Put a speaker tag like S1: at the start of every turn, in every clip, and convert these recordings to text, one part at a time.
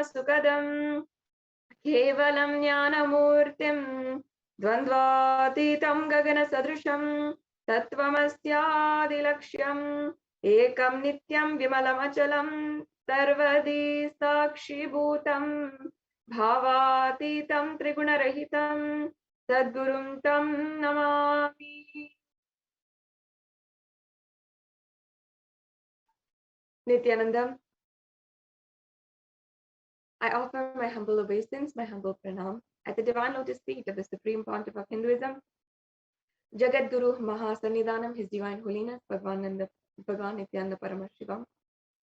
S1: Sukadam Kevalam Jnanamurtim Dvandvatitam Gagana Sadrisham Tattvamasyaadilakshyam Ekam Nityam Vimalam Achalam Sarvadi Sakshi Bhutam Bhavatitam Trigunarahitam Sadgurum Tam Namami. Nithyananda, I offer my humble obeisance, my humble pranam at the divine lotus feet of the Supreme Pontiff of Hinduism, Jagat Guru Mahasannidhanam, His Divine Holiness, Bhagavan Nithyananda Paramashivam,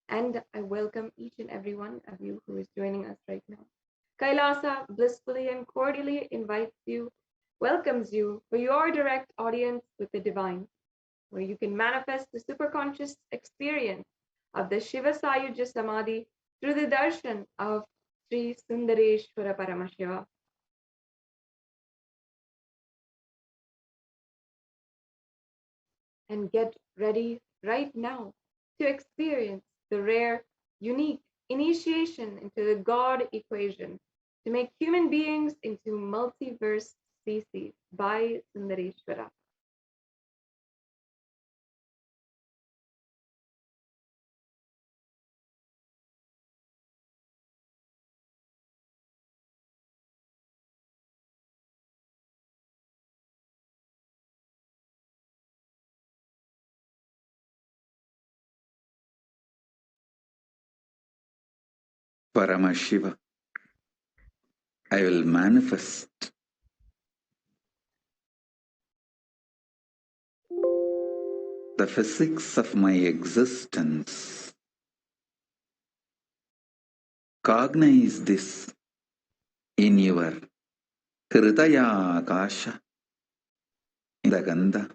S1: and I welcome each and every one of you who is joining us right now. Kailasa blissfully and cordially invites you, welcomes you for your direct audience with the divine, where you can manifest the superconscious experience of the Shiva Sayujya Samadhi through the Darshan of Sri Sundareshwara Paramashiva. And get ready right now to experience the rare, unique initiation into the God equation to make human beings into multiverse species by Sundareshwara.
S2: Paramashiva, I will manifest the physics of my existence. Cognize this in your Hridaya Akasha, in the Gandha.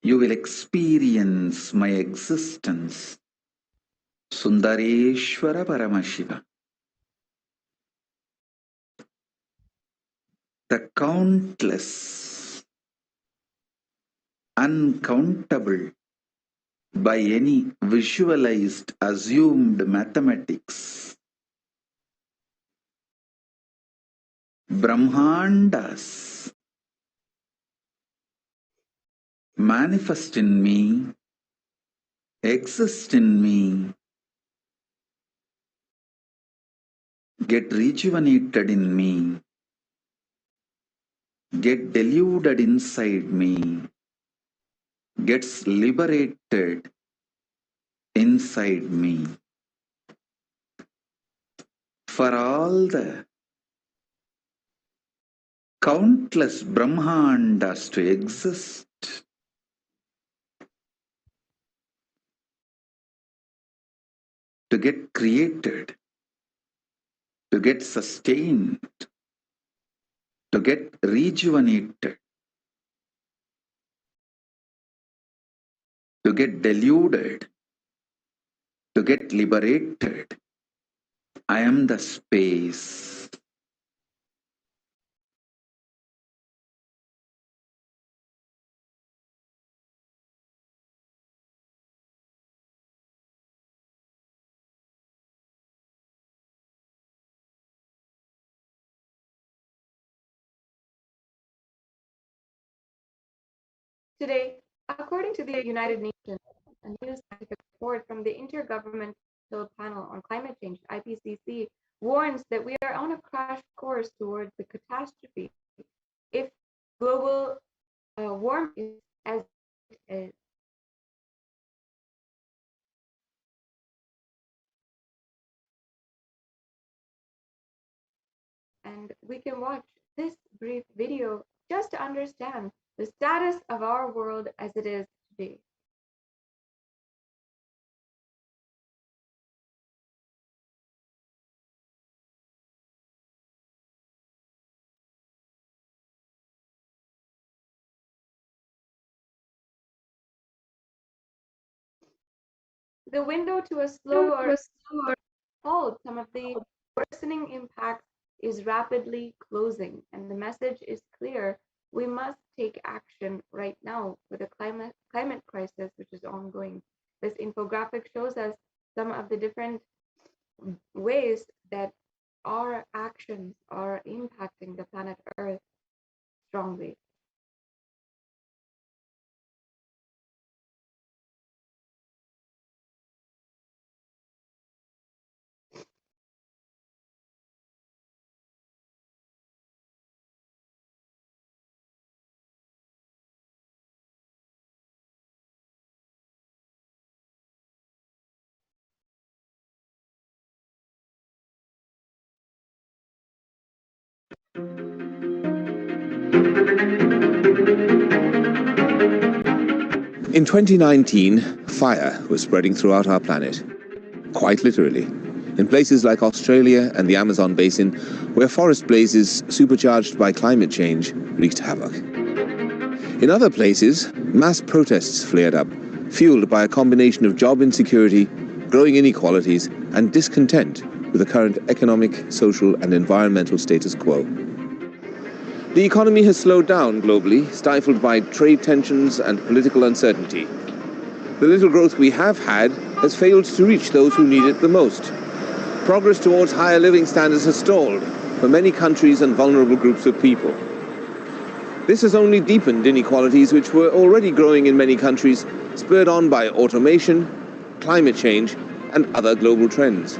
S2: You will experience my existence. Sundareshwara Paramashiva. The countless, uncountable, by any visualized, assumed mathematics, Brahmandas manifest in me, exist in me, get rejuvenated in me, get deluded inside me, gets liberated inside me. For all the countless Brahmandas to exist, to get created, to get sustained, to get rejuvenated, to get deluded, to get liberated. I am the space.
S1: Today, according to the United Nations, a new scientific report from the Intergovernmental Panel on Climate Change, IPCC, warns that we are on a crash course towards the catastrophe if global warming is as it is. And we can watch this brief video just to understand the status of our world as it is today. The window to a slower halt some of the worsening impacts is rapidly closing, and the message is clear. We must take action right now for the climate crisis, which is ongoing. This infographic shows us some of the different ways that our actions are impacting the planet Earth strongly.
S3: In 2019, fire was spreading throughout our planet, quite literally, in places like Australia and the Amazon basin, where forest blazes supercharged by climate change wreaked havoc. In other places, mass protests flared up, fueled by a combination of job insecurity, growing inequalities, and discontent with the current economic, social, and environmental status quo. The economy has slowed down globally, stifled by trade tensions and political uncertainty. The little growth we have had has failed to reach those who need it the most. Progress towards higher living standards has stalled for many countries and vulnerable groups of people. This has only deepened inequalities which were already growing in many countries, spurred on by automation, climate change, and other global trends.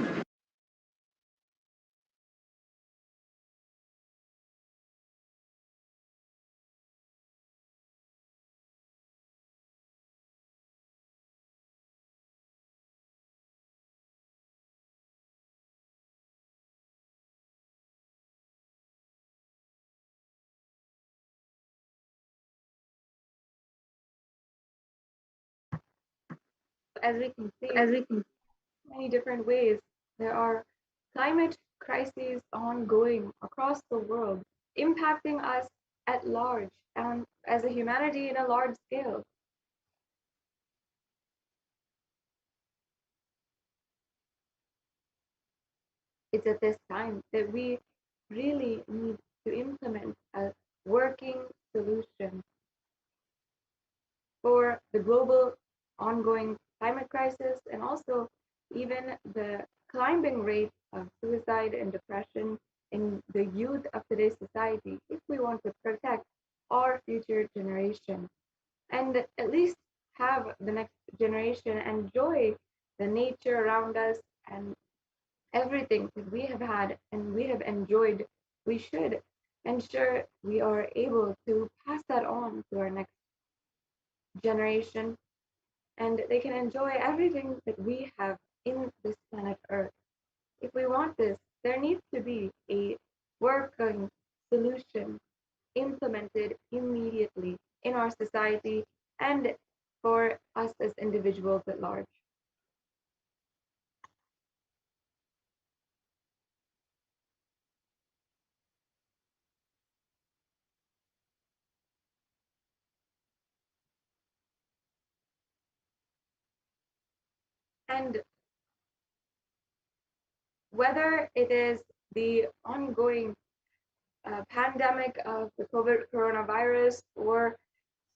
S1: As we can see, many different ways, there are climate crises ongoing across the world, impacting us at large and as a humanity in a large scale. It's at this time that we really need to implement a working solution for the global ongoing climate crisis and also even the climbing rate of suicide and depression in the youth of today's society if we want to protect our future generation and at least have the next generation enjoy the nature around us and everything that we have had and we have enjoyed. We should ensure we are able to pass that on to our next generation and they can enjoy everything that we have in this planet Earth. If we want this, there needs to be a working solution implemented immediately in our society and for us as individuals at large. And whether it is the ongoing pandemic of the COVID coronavirus or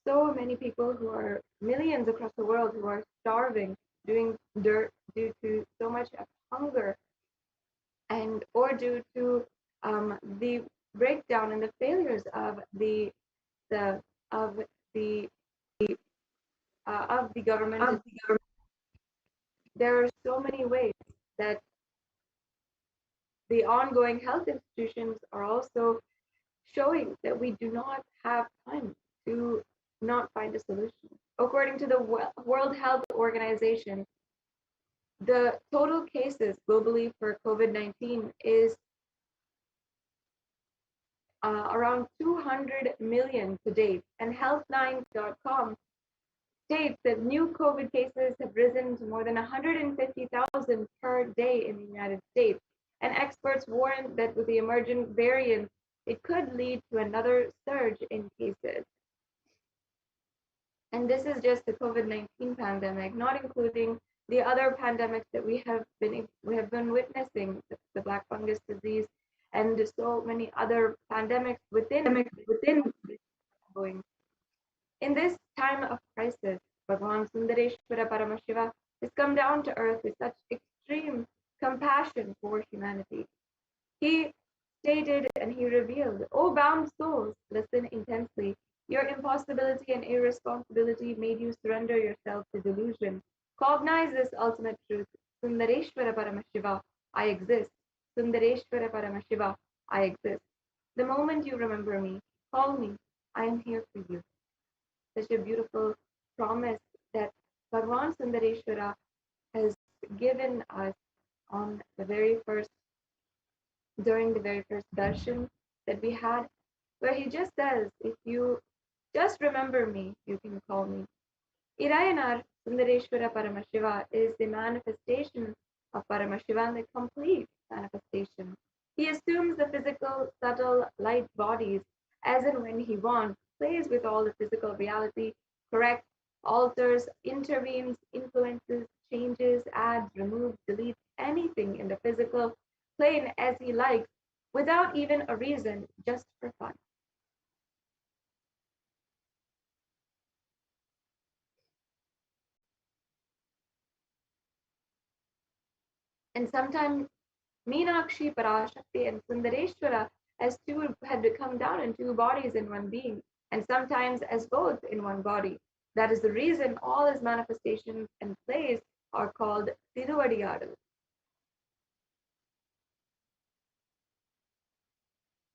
S1: so many people who are millions across the world who are starving due to so much of hunger and or due to the breakdown and the failures of the of the of the government. There are so many ways that the ongoing health institutions are also showing that we do not have time to not find a solution. According to the World Health Organization, the total cases globally for COVID-19 is around 200 million to date, and healthline.com states that new COVID cases have risen to more than 150,000 per day in the United States. And experts warn that with the emergent variants, it could lead to another surge in cases. And this is just the COVID-19 pandemic, not including the other pandemics that we have been witnessing, the black fungus disease, and so many other pandemics within going. In this time of crisis, Bhagavan Sundareshwara Paramashiva has come down to earth with such extreme compassion for humanity. He stated and he revealed, "O bound souls, listen intensely. Your impossibility and irresponsibility made you surrender yourself to delusion. Cognize this ultimate truth. Sundareshwara Paramashiva, I exist. Sundareshwara Paramashiva, I exist. The moment you remember me, call me. I am here for you." Such a beautiful promise that Bhagavan Sundareshwara has given us on the very first, during the very first darshan that we had, where he just says, if you just remember me, you can call me. Irayanar Sundareshwara Paramashiva is the manifestation of Paramashiva, the complete manifestation. He assumes the physical, subtle, light bodies as and when he wants, plays with all the physical reality, corrects, alters, intervenes, influences, changes, adds, removes, deletes anything in the physical plane as he likes, without even a reason, just for fun. And sometimes Meenakshi, Parashakti, and Sundareshwara as two had come down in two bodies in one being, and sometimes as both in one body. That is the reason all his manifestations and plays are called Tiruvadiyadal.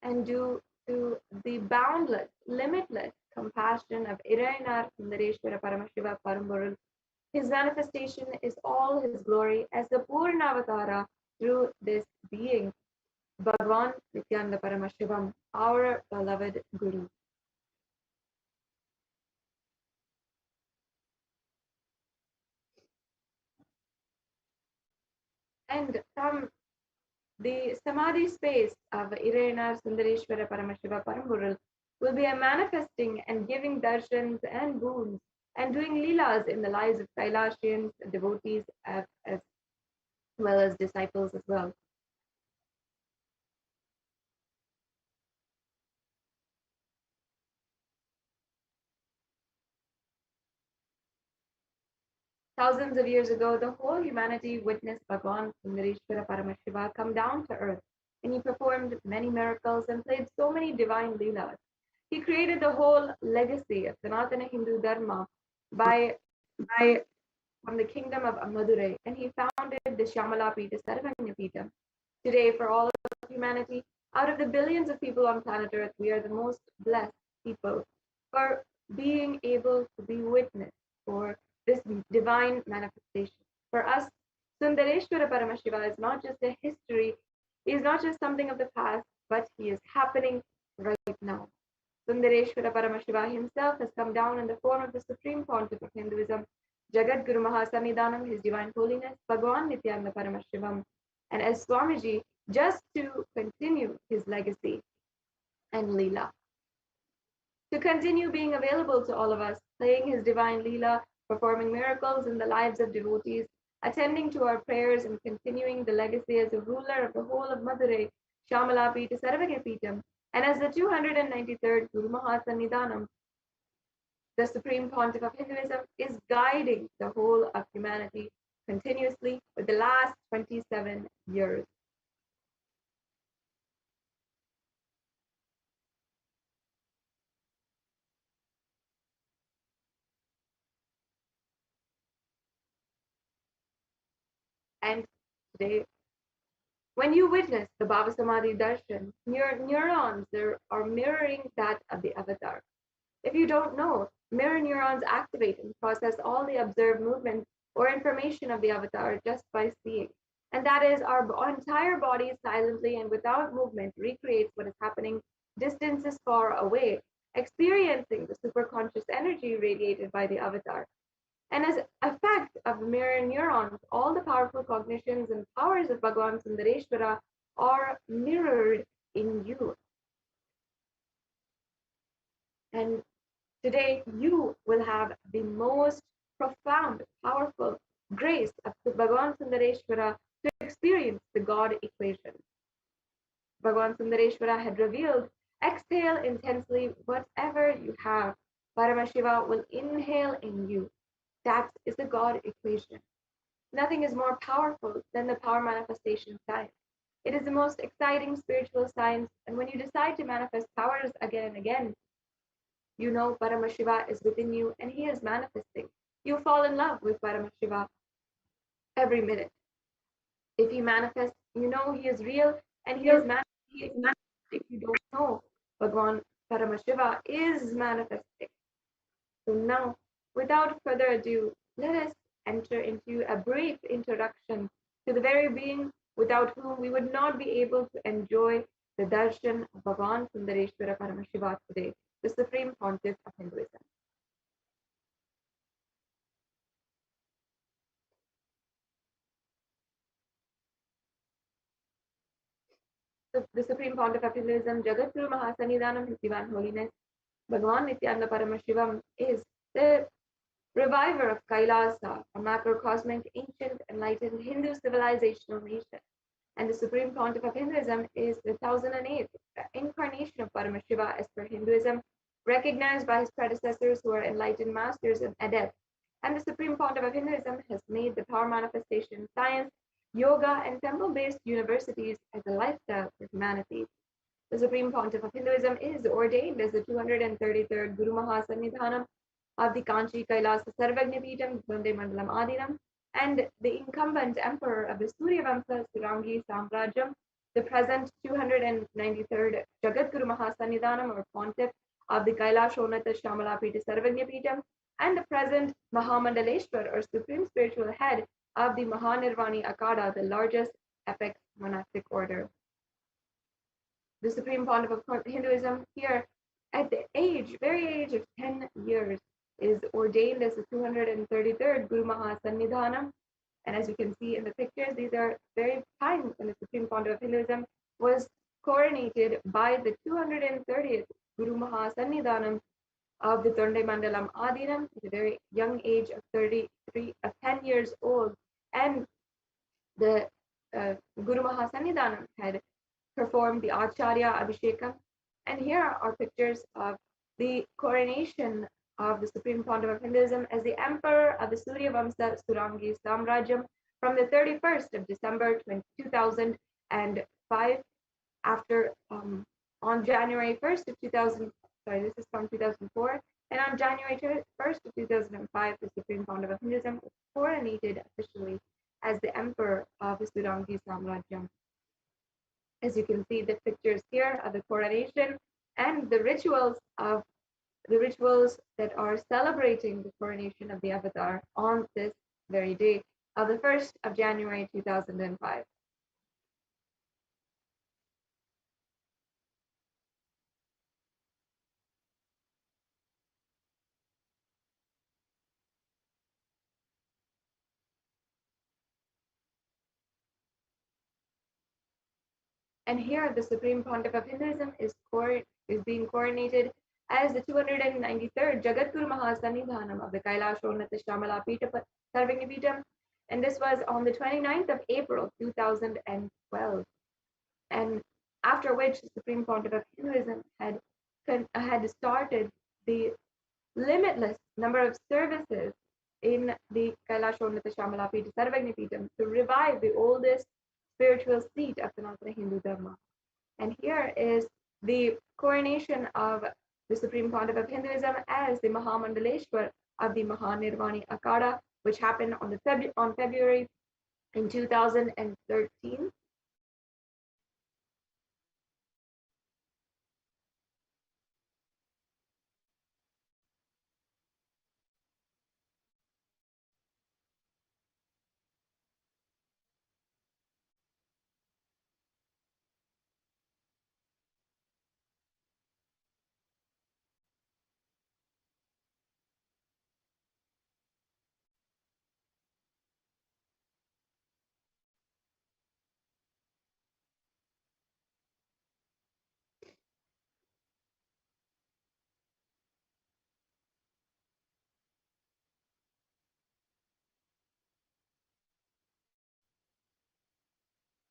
S1: And due to the boundless, limitless compassion of Irayanar Sundareshwara Paramashiva Paramburul, his manifestation is all his glory as the Purnavatara through this being, Bhagavan Nithyananda Paramashivam, our beloved Guru. And from the Samadhi space of Irayanar Sundareshwara Paramashiva Paramburul will be a manifesting and giving darshans and boons and doing leelas in the lives of Kailasians, devotees, as well as disciples as well. Thousands of years ago, the whole humanity witnessed Bhagavan Sundareshwara Paramashiva come down to earth, and he performed many miracles and played so many divine leelas. He created the whole legacy of Sanatana Hindu Dharma by from the kingdom of Madurai, and he founded the Shyamala Pita Sarvanya Pita. Today, for all of humanity, out of the billions of people on planet Earth, we are the most blessed people for being able to be witness for this divine manifestation. For us, Sundareshwara Paramashiva is not just a history, he is not just something of the past, but he is happening right now. Sundareshwara Paramashiva himself has come down in the form of the Supreme Pontiff of Hinduism, Jagat Guru Mahasanidanam, His Divine Holiness, Bhagavan Nithyananda Paramashivam, and as Swamiji, just to continue his legacy and Leela. To continue being available to all of us, playing his divine Leela, performing miracles in the lives of devotees, attending to our prayers, and continuing the legacy as a ruler of the whole of Madurai, Shyamala Pita Sarvagya Pitam, and as the 293rd Guru Mahasanidanam, the Supreme Pontiff of Hinduism, is guiding the whole of humanity continuously for the last 27 years. And today, when you witness the Baba Samadhi Darshan, your neurons are mirroring that of the avatar. If you don't know, mirror neurons activate and process all the observed movements or information of the avatar just by seeing. And that is, our entire body silently and without movement recreates what is happening distances far away, experiencing the superconscious energy radiated by the avatar. And as a fact of mirror neurons, all the powerful cognitions and powers of Bhagavan Sundareshwara are mirrored in you. And today, you will have the most profound, powerful grace of Bhagavan Sundareshwara to experience the God equation. Bhagavan Sundareshwara had revealed, exhale intensely whatever you have. Paramashiva will inhale in you. That is the God equation. Nothing is more powerful than the power manifestation science. It is the most exciting spiritual science, and when you decide to manifest powers again and again, you know Paramashiva is within you and he is manifesting. You fall in love with Paramashiva every minute. If he manifests, you know he is real and he is manifesting. If you don't know, Bhagwan Paramashiva is manifesting. So now, without further ado, let us enter into a brief introduction to the very being without whom we would not be able to enjoy the Darshan of Bhagwan Sundareshwara Paramashiva today, the Supreme Pontiff of Hinduism. The Supreme Pontiff of Hinduism, Jagadguru Mahasannidhanam, His Divine Holiness, Bhagwan Nithyananda Paramashivam, is the reviver of Kailasa, a macrocosmic, ancient, enlightened Hindu civilizational nation. And the Supreme Pontiff of Hinduism is the 1008th incarnation of Paramashiva as per Hinduism, recognized by his predecessors who are enlightened masters and adepts. And the Supreme Pontiff of Hinduism has made the power manifestation science, yoga, and temple-based universities as a lifestyle for humanity. The Supreme Pontiff of Hinduism is ordained as the 233rd Guru Mahasannidhanam of the Kanchi Kailasa Sarvagnya Peetham Donde Mandalam Adinam, and the incumbent emperor of the Surya Vamsa Surangi Samrajyam, the present 293rd Jagadguru Mahasannidhanam or Pontiff of the Kailashonata Shamalapita Sarvagnya Peetham, and the present Mahamandaleshwar or Supreme Spiritual Head of the Mahanirvani Akada, the largest epic monastic order. The Supreme Pontiff of Hinduism here at the very age of 10 years is ordained as the 233rd Guru Mahasannidhanam. And as you can see in the pictures, these are very times when the Supreme Pontiff of Hinduism was coronated by the 230th Guru Mahasannidhanam of the Tonde Mandalam Adinam at a very young age of 10 years old. And the Guru Mahasannidhanam had performed the Acharya Abhishekam. And here are pictures of the coronation of the Supreme Pontiff of Hinduism as the Emperor of the Surya Vamsa Surangi Samrajyam from the 31st of December 2005 after on January 1st of 2000, sorry, this is from 2004, and on January 1st of 2005, the Supreme Pontiff of Hinduism was coronated officially as the Emperor of the Surangi Samrajyam. As you can see the pictures here of the coronation and the rituals that are celebrating the coronation of the avatar on this very day of the 1st of January 2005. And here the Supreme Pontiff of Hinduism is being coronated as the 293rd Jagadguru Mahasannidhanam of the Kailashonata Shamalapita Sarvagnya Peetham, and this was on the 29th of April 2012. And after which the Supreme Pontiff of Hinduism had started the limitless number of services in the Kailashonata Shamalapita Sarvagnya Peetham to revive the oldest spiritual seat of Sanatana Hindu Dharma. And here is the coronation of the Supreme Pontiff of Hinduism as the Mahamandaleshwar of the Mahanirvani Akada, which happened on February in 2013.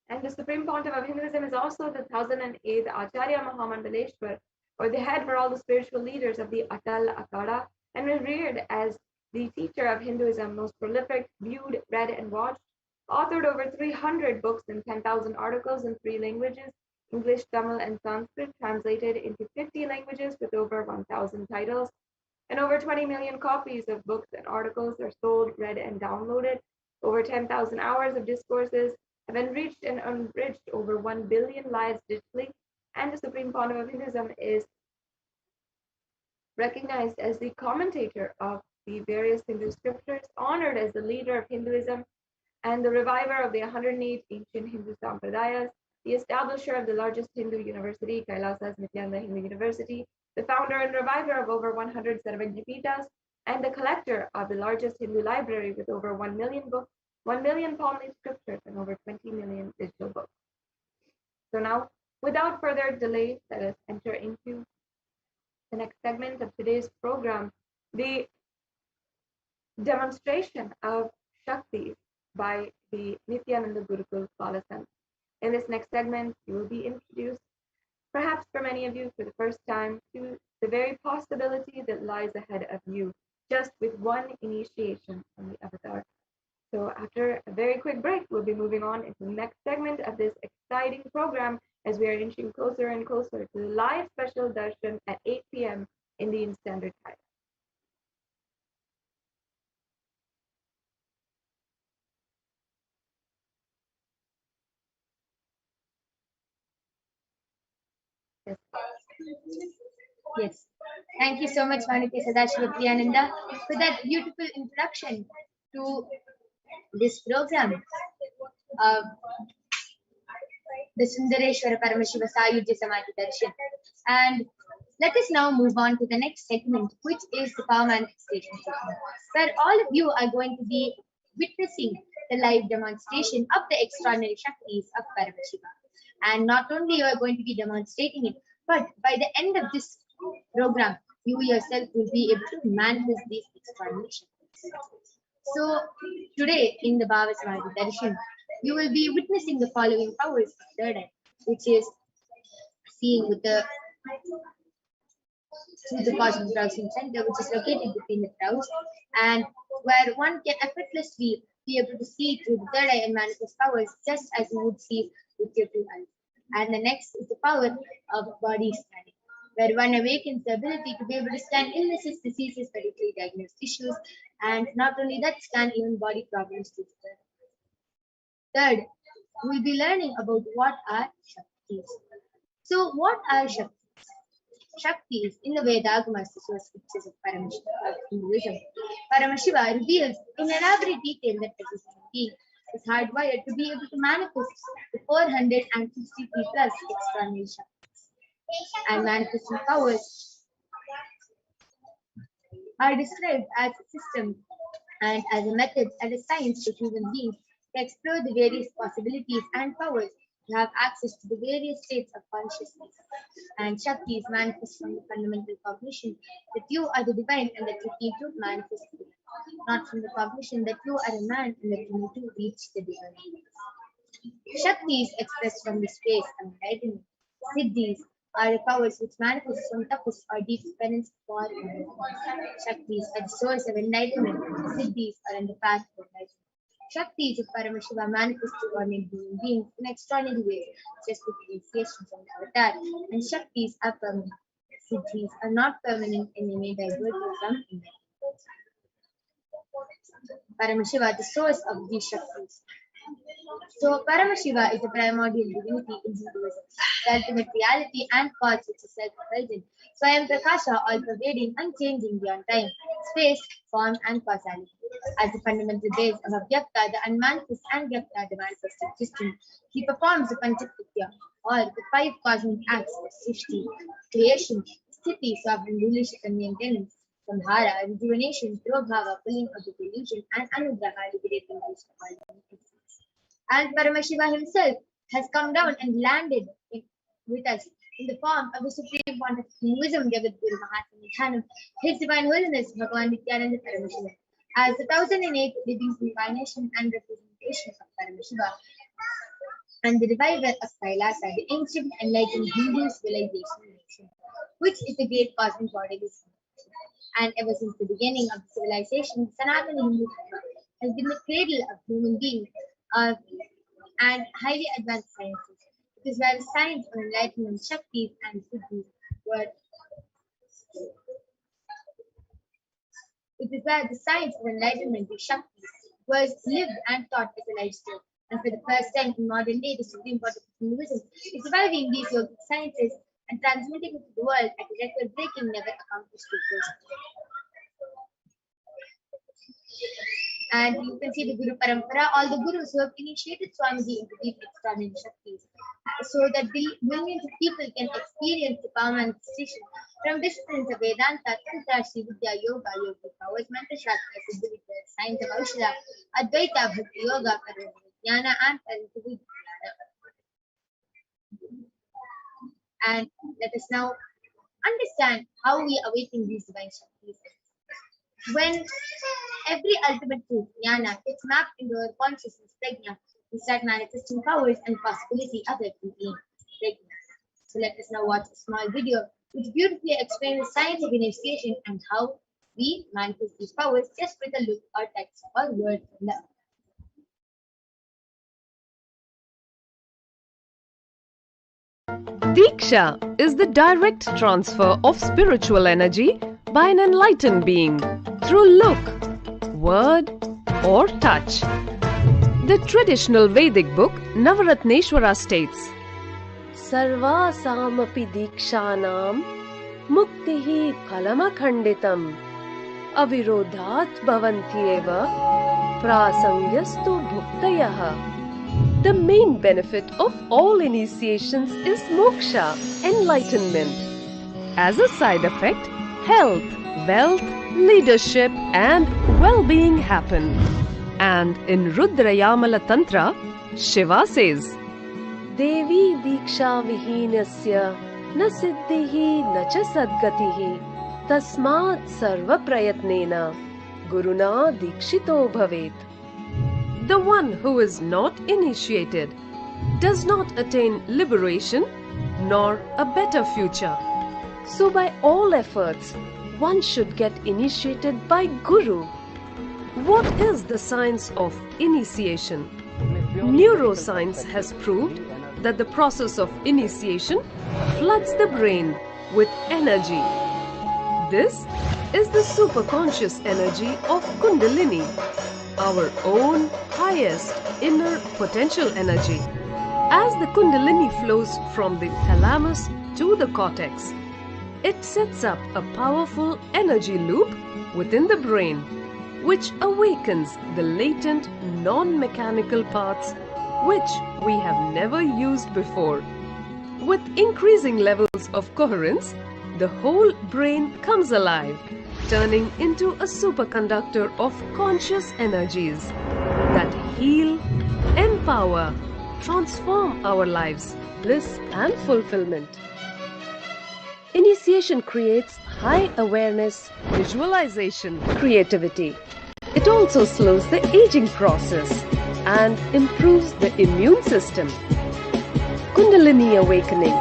S1: And the Supreme Pontiff of Hinduism is also the 1008th Acharya Mahamandaleshwar, or the head for all the spiritual leaders of the Atal Akada, and revered as the teacher of Hinduism, most prolific, viewed, read, and watched, authored over 300 books and 10,000 articles in 3 languages, English, Tamil, and Sanskrit, translated into 50 languages with over 1,000 titles, and over 20 million copies of books and articles are sold, read, and downloaded. Over 10,000 hours of discourses have enriched and enriched over 1 billion lives digitally, and the Supreme Pontiff of Hinduism is recognized as the commentator of the various Hindu scriptures, honored as the leader of Hinduism and the reviver of the 108 ancient Hindu sampradayas, the establisher of the largest Hindu university, Kailasa's Nithyananda University, the founder and reviver of over 100 Sarvajnapitas, and the collector of the largest Hindu library with over 1 million books, 1 million palm-leaf scriptures, and over 20 million digital books. So now, without further delay, let us enter into the next segment of today's program, the demonstration of Shakti by the Nithyananda Gurukul Kailasa. In this next segment, you will be introduced, perhaps for many of you for the first time, to the very possibility that lies ahead of you, just with one initiation from the avatar. So after a very quick break, we'll be moving on into the next segment of this exciting program as we are inching closer and closer to the live special Darshan at 8 p.m. Indian Standard Time. Yes.
S4: Yes. Thank you so much, Vaniti Sadashiva for that beautiful introduction to this program. The Sundareshwara Paramashiva Sayujya Samadhi Darshan. And let us now move on to the next segment, which is the power manifestation segment, where all of you are going to be witnessing the live demonstration of the extraordinary Shaktis of Paramashiva. And not only you are going to be demonstrating it, but by the end of this program, you yourself will be able to manifest these extraordinary Shaktis. So today in the Bhava Samadhi Darshan, you will be witnessing the following powers of third eye, which is seeing with the through the cosmic browsing center, which is located between the brows, and where one can effortlessly be able to see through the third eye and manifest powers just as you would see with your 2 eyes. And the next is the power of body scanning, where one awakens the ability to be able to scan illnesses, diseases, medically diagnosed issues, and not only that, scan even body problems too. Third, we'll be learning about what are Shaktis. So, what are Shaktis? Shaktis in the Vedagamas, the source scriptures of Paramashiva of Hinduism. Paramashiva reveals in elaborate detail that every human being is hardwired to be able to manifest the 463 plus extraordinary Shaktis. And manifesting powers are described as a system and as a method and a science to human beings to explore the various possibilities and powers to have access to the various states of consciousness. And Shakti is manifest from the fundamental cognition that you are the divine and that you need to manifest the divine, not from the cognition that you are a man and that you need to reach the divine. Shakti is expressed from the space of enlightenment. Siddhis are the powers which manifest from tapas or deep penance for enlightenment. Shaktis are the source of enlightenment. Siddhis are in the path to enlightenment. Shaktis of Paramashiva manifest to ordinary human beings in extraordinary ways, just with initiations from the avatar. And Shaktis are permanent. Siddhis are not permanent and they may divert from enlightenment. Paramashiva, the source of these Shaktis. So Paramashiva is the primordial divinity in Hinduism, the ultimate reality and cause which is self-effulgent. Swayam Prakasha, all-pervading, unchanging beyond time, space, form, and causality. As the fundamental base of Avyakta, the unmanifest, and Vyakta, the manifest existence, he performs the Panchakritya, or the 5 cosmic acts of Srishti, creation, Sthiti, sovereign rulership and maintenance, Samhara, rejuvenation, Prabhava, pulling of the delusion, and Anugraha, liberating those of all existence. And Paramashiva himself has come down and landed with us in the form of the Supreme Pontiff of Hinduism, Jagadguru Mahasanidhanam, His Divine Holiness, Bhagavan Nithyananda Paramashivam, as the 1008 living incarnation and representation of Paramashiva, and the reviver of Kailasa, the ancient enlightened Hindu civilization nation, which is the great cosmic body. And ever since the beginning of the civilization, Sanatana Hindu Dharma has been the cradle of human beings and highly advanced sciences. It is where the science of enlightenment, Shaktis, and Siddhis were. It is where the science of enlightenment, the Shaktis, was lived and taught as a lifestyle. And for the first time in modern day, the supreme part of Hinduism is reviving these yogic sciences and transmitting it to the world at a record-breaking, never accomplished pace. And you can see the Guru Parampara, all the Gurus who have initiated Swamiji into deep extraordinary Shaktis, so that millions of people can experience the power manifestation from disciplines of Vedanta, Tantra, Sayujya, Yoga, Yogic powers, Mantra Shastra, Siddha Vidya, science of Aushadha, Advaita, Bhakti Yoga, Jnana, and Paramasiva. And let us now understand how we awaken these divine Shaktis. When every ultimate truth, jnana, gets mapped into our consciousness, prajna, we start manifesting powers and possibility of every being, prajna. So let us now watch a small video which beautifully explains the science of initiation and how we manifest these powers just with a look or text or word from the
S5: Diksha is the direct transfer of spiritual energy by an enlightened being through look, word, or touch. The traditional Vedic book Navaratneshwara states, Sarva samapi dikshanam muktihi phalamakhanditam avirodhat bhavantyeva prasangyastu bhuktayah. The main benefit of all initiations is moksha, enlightenment. As a side effect, health, wealth, leadership, and well-being happen. And in Rudrayamala Tantra, Shiva says, Devi diksha vihinasya na siddhihi na cha sadgatihi tasmat sarva prayatnena guruna dikshito bhavet. The one who is not initiated does not attain liberation nor a better future. So by all efforts, one should get initiated by Guru. What is the science of initiation? Neuroscience has proved that the process of initiation floods the brain with energy. This is the superconscious energy of Kundalini, our own highest inner potential energy. As the Kundalini flows from the thalamus to the cortex, it sets up a powerful energy loop within the brain, which awakens the latent non-mechanical parts which we have never used before. With increasing levels of coherence, the whole brain comes alive, turning into a superconductor of conscious energies that heal, empower, transform our lives, bliss and fulfillment. Initiation creates high awareness, visualization, creativity. It also slows the aging process and improves the immune system. Kundalini awakening,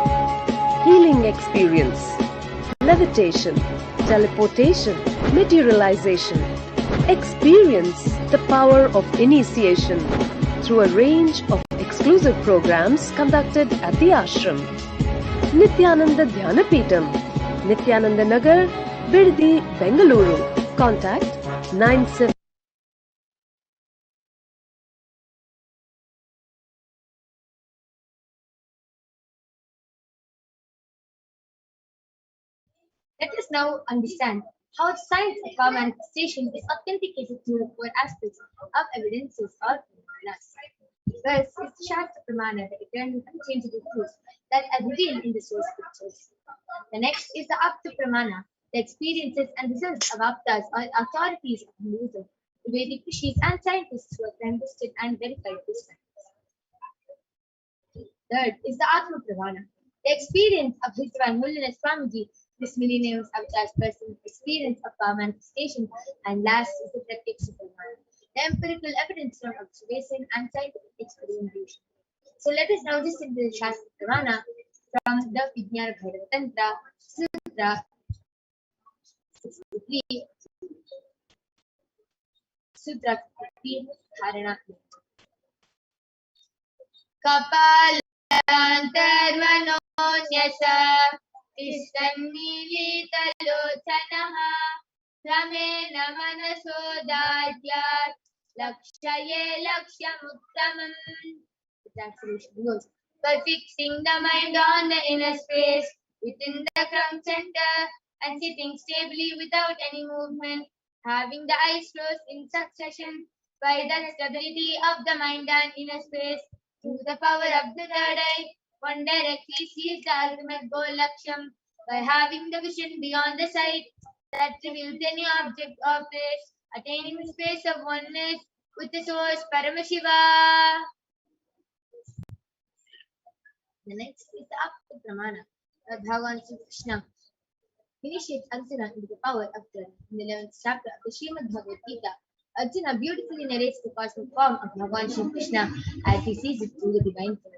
S5: healing experience, levitation, teleportation, materialization. Experience the power of initiation through a range of exclusive programs conducted at the ashram. Nithyananda Dhyanapitham, Nithyananda Nagar, Birdi, Bengaluru. Contact 97.
S4: Let us now understand how the science of power manifestation is authenticated through the four aspects of evidences or pramanas. First is the Shastra Pramana, the eternal unchangeable truths that are revealed in the source scriptures. The next is the Apta Pramana, the experiences and results of Aptas or authorities of Hinduism, the Vedic rishis and scientists who have tested and verified this science. Third is the Atma Pramana, the experience of His Divine Holiness Swamiji, this millennium's avatar's personal experience of power manifestation, and last is the Pratyaksha Pramana, the empirical evidence from observation and scientific experimentation. So let us now listen to the Shastra Pramana from the Vijnana Bhairava Tantra, Sutra 65. complete Sutra 15 Dharana. Kapalantarmanonyasa Tisannilitalochanaha Ramena Manasodadhyat Lakshaye Lakshamuttamam. The translation goes, by fixing the mind on the inner space within the crown center and sitting stably without any movement, having the eyes closed in succession, by the stability of the mind and inner space, through the power of the third eye, one directly sees the ultimate goal Laksham by having the vision beyond the sight that reveals any object or place, attaining the space of oneness with the source Paramashiva. The next is the Akta Pramana. Bhagavan Sri Krishna initiates Arjuna into the power of the in the 11th chapter of the Srimad Bhagavad Gita. Arjuna beautifully narrates the cosmic form of Bhagavan Sri Krishna as he sees it through the divine form.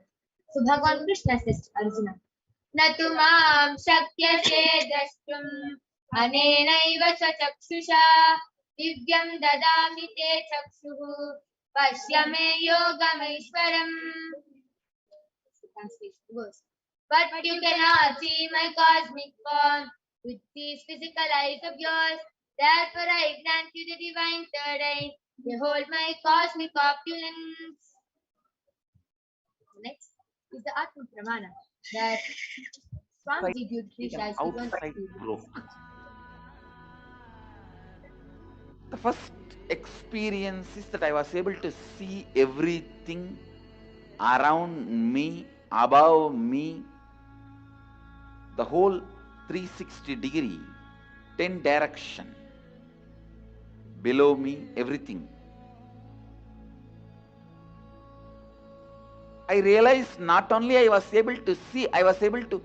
S4: So Bhagavan Krishna says to Arjuna, Natu mam shakyate drashtum anenaiva chakshusha divyam dadami te chakshuhu pashyame yogameshwaram. Translation goes, but you cannot see my cosmic form with these physical eyes of yours. Therefore I grant you the divine third eye. Behold my cosmic opulence. Next is the Atma Pramana that Swamiji beautifully shares his own experience.
S2: The first experience is that I was able to see everything around me, above me, the whole 360-degree, 10 direction, below me, everything. I realized not only I was able to see, I was able to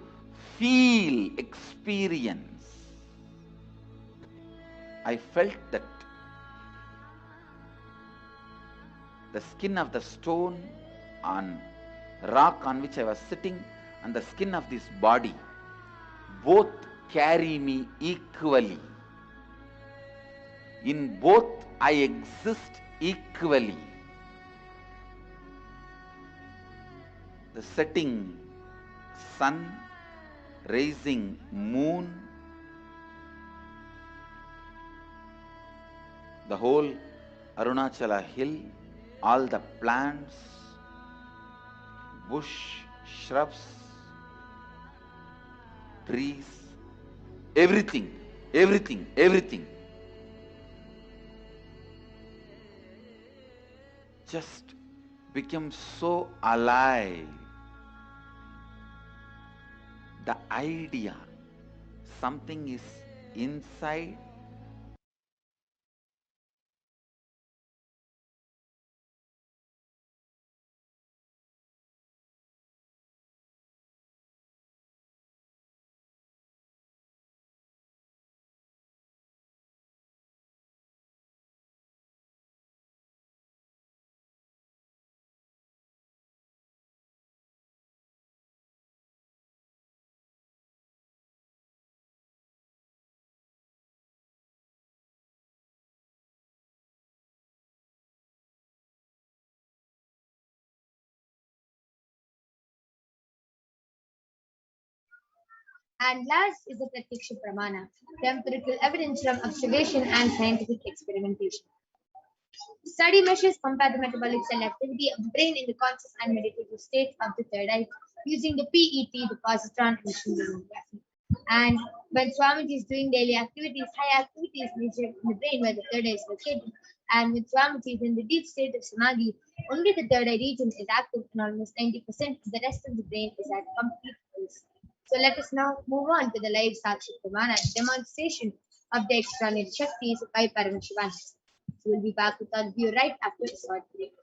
S2: feel, experience. I felt that the skin of the stone on rock on which I was sitting and the skin of this body both carry me equally. In both I exist equally. The setting sun, rising moon, the whole Arunachala hill, all the plants, bush, shrubs, trees, everything, everything, everything. Just became so alive. The idea, something is inside
S4: And last is the Pratiksha Pramana, the empirical evidence from observation and scientific experimentation. Study measures compare the metabolic cell activity of the brain in the conscious and meditative state of the third eye using the PET, the positron emission tomography. And when Swamiji is doing daily activities, high activity is measured in the brain where the third eye is located. And when Swamiji is in the deep state of Samadhi, only the third eye region is active and almost 90% of the rest of the brain is at complete peace. So let us now move on to the live Sakshi Pramana demonstration of the extraordinary Shaktis by Paramashiva. So we'll be back with all of you right after a short break.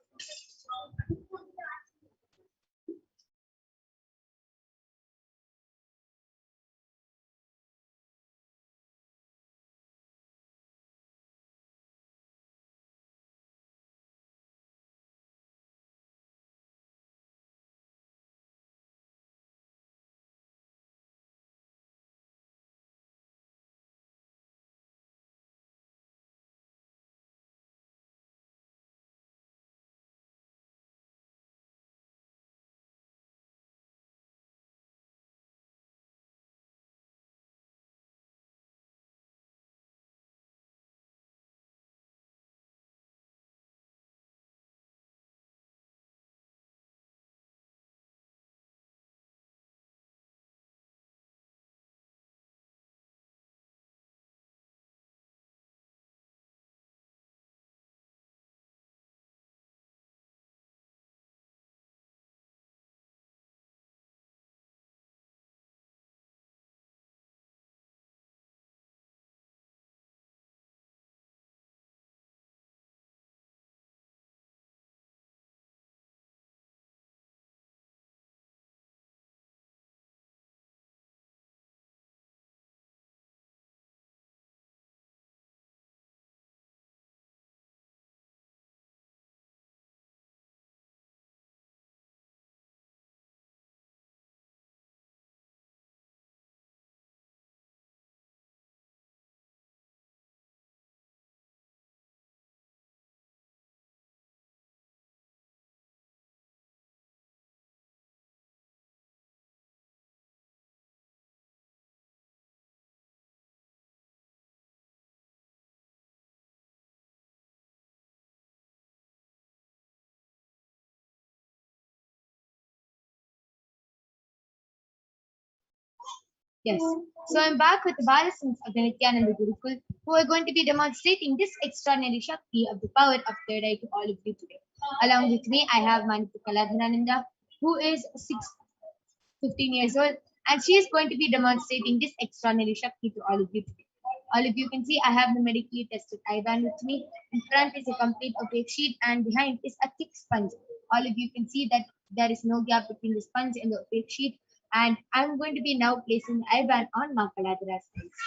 S4: Yes. So I'm back with the Balasans of the Nithyananda Gurukul, who are going to be demonstrating this extraordinary Shakti of the power of third eye to all of you today. Along with me, I have Manipur Kaladhanananda, who is 15 years old, and she is going to be demonstrating this extraordinary Shakti to all of you today. All of you can see I have the medically tested eye-band with me. In front is a complete opaque sheet, and behind is a thick sponge. All of you can see that there is no gap between the sponge and the opaque sheet. And I'm going to be now placing the eye-band on Makaladhara's face.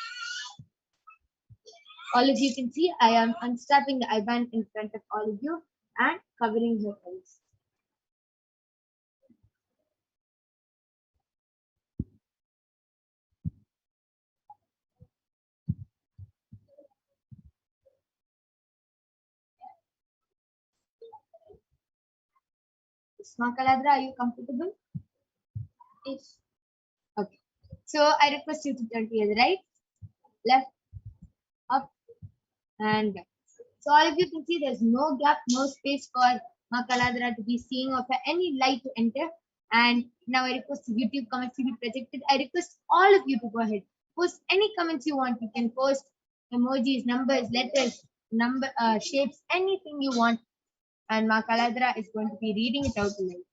S4: All of you can see I am unstrapping the eye-band in front of all of you and covering her face. Makaladhara, are you comfortable? Yes. Okay. So I request you to turn to the right, left, up, and down. So all of you can see there's no gap, no space for Makaladhara to be seeing or for any light to enter. And now I request YouTube comments to be projected. I request all of you to go ahead. Post any comments you want. You can post emojis, numbers, letters, shapes, anything you want. And Makaladhara is going to be reading it out tonight.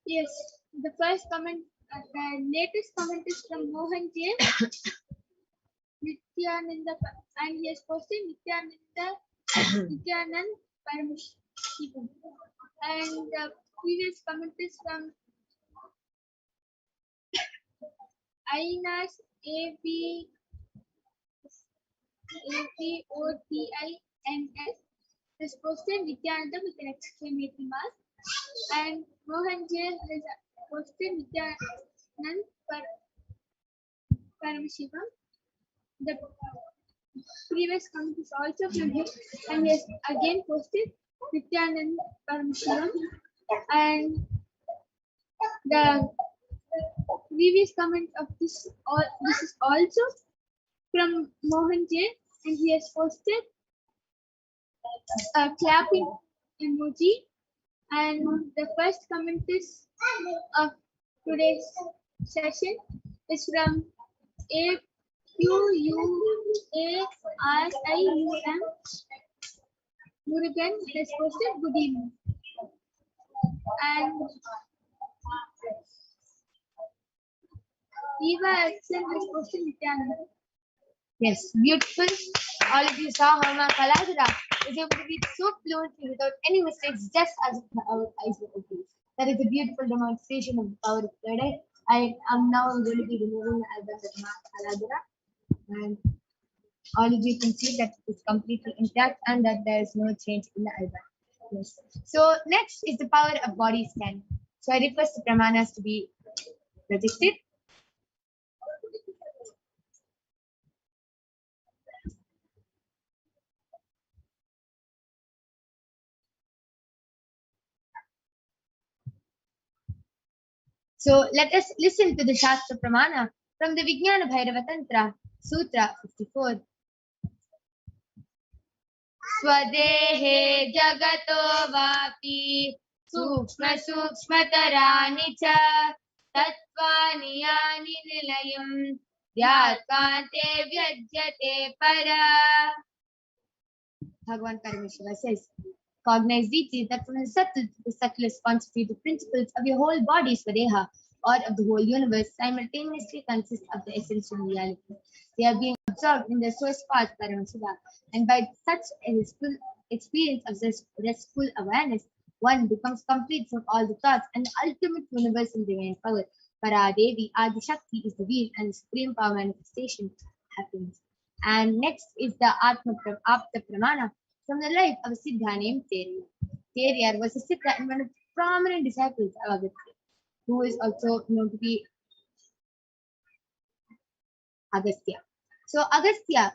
S6: Yes, the first comment, the latest comment is from Mohan J. Nithyananda, and he has posted Nithyananda Paramashivam. And the previous comment is from Ainas ABOTINS. Has posted Nithyananda with an exclamation mark. And Mohan J has posted Nithyananda Paramashivam. The previous comment is also from him, and he has again posted Nithyananda Paramashivam. And the previous comment of this is also from Mohan J, and he has posted a clapping emoji. And the first comment is of today's session is from AQUARIUM. Murugan has posted good evening. And Eva Axel has posted Nithyananda.
S4: Yes, beautiful. All of you saw how Makaladhara is able to read so fluently without any mistakes, just as if our eyes were open. That is a beautiful demonstration of the power of third eye. I am now going to be removing the eye-band of Makaladhara, and all of you can see that it is completely intact and that there is no change in the eye-band. Yes. So next is the power of body scan. So I request the pramanas to be projected. So let us listen to the Shastra Pramana from the Vijnana Bhairava Tantra, Sutra 54. Swadehe jagato vapi sukshma sukshmatarani cha tattvani yani nilayam dhyakante vyajyate para. Bhagavan Paramashiva says, cognize deeply that from the subtle to the subtlest constitutive principles of your whole body, Swadeha, or of the whole universe, simultaneously consist of the essential reality. They are being absorbed in the source path, Paramashiva, and by such a restful experience of this restful awareness, one becomes complete from all the thoughts and the ultimate universal divine power. Paradevi, Adi Shakti is the wheel and the supreme power manifestation happens. And next is the Apta Pramana from the life of a Siddha named Teriyar. Teriyar was a Siddha and one of the prominent disciples of Agastya, who is also known to be Agastya. So Agastya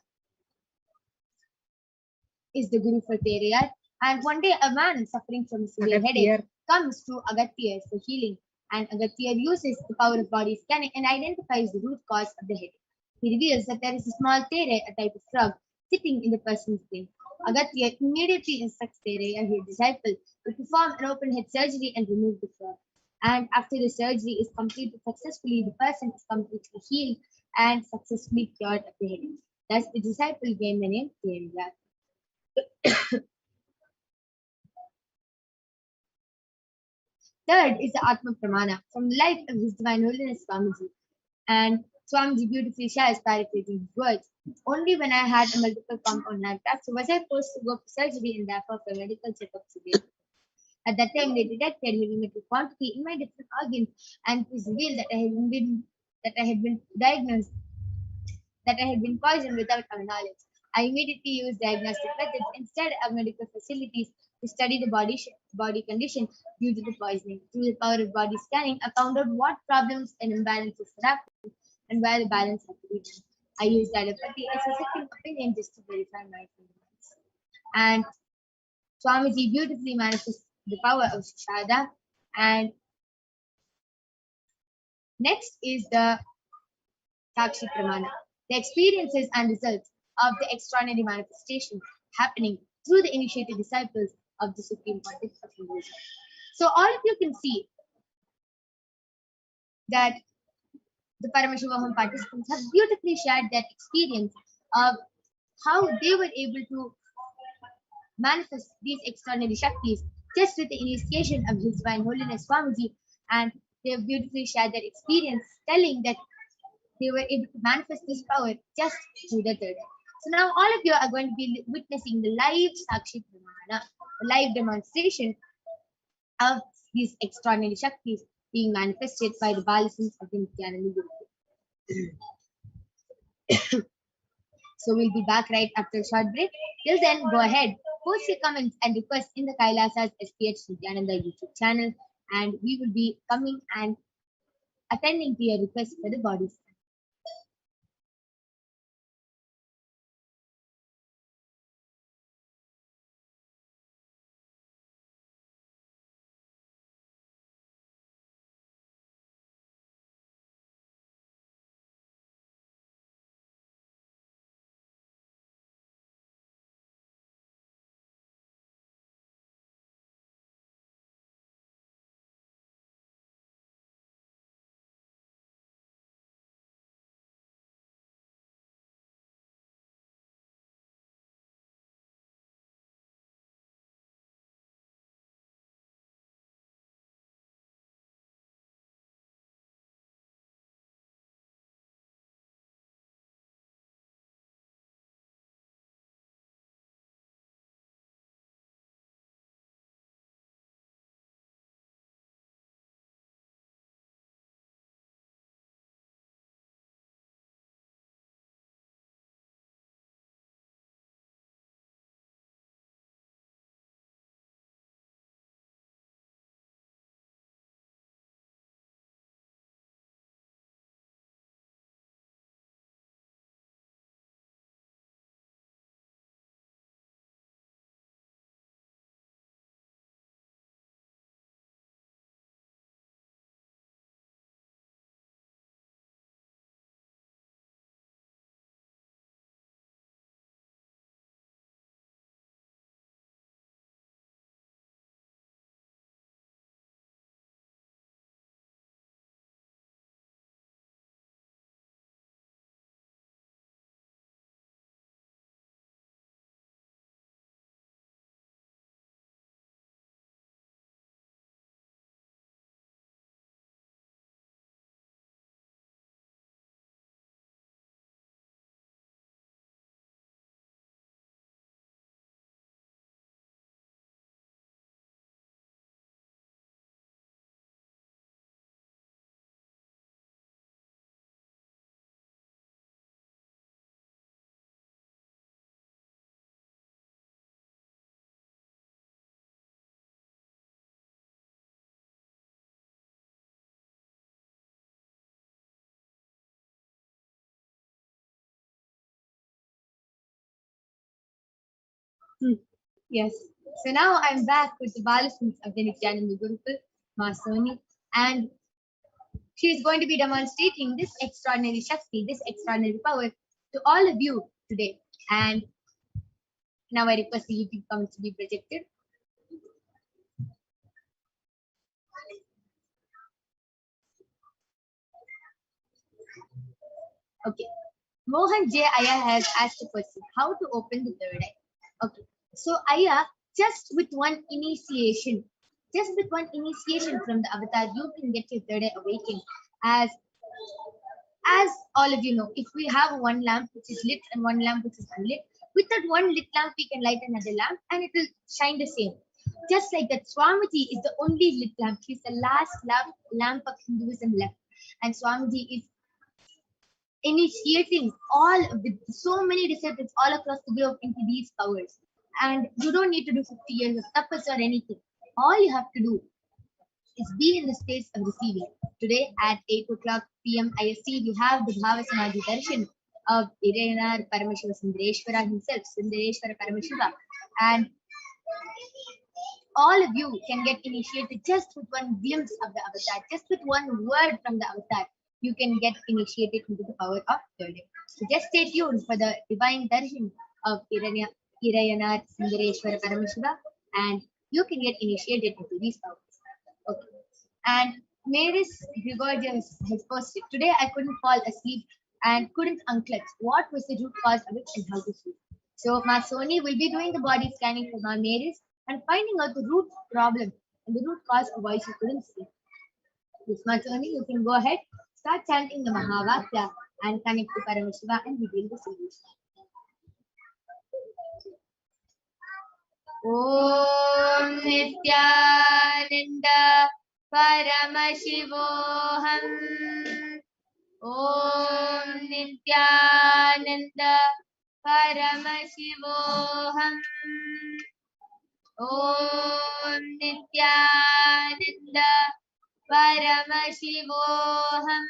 S4: is the guru for Teriyar, and one day a man suffering from a severe headache comes to Agastya for healing, and Agastya uses the power of body scanning and identifies the root cause of the headache. He reveals that there is a small tere, a type of frog, sitting in the person's brain. Agatya immediately instructs Tereya, his disciple, to perform an open head surgery and remove the frog. And after the surgery is completed successfully, the person is completely healed and successfully cured of the headache. Thus, the disciple gained the name Tereya. Third is the Atma Pramana from the life of His Divine Holiness Swamiji. And Swamiji beautifully shares, paraphrasing his words: only when I had a multiple compound lung fracture was I forced to go for surgery and therefore for medical checkups again. At that time, they detected heavy metal quantity in my different organs, and it was revealed that I had been diagnosed that I had been poisoned without our knowledge. I immediately used diagnostic methods instead of medical facilities to study the body condition due to the poisoning. Through the power of body scanning, I found out what problems and imbalances had happened and where the balance had to be done. I used allopathy as a second opinion just to verify my findings. And Swamiji beautifully manifests the power of Shada. And next is the Sakshi Pramana, the experiences and results of the extraordinary manifestation happening through the initiated disciples of the Supreme Pontiff of Hinduism. So all of you can see that the Paramashivoham participants have beautifully shared their experience of how they were able to manifest these extraordinary Shaktis just with the initiation of His Divine Holiness Swamiji, and they have beautifully shared their experience telling that they were able to manifest this power just through the third eye. So now all of you are going to be witnessing the live Sakshi Pramana, the live demonstration of these extraordinary Shaktis being manifested by the Balasins of the Nithyananda Guru. So we'll be back right after a short break. Till then, go ahead, post your comments and requests in the Kailasa's HDH Nithyananda YouTube channel, and we will be coming and attending to your requests for the body scan. Yes. So now I'm back with the Balasins of the Nithyananda Gurukul, Masoni, and she is going to be demonstrating this extraordinary Shakti, this extraordinary power to all of you today. And Now I request the YouTube comments to be projected. Okay. Mohan J. Aya has asked a question. How to open the third eye? Okay. So Aya, just with one initiation from the avatar, you can get your third eye awakened. As all of you know, if we have one lamp which is lit and one lamp which is unlit, with that one lit lamp we can light another lamp and it will shine the same. Just like that, Swamiji is the only lit lamp. He's the last lamp of Hinduism left. And Swamiji is initiating all with so many disciples all across the globe into these powers. And you don't need to do 50 years of tapas or anything. All you have to do is be in the space of receiving. Today at 8 o'clock p.m. IST, we have the Bhava Samadhi Darshan of Irena Paramashiva Sundareshwara himself, Sundareshwara Paramashiva. And all of you can get initiated just with one glimpse of the avatar, just with one word from the avatar. You can get initiated into the power of third eye. So just stay tuned for the divine darshan of Irena Sundareshwara Paramashiva, and you can get initiated into these powers. Okay. And Maris Grigorius has posted, today I couldn't fall asleep and couldn't unclutch. What was the root cause of it and how to sleep? So Ma Soni will be doing the body scanning for Ma Maris and finding out the root problem and the root cause of why she couldn't sleep. This Ma Soni, you can go ahead, start chanting the Mahavakya and connect to Paramashiva and reveal the solution. Om Nithyananda Paramashivoham. Om Nithyananda Paramashivoham. Om Nithyananda Paramashivoham.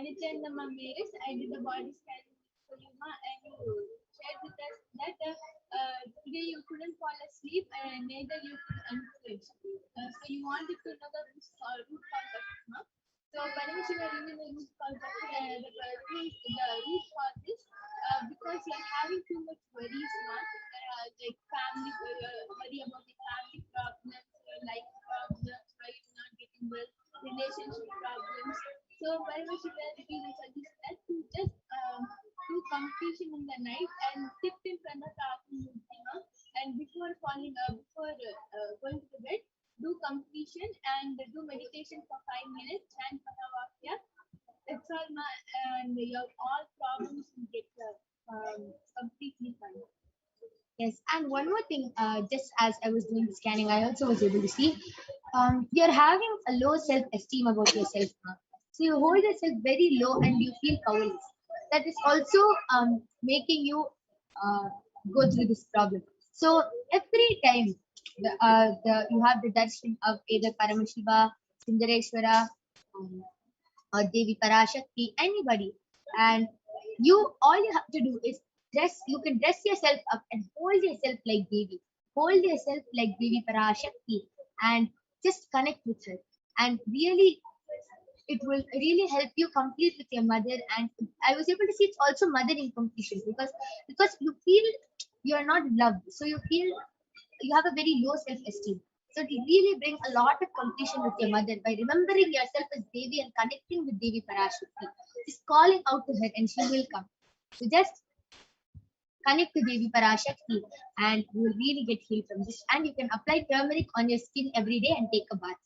S6: Nithyananda Maris, I did the body scan for you, ma, and you shared with us that today you couldn't fall asleep and neither you could unclench. So you wanted to know the root cause of it, ma. So Paramashiva revealed the root cause of it. The root cause is because you are having too much worries, ma. Like family, worry about the family problems, life problems, why you're not getting well, relationship problems. So Paramashiva revealed that to just do completion in the night and sit in front of the and before falling before going to the bed, do completion and do meditation for 5 minutes and Mahavakya. That's all, and your all problems will get completely fine.
S4: Yes, and one more thing, just as I was doing the scanning, I also was able to see you're having a low self-esteem about yourself. So you hold yourself very low and you feel powerless. That is also making you go through this problem. So every time you have the darshan of either Paramashiva, Sundareshwara, or Devi Parashakti, anybody, and all you have to do is you can dress yourself up and hold yourself like Devi. Hold yourself like Devi Parashakti and just connect with her. And really, it will really help you complete with your mother. And I was able to see it's also mother incompletion because you feel you are not loved. So you feel you have a very low self-esteem. So it really brings a lot of completion with your mother by remembering yourself as Devi and connecting with Devi Parashakti. Just calling out to her and she will come. So just connect to Devi Parashakti and you will really get healed from this. And you can apply turmeric on your skin every day and take a bath.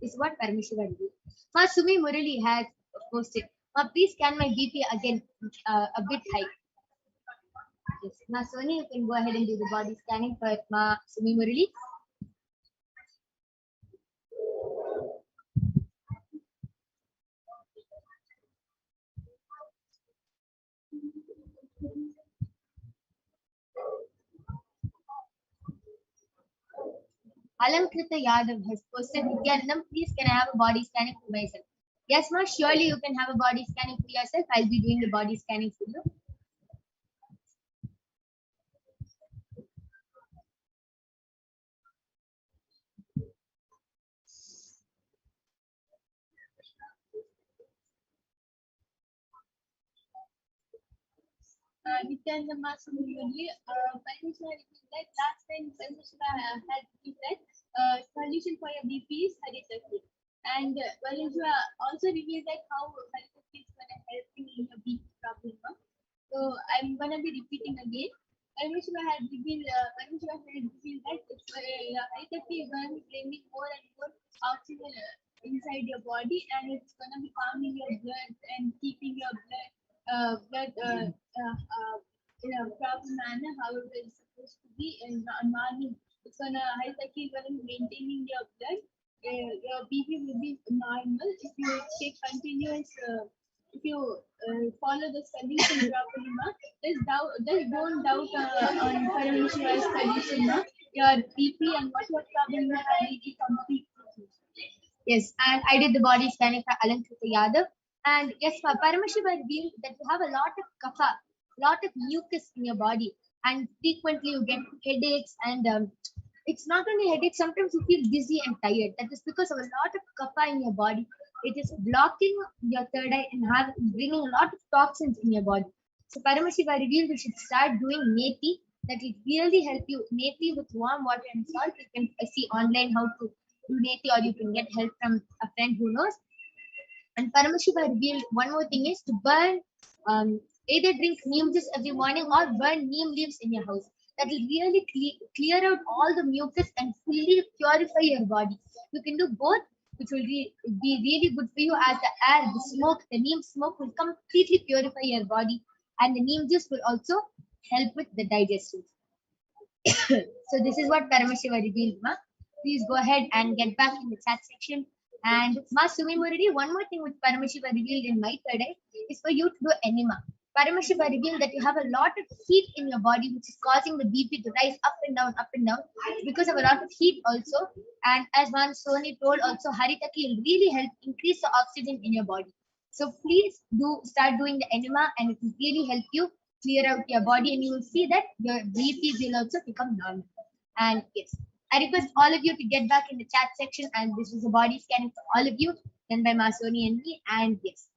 S4: This is what Paramashiva do. Ma Sumi Murali has posted. Ma, please scan my BP again a bit high. Yes. Ma Soni, you can go ahead and do the body scanning for Ma Sumi Murali. Alamkrita Yadav has posted, Nithyanandam, please can I have a body scanning for myself? Yes, ma, surely you can have a body scanning for yourself. I'll be doing the body scanning for you.
S6: Nithyananda Paramashiva revealed that last time Paramashiva had revealed that solution for your BP is Haritaki. And Paramashiva also revealed that how Haritaki is going to help you in your BP problem. So I'm going to be repeating again. Paramashiva had revealed that Haritaki is going to be bringing more and more oxygen inside your body, and it's going to be calming your blood and keeping your blood in a proper manner, however it's supposed to be in normal. It's gonna Haritaki is gonna be maintaining your blood. Your BP will be normal if you take continuous. If you follow the solution properly, just don't doubt on Paramashiva's solution. Your BP and what problem you have will be complete.
S4: Yes, and I did the body scanning for Alankrita Yadav. And yes, Paramashiva revealed that you have a lot of kapha, lot of mucus in your body, and frequently you get headaches. And it's not only headaches, sometimes you feel dizzy and tired. That is because of a lot of kapha in your body. It is blocking your third eye and bringing a lot of toxins in your body. So Paramashiva revealed you should start doing neti. That will really help you. Neti with warm water and salt. You can see online how to do neti, or you can get help from a friend who knows. And Paramashiva revealed one more thing is to burn, either drink neem juice every morning or burn neem leaves in your house. That will really clear out all the mucus and fully purify your body. You can do both, which will be really good for you, as the air, the smoke, the neem smoke will completely purify your body, and the neem juice will also help with the digestion. So this is what Paramashiva revealed, Ma. Please go ahead and get back in the chat section. And Ma Sumi Murari, one more thing which Paramashiva revealed in my third eye is for you to do enema. Paramashiva revealed that you have a lot of heat in your body, which is causing the BP to rise up and down, because of a lot of heat also. And as one Sony told also, Haritaki will really help increase the oxygen in your body. So please start doing the enema, and it will really help you clear out your body, and you will see that your BP will also become normal. And yes, I request all of you to get back in the chat section, and this is a body scanning for all of you done by Masoni and me. And yes.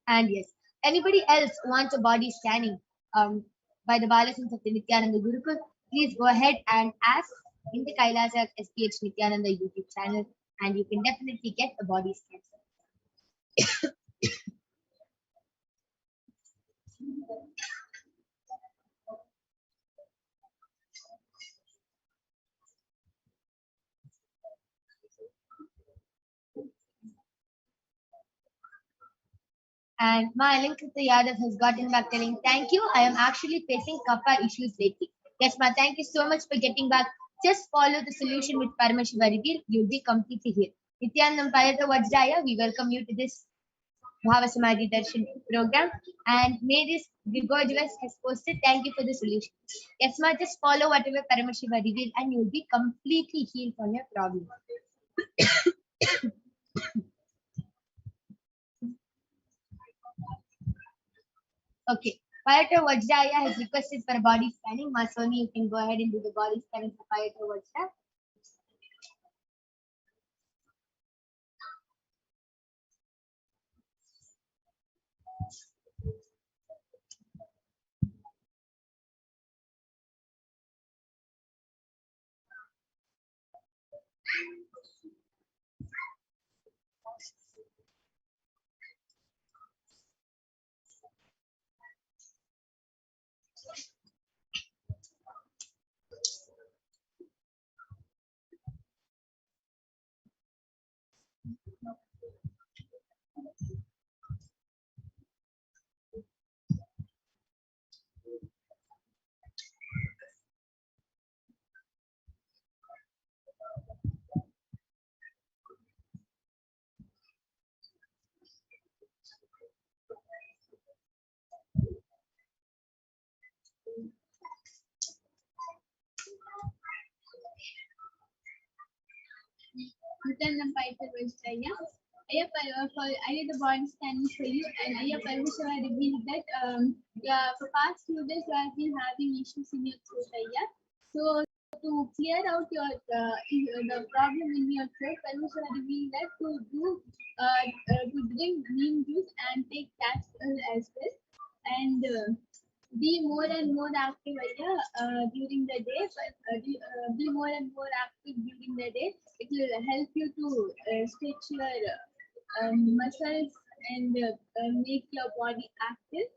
S4: And yes, anybody else wants a body scanning by the Balasins of the Nithyananda Gurukul, please go ahead and ask in the Kailasa HDH Nithyananda YouTube channel, and you can definitely get a body scan. And my Alankrita Yadav has gotten back telling, thank you. I am actually facing kapha issues lately. Yes, Ma, thank you so much for getting back. Just follow the solution with Paramashiva revealed. You'll be completely healed. Nithyananda Vajraya, we welcome you to this Bhava Samadhi Darshan program. And may this Grigorgeous has posted, thank you for the solution. Yes, Ma, just follow whatever Paramashiva revealed, and you'll be completely healed from your problem. Okay. Payato Vajraya has requested for a body scanning. Masoni, you can go ahead and do the body scanning for Payato Vajra.
S6: Nithyananda Paramashivam. I did the body scanning for you, and Paramashiva revealed that for past few days you have been having issues in your throat. So to clear out your the problem in your throat, Parmashiva means that to drink neem juice and take capsule as well, and be more and more active during the day. Be more and more active during the day. It will help you to stretch your muscles and make your body active.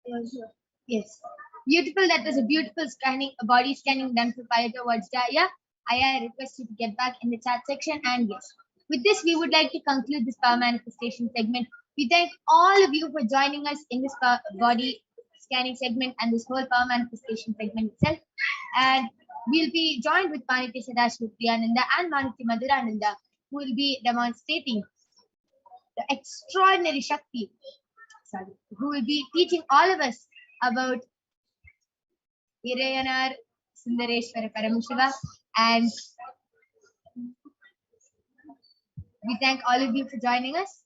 S6: Sure.
S4: Yes. Beautiful. That was a beautiful scanning, a body scanning done for fire towards Jaya. I request you to get back in the chat section. And yes, with this, we would like to conclude this power manifestation segment. We thank all of you for joining us in this body scanning segment and this whole power manifestation segment itself. And we'll be joined with Paniti Sadashiva Priyananda and Maniti Madhurananda, who will be demonstrating the extraordinary Shakti, who will be teaching all of us about Irayanar Sundareshwara Paramashiva, and we thank all of you for joining us.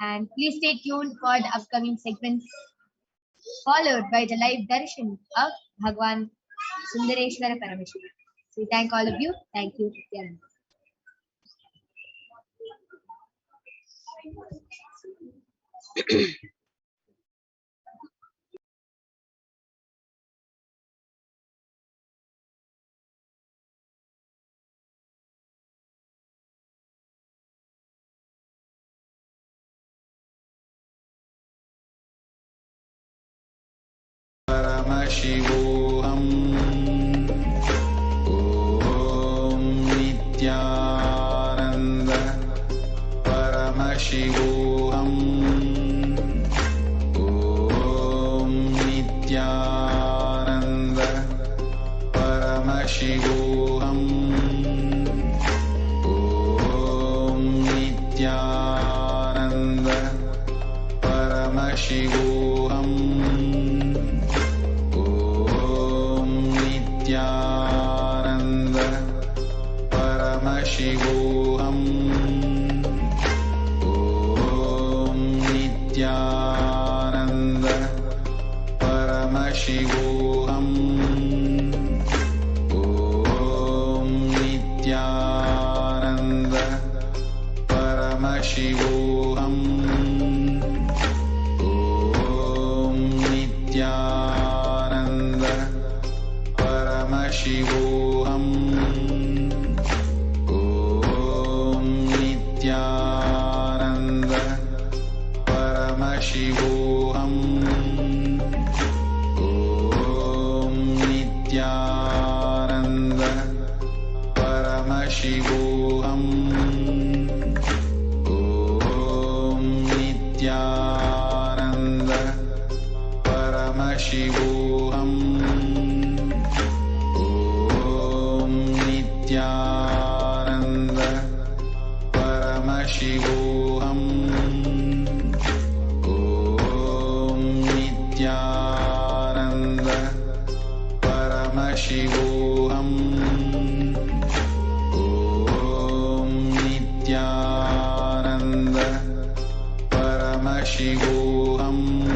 S4: And please stay tuned for the upcoming segments, followed by the live darshan of Bhagwan Sundareshwara Paramashiva. So we thank all of you. Thank you.
S7: Paramashivoham. Om Nithyananda Paramashivoham. Om Nithyananda Paramashivoham. Om Nithyananda Paramashivoham. Paramashivoham. Om Nithyananda Paramashivoham. Om Nithyananda Paramashivoham. Om Nithyananda Paramashivoham. Nithyananda Paramashivoham. Om Nithyananda Paramashivoham. Om Nithyananda Paramashivoham. Om Nithyananda Paramashivoham. Om Nithyananda Paramashivoham. Om Nithyananda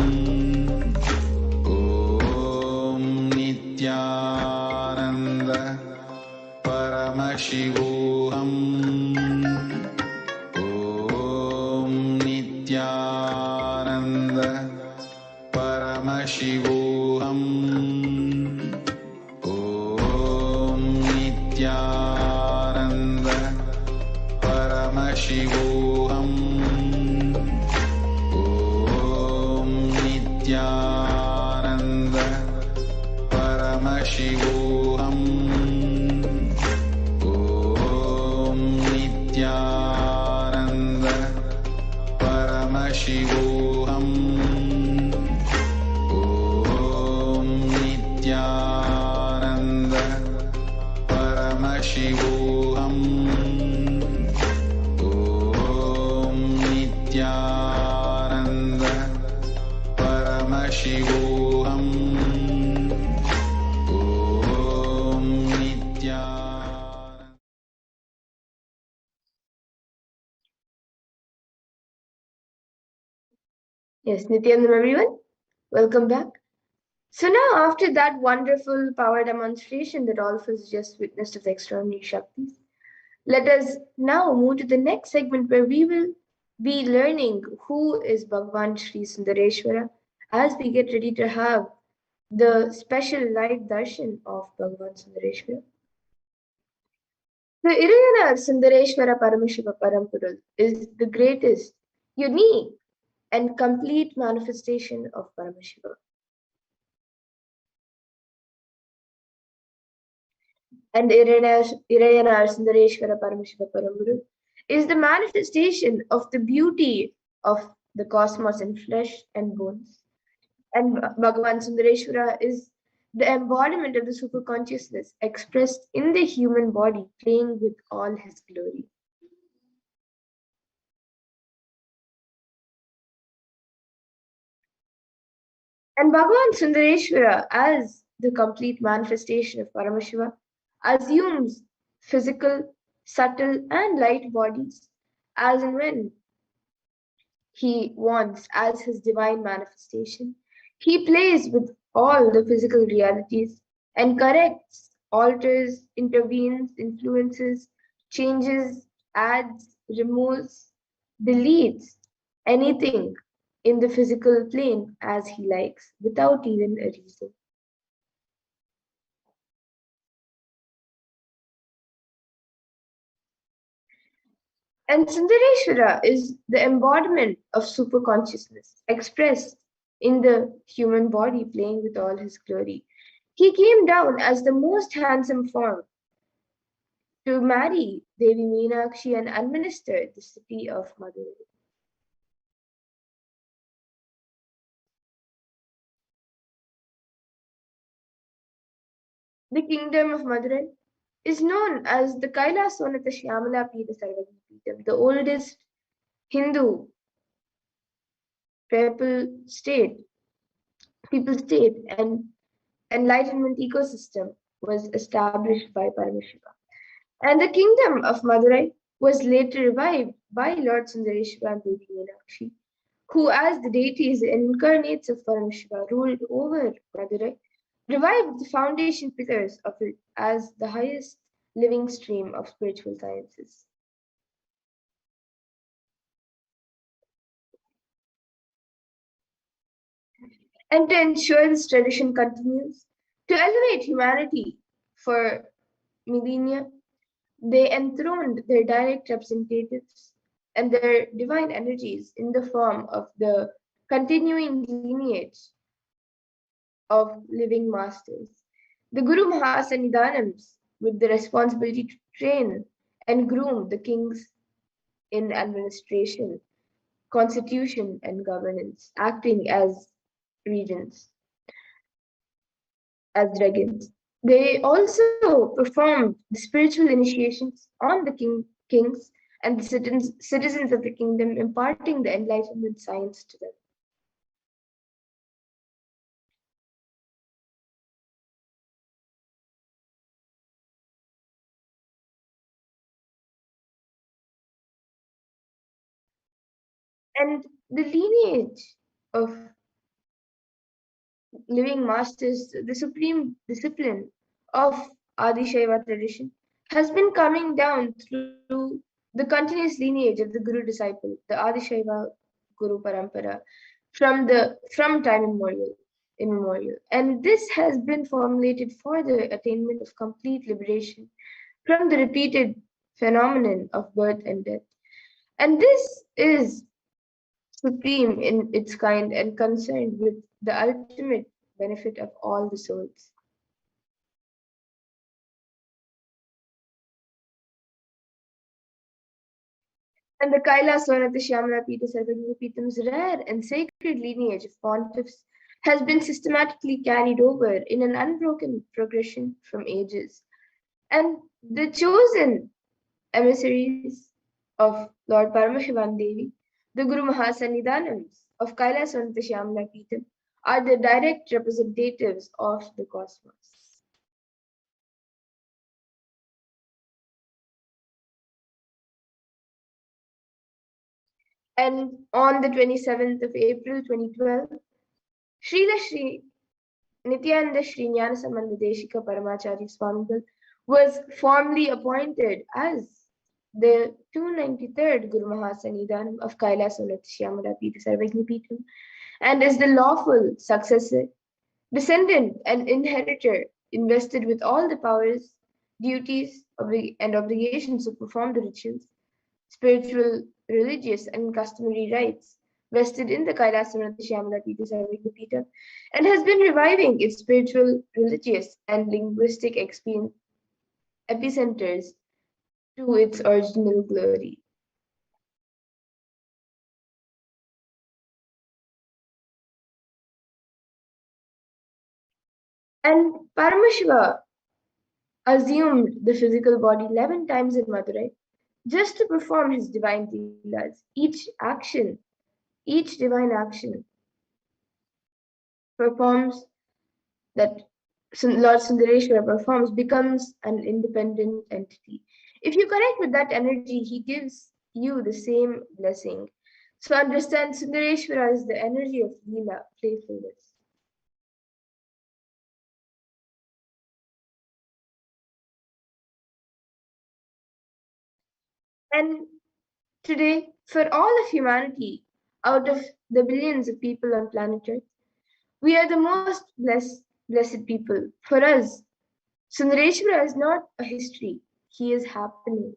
S7: Paramashivoham. Om Nithyananda Paramashivoham. Nithyananda Paramashivoham. Om Nithyananda Paramashivoham. Om Nithyananda Paramashivoham. Om Nithyananda Paramashivoham. Om Nithyananda Paramashivoham. Om Nithyananda Paramashivoham. Om Nithyananda.
S1: Yes, Nityanandam everyone, welcome back. So now, after that wonderful power demonstration that all of us just witnessed of the extraordinary Shaktis, let us now move to the next segment where we will be learning who is Bhagwan Sri Sundareshwara as we get ready to have the special live darshan of Bhagwan Sundareshwara. The Irayana Sundareshwara Paramashiva Parampurul is the greatest, unique, and complete manifestation of Paramashiva. And Irayana Sundareshwara Paramashiva Parampurul is the manifestation of the beauty of the cosmos in flesh and bones. And Bhagavan Sundareshwara is the embodiment of the super consciousness expressed in the human body, playing with all his glory. And Bhagavan Sundareshwara, as the complete manifestation of Paramashiva, assumes physical, subtle, and light bodies as and when he wants as his divine manifestation. He plays with all the physical realities and corrects, alters, intervenes, influences, changes, adds, removes, deletes anything in the physical plane as he likes without even a reason. And Sundareshwara is the embodiment of super consciousness expressed in the human body playing with all his glory. He came down as the most handsome form to marry Devi Meenakshi and administer the city of Madurai. The kingdom of Madurai is known as the Kailasa Shyamala Pita Sarvagnipitam, the oldest Hindu people state, and enlightenment ecosystem was established by Paramashiva. And the kingdom of Madurai was later revived by Lord Sundareshwara and Devi Meenakshi, who, as the deities and incarnates of Paramashiva, ruled over Madurai, revived the foundation pillars of it as the highest living stream of spiritual sciences. And to ensure this tradition continues, to elevate humanity for millennia, they enthroned their direct representatives and their divine energies in the form of the continuing lineage of living masters. The Guru Mahasannidhanams, with the responsibility to train and groom the kings in administration, constitution, and governance, acting as regents, as regents. They also performed the spiritual initiations on the kings and the citizens of the kingdom, imparting the enlightenment science to them. And the lineage of living masters, the supreme discipline of Adi Shaiva tradition, has been coming down through the continuous lineage of the Guru disciple, the Adi Shaiva Guru Parampara, from time immemorial. And this has been formulated for the attainment of complete liberation from the repeated phenomenon of birth and death. And this is supreme in its kind and concerned with the ultimate benefit of all the souls. And the Kailasa Shyamala Pita Sarvagnipitam's rare and sacred lineage of pontiffs has been systematically carried over in an unbroken progression from ages. And the chosen emissaries of Lord Paramashivan Devi, the Guru Mahasannidhanams of Kailasa Shyamala Pitam, are the direct representatives of the cosmos. And on the 27th of April 2012, Srila Sri Nityananda Srinyana Samandadeshika Paramachari Swamigal was formally appointed as the 293rd Guru Mahasanidhanam of Kailasa Shyamala Pita Sarvajnapitam and is the lawful successor, descendant, and inheritor invested with all the powers, duties, and obligations to perform the rituals, spiritual, religious, and customary rites vested in the Kailasa Shyamala Pita Sarvajnapitam and has been reviving its spiritual, religious, and linguistic epicenters to its original glory. And Paramashiva assumed the physical body 11 times in Madurai just to perform his divine leelas. Each divine action performs that Lord Sundareshwara performs becomes an independent entity. If you connect with that energy, he gives you the same blessing. So understand Sundareshwara is the energy of Leela, playfulness. And today, for all of humanity, out of the billions of people on planet Earth, we are the most blessed people. For us, Sundareshwara is not a history, he is happening.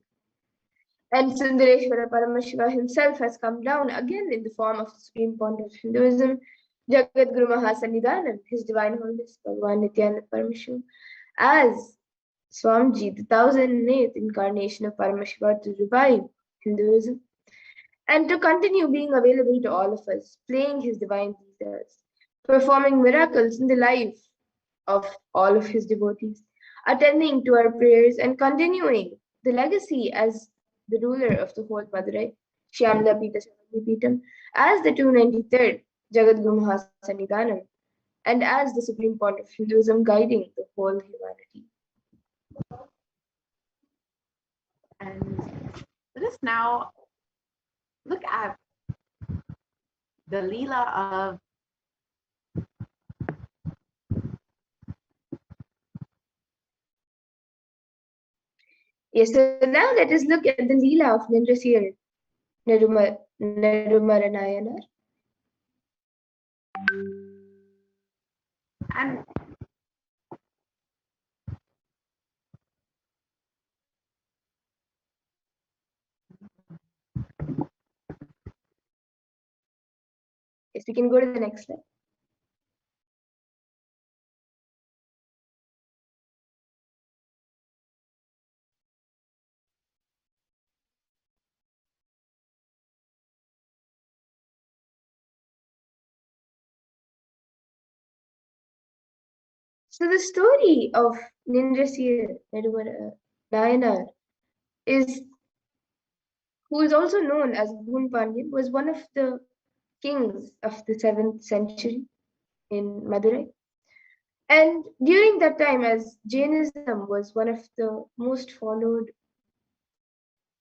S1: And Sundareshwara Paramashiva himself has come down again in the form of the Supreme Point of Hinduism, Jagat Guru Mahasanidhanam, His Divine Holiness Bhagavan Nithyananda Paramashivam, as Swamiji, the 1008th incarnation of Paramashiva to revive Hinduism and to continue being available to all of us, playing his divine leaders, performing miracles in the life of all of his devotees, attending to our prayers and continuing the legacy as the ruler of the whole Madurai, Shyamala Pita Pitam, as the 293rd Jagat Guru Mahasanidhanam, and as the supreme point of Hinduism guiding the whole humanity.
S8: And let us now look at the Leela of
S1: Yes, so now let us look at the Leela of Nindrasir Nadumaranayanar.
S8: and
S1: Yes, we can go to the next slide. So the story of Nindrasir Nayanar is who is also known as Gun Pandyan, was one of the kings of the 7th century in Madurai. And during that time, as Jainism was one of the most followed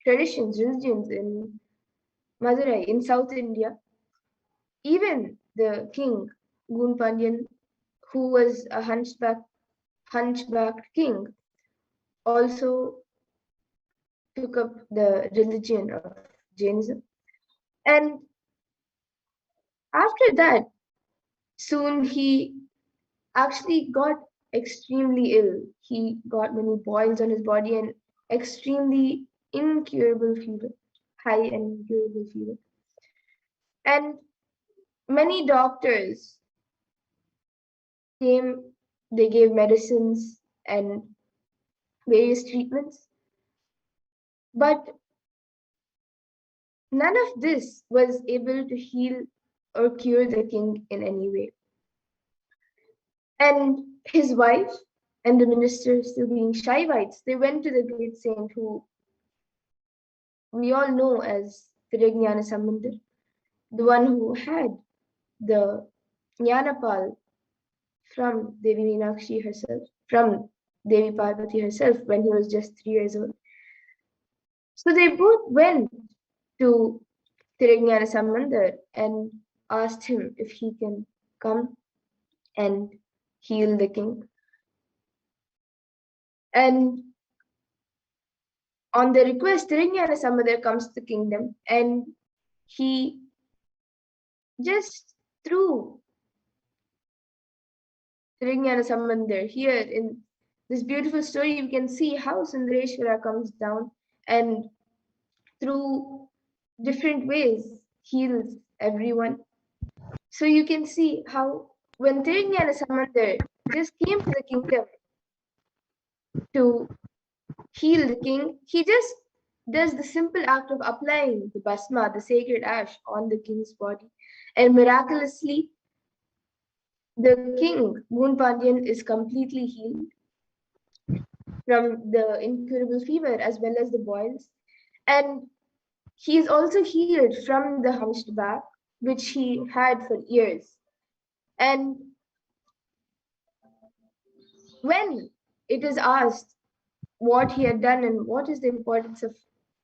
S1: religions in Madurai, in South India, even the king, Gun Pandyan, who was a hunchbacked king, also took up the religion of Jainism. And after that, soon he actually got extremely ill. He got many boils on his body and extremely incurable fever, high and incurable fever. And many doctors came, they gave medicines and various treatments, but none of this was able to heal or cure the king in any way. And his wife and the minister, still being Shaivites, they went to the great saint who we all know as Tirajnana Sambandar, the one who had the Jnanapal from Devi Meenakshi herself, from Devi Parvati herself when he was just 3 years old. So they both went to heal the king. And on the request, Tirunjana Sambandar comes to the kingdom, and he just through Tirunjana Sambandar here in this beautiful story, you can see how Sundareshwara comes down and through different ways heals everyone. So you can see how when Tirunjana Sambandar just came to the kingdom to heal the king, he just does the simple act of applying the basma, the sacred ash, on the king's body. And miraculously, the king, Moon Pandyan, is completely healed from the incurable fever as well as the boils. And he is also healed from the hunched back, which he had for years. And when it is asked what he had done and what is the importance of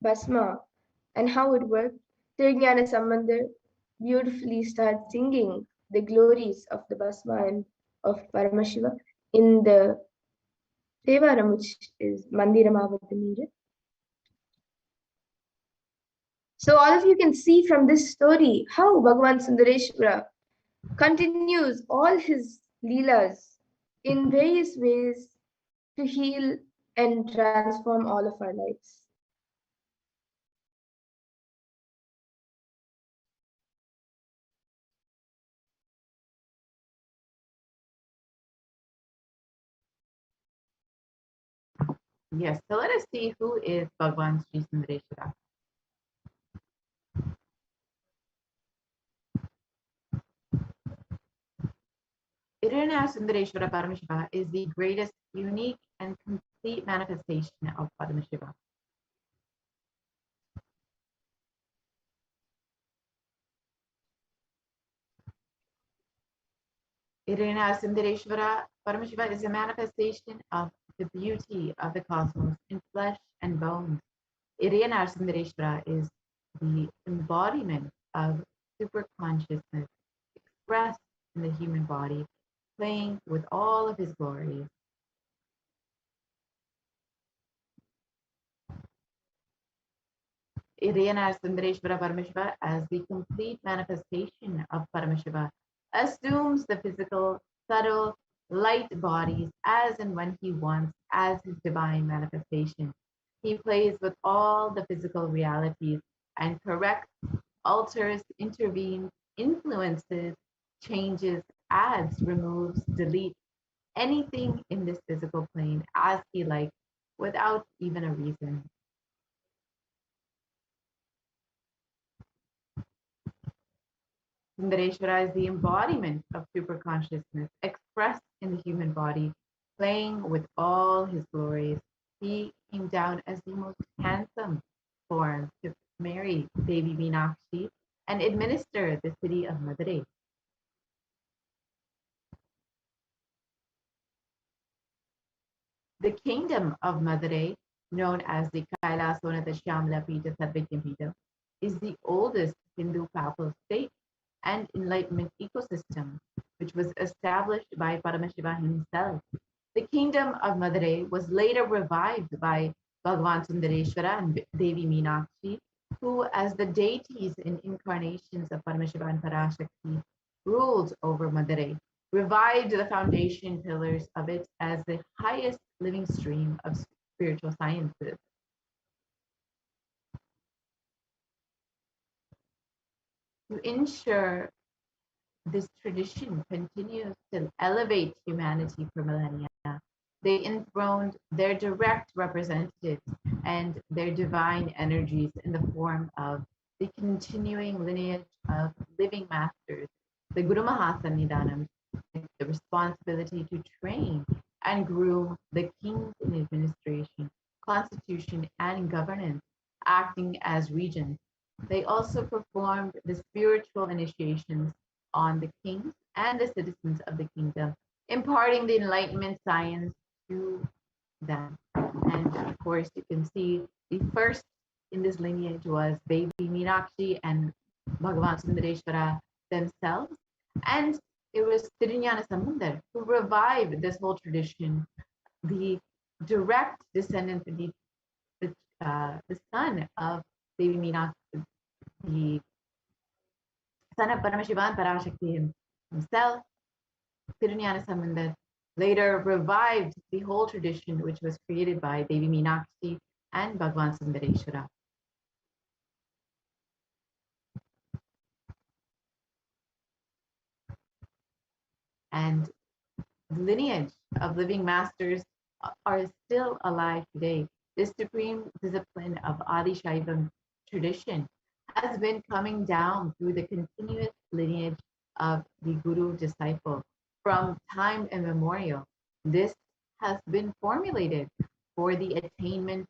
S1: Basma and how it worked, Tirunjana Sambandar beautifully starts singing the glories of the Basma and of Paramashiva in the Tevaram, which is Mandiramavatamira. So all of you can see from this story how Bhagavan Sundareshwara continues all his leelas in various ways to heal and transform all of our lives.
S8: Yes, so let us see who is Bhagwan Sri Sundareshwara. Irina Sundareshwara Paramashiva is the greatest, unique, and complete manifestation of Paramashiva. Irina Sundareshwara Paramashiva is a manifestation of the beauty of the cosmos in flesh and bones. Irina Sundareshwara is the embodiment of super consciousness expressed in the human body, playing with all of his glories. Irina Sundareshwara Paramashiva, as the complete manifestation of Paramashiva, assumes the physical, subtle, light bodies as and when he wants as his divine manifestation. He plays with all the physical realities and corrects, alters, intervenes, influences, changes, adds, removes, deletes anything in this physical plane as he likes without even a reason. Sundareshwara is the embodiment of super consciousness expressed in the human body, playing with all his glories. He came down as the most handsome form to marry Devi Meenakshi and administer the city of Madurai. The kingdom of Madurai, known as the Kailasa Shyamala Pita Sadvikyam Pita, is the oldest Hindu papal state and enlightenment ecosystem, which was established by Paramashiva himself. The kingdom of Madurai was later revived by Bhagavan Sundareshwara and Devi Meenakshi, who, as the deities and incarnations of Paramashiva and Parashakti, ruled over Madurai, revived the foundation pillars of it as the highest living stream of spiritual sciences. To ensure this tradition continues to elevate humanity for millennia, they enthroned their direct representatives and their divine energies in the form of the continuing lineage of living masters, the Guru Mahasannidhanam, with the responsibility to train and groom the kings in administration, constitution, and governance, acting as regents. They also performed the spiritual initiations on the kings and the citizens of the kingdom, imparting the enlightenment science to them. And of course, you can see the first in this lineage was Devi Meenakshi and Bhagavan Sundareshwara themselves. And it was Tirunjana Sambandar who revived this whole tradition, the direct descendant, the son of Devi Meenakshi, the son of Paramashiva and Parashakti himself. Tirunjana Sambandar later revived the whole tradition which was created by Devi Meenakshi and Bhagwan Sundareshwara. And the lineage of living masters are still alive today. This supreme discipline of Adi Shaivam tradition has been coming down through the continuous lineage of the Guru disciple from time immemorial. This has been formulated for the attainment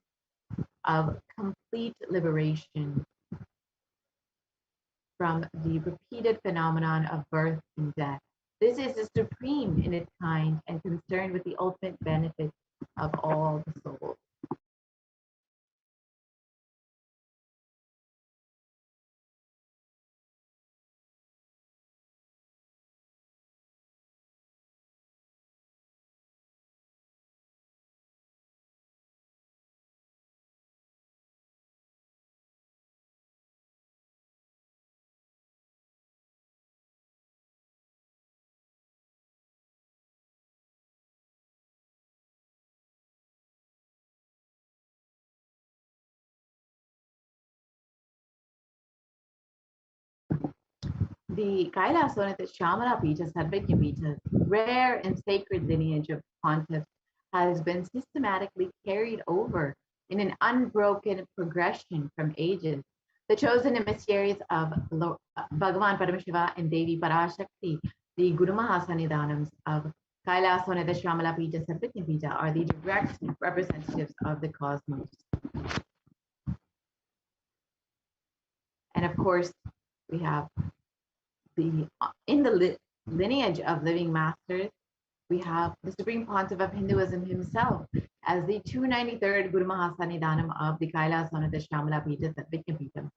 S8: of complete liberation from the repeated phenomenon of birth and death. This is the supreme in its kind and concerned with the ultimate benefit of all the souls. The Kailasa, the Shamala Pita, Sarvajna Pita, rare and sacred lineage of pontiffs, has been systematically carried over in an unbroken progression from ages. The chosen emissaries of Bhagavan Paramashiva and Devi Parashakti, the Guru Mahasannidhanams of Kailasa, the Shamala Pita, Sarvajna Pita, are the direct representatives of the cosmos. And of course, we have in the lineage of living masters, we have the Supreme Pontiff of Hinduism himself as the 293rd Guru Mahasannidhanam of the Kailasa Shamala Pita Satvajna Pita.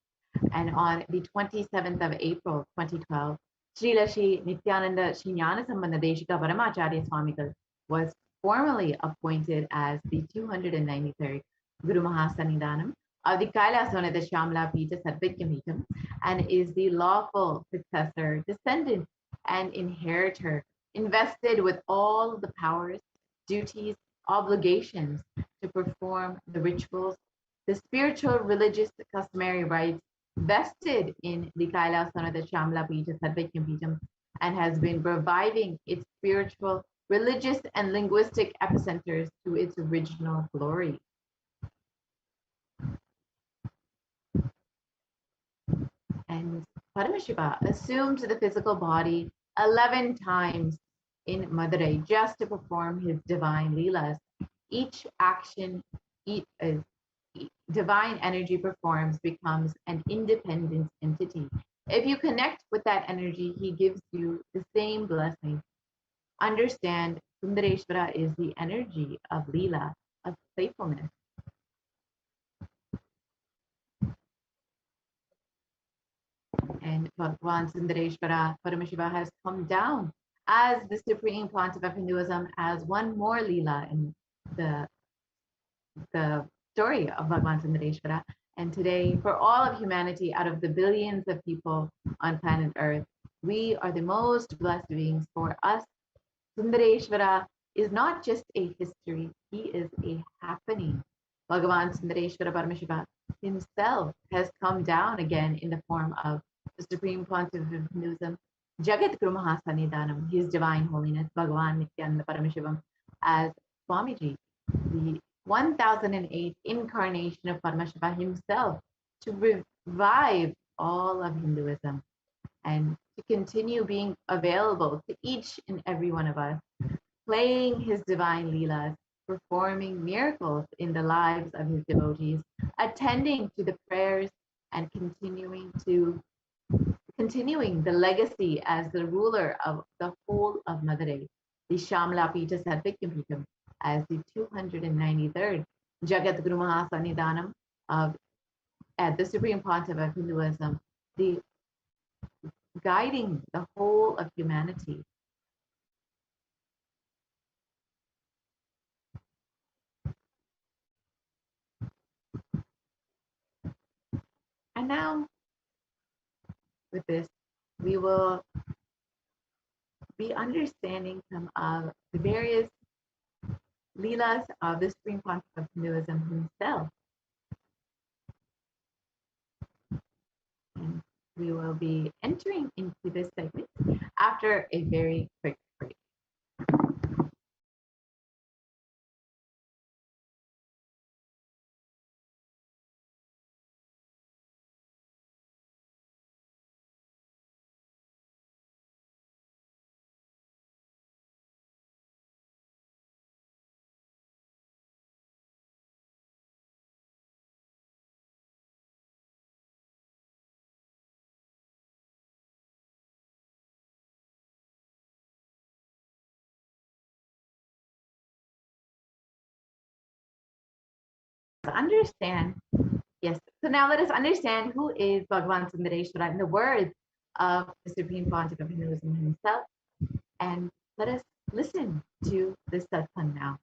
S8: And on the 27th of April 2012, Srila Shri Nithyananda Jnana Sambandha Deshika Paramacharya Swamigal was formally appointed as the 293rd Guru Mahasannidhanam of the Kailasa Shamala Pita Satvajna Pita, and is the lawful successor, descendant, and inheritor, invested with all the powers, duties, obligations to perform the rituals, the spiritual, religious, customary rites vested in the Kailasa Shamala Pita Satvajna Pita, and has been reviving its spiritual, religious, and linguistic epicenters to its original glory. And Paramashiva assumed the physical body 11 times in Madurai just to perform his divine leelas. Each action divine energy performs becomes an independent entity. If you connect with that energy, he gives you the same blessing. Understand, Sundareshwara is the energy of leela, of playfulness. And Bhagwan Sundareshwara Paramashiva has come down as the Supreme Pontiff of Hinduism as one more Leela in the story of Bhagwan Sundareshwara. And today, for all of humanity, out of the billions of people on planet Earth, we are the most blessed beings. For us, Sundareshwara is not just a history, he is a happening. Bhagavan Sundareshwara Paramashiva himself has come down again in the form of the Supreme Pontiff of Hinduism, Jagat Guru Mahasannidhanam, His Divine Holiness, Bhagavan Nithyananda Paramashivam, as Swamiji, the 1008th incarnation of Paramashiva himself, to revive all of Hinduism and to continue being available to each and every one of us, playing his divine leelas, performing miracles in the lives of his devotees, attending to the prayers, and continuing the legacy as the ruler of the whole of Madurai, the Shamala Pita Satvajna Pita, as the 293rd Jagat Guru Mahasannidhanam of at the Supreme Pontiff of Hinduism, the guiding the whole of humanity And now, with this, we will be understanding some of the various leelas of the Supreme Pontiff of Hinduism himself. And we will be entering into this segment after a very quick break. Understand, yes. So now let us understand who is Bhagavan Sundareshwara in the words of the Supreme Pontiff of Hinduism himself. And let us listen to this satsang now.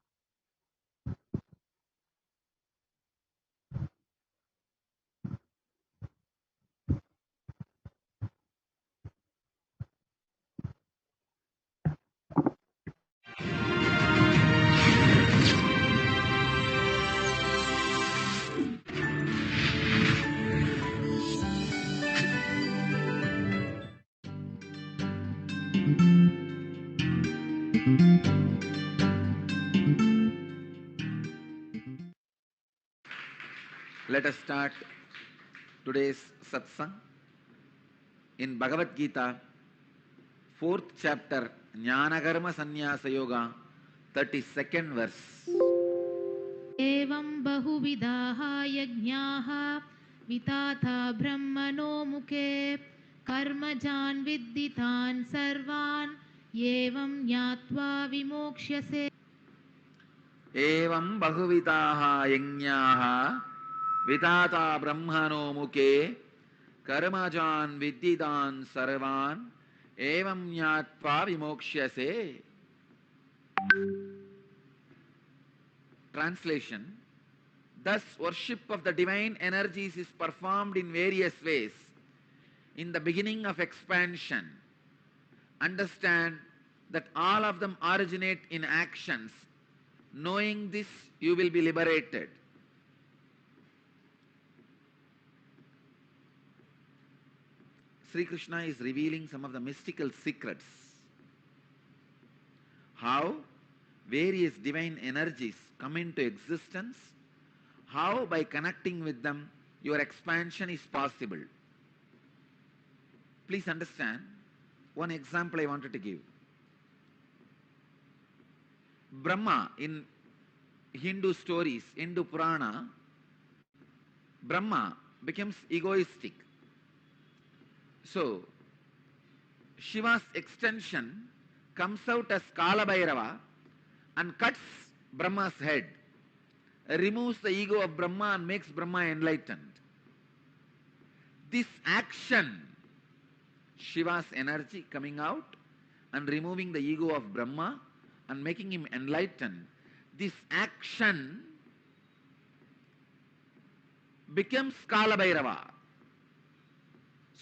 S2: Let us start today's satsang in Bhagavad Gita, 4th chapter, Jnanakarma Sannyasa Yoga, 32nd verse.
S9: एवं बहुविधाः यज्ञाः विताथा ब्रह्मणो मुखे कर्मजान् विद्धितान् सर्वान् एवं ज्ञात्वा विमोक्ष्यसे
S2: एवं बहुविधाः यज्ञाः विधाता ब्रह्मणो मुखे कर्मजान् विद्धितान् सर्वान् एवं ज्ञात्वा विमोक्ष्यसे. Translation: thus worship of the divine energies is performed in various ways. In the beginning of expansion, understand that all of them originate in actions. Knowing this, you will be liberated. Sri Krishna is revealing some of the mystical secrets. How various divine energies come into existence, how by connecting with them your expansion is possible. Please understand, one example I wanted to give. Brahma, in Hindu stories, Hindu Purana, Brahma becomes egoistic. So, Shiva's extension comes out as Kala Bhairava and cuts Brahma's head, removes the ego of Brahma and makes Brahma enlightened. This action, Shiva's energy coming out and removing the ego of Brahma and making him enlightened, this action becomes Kala Bhairava.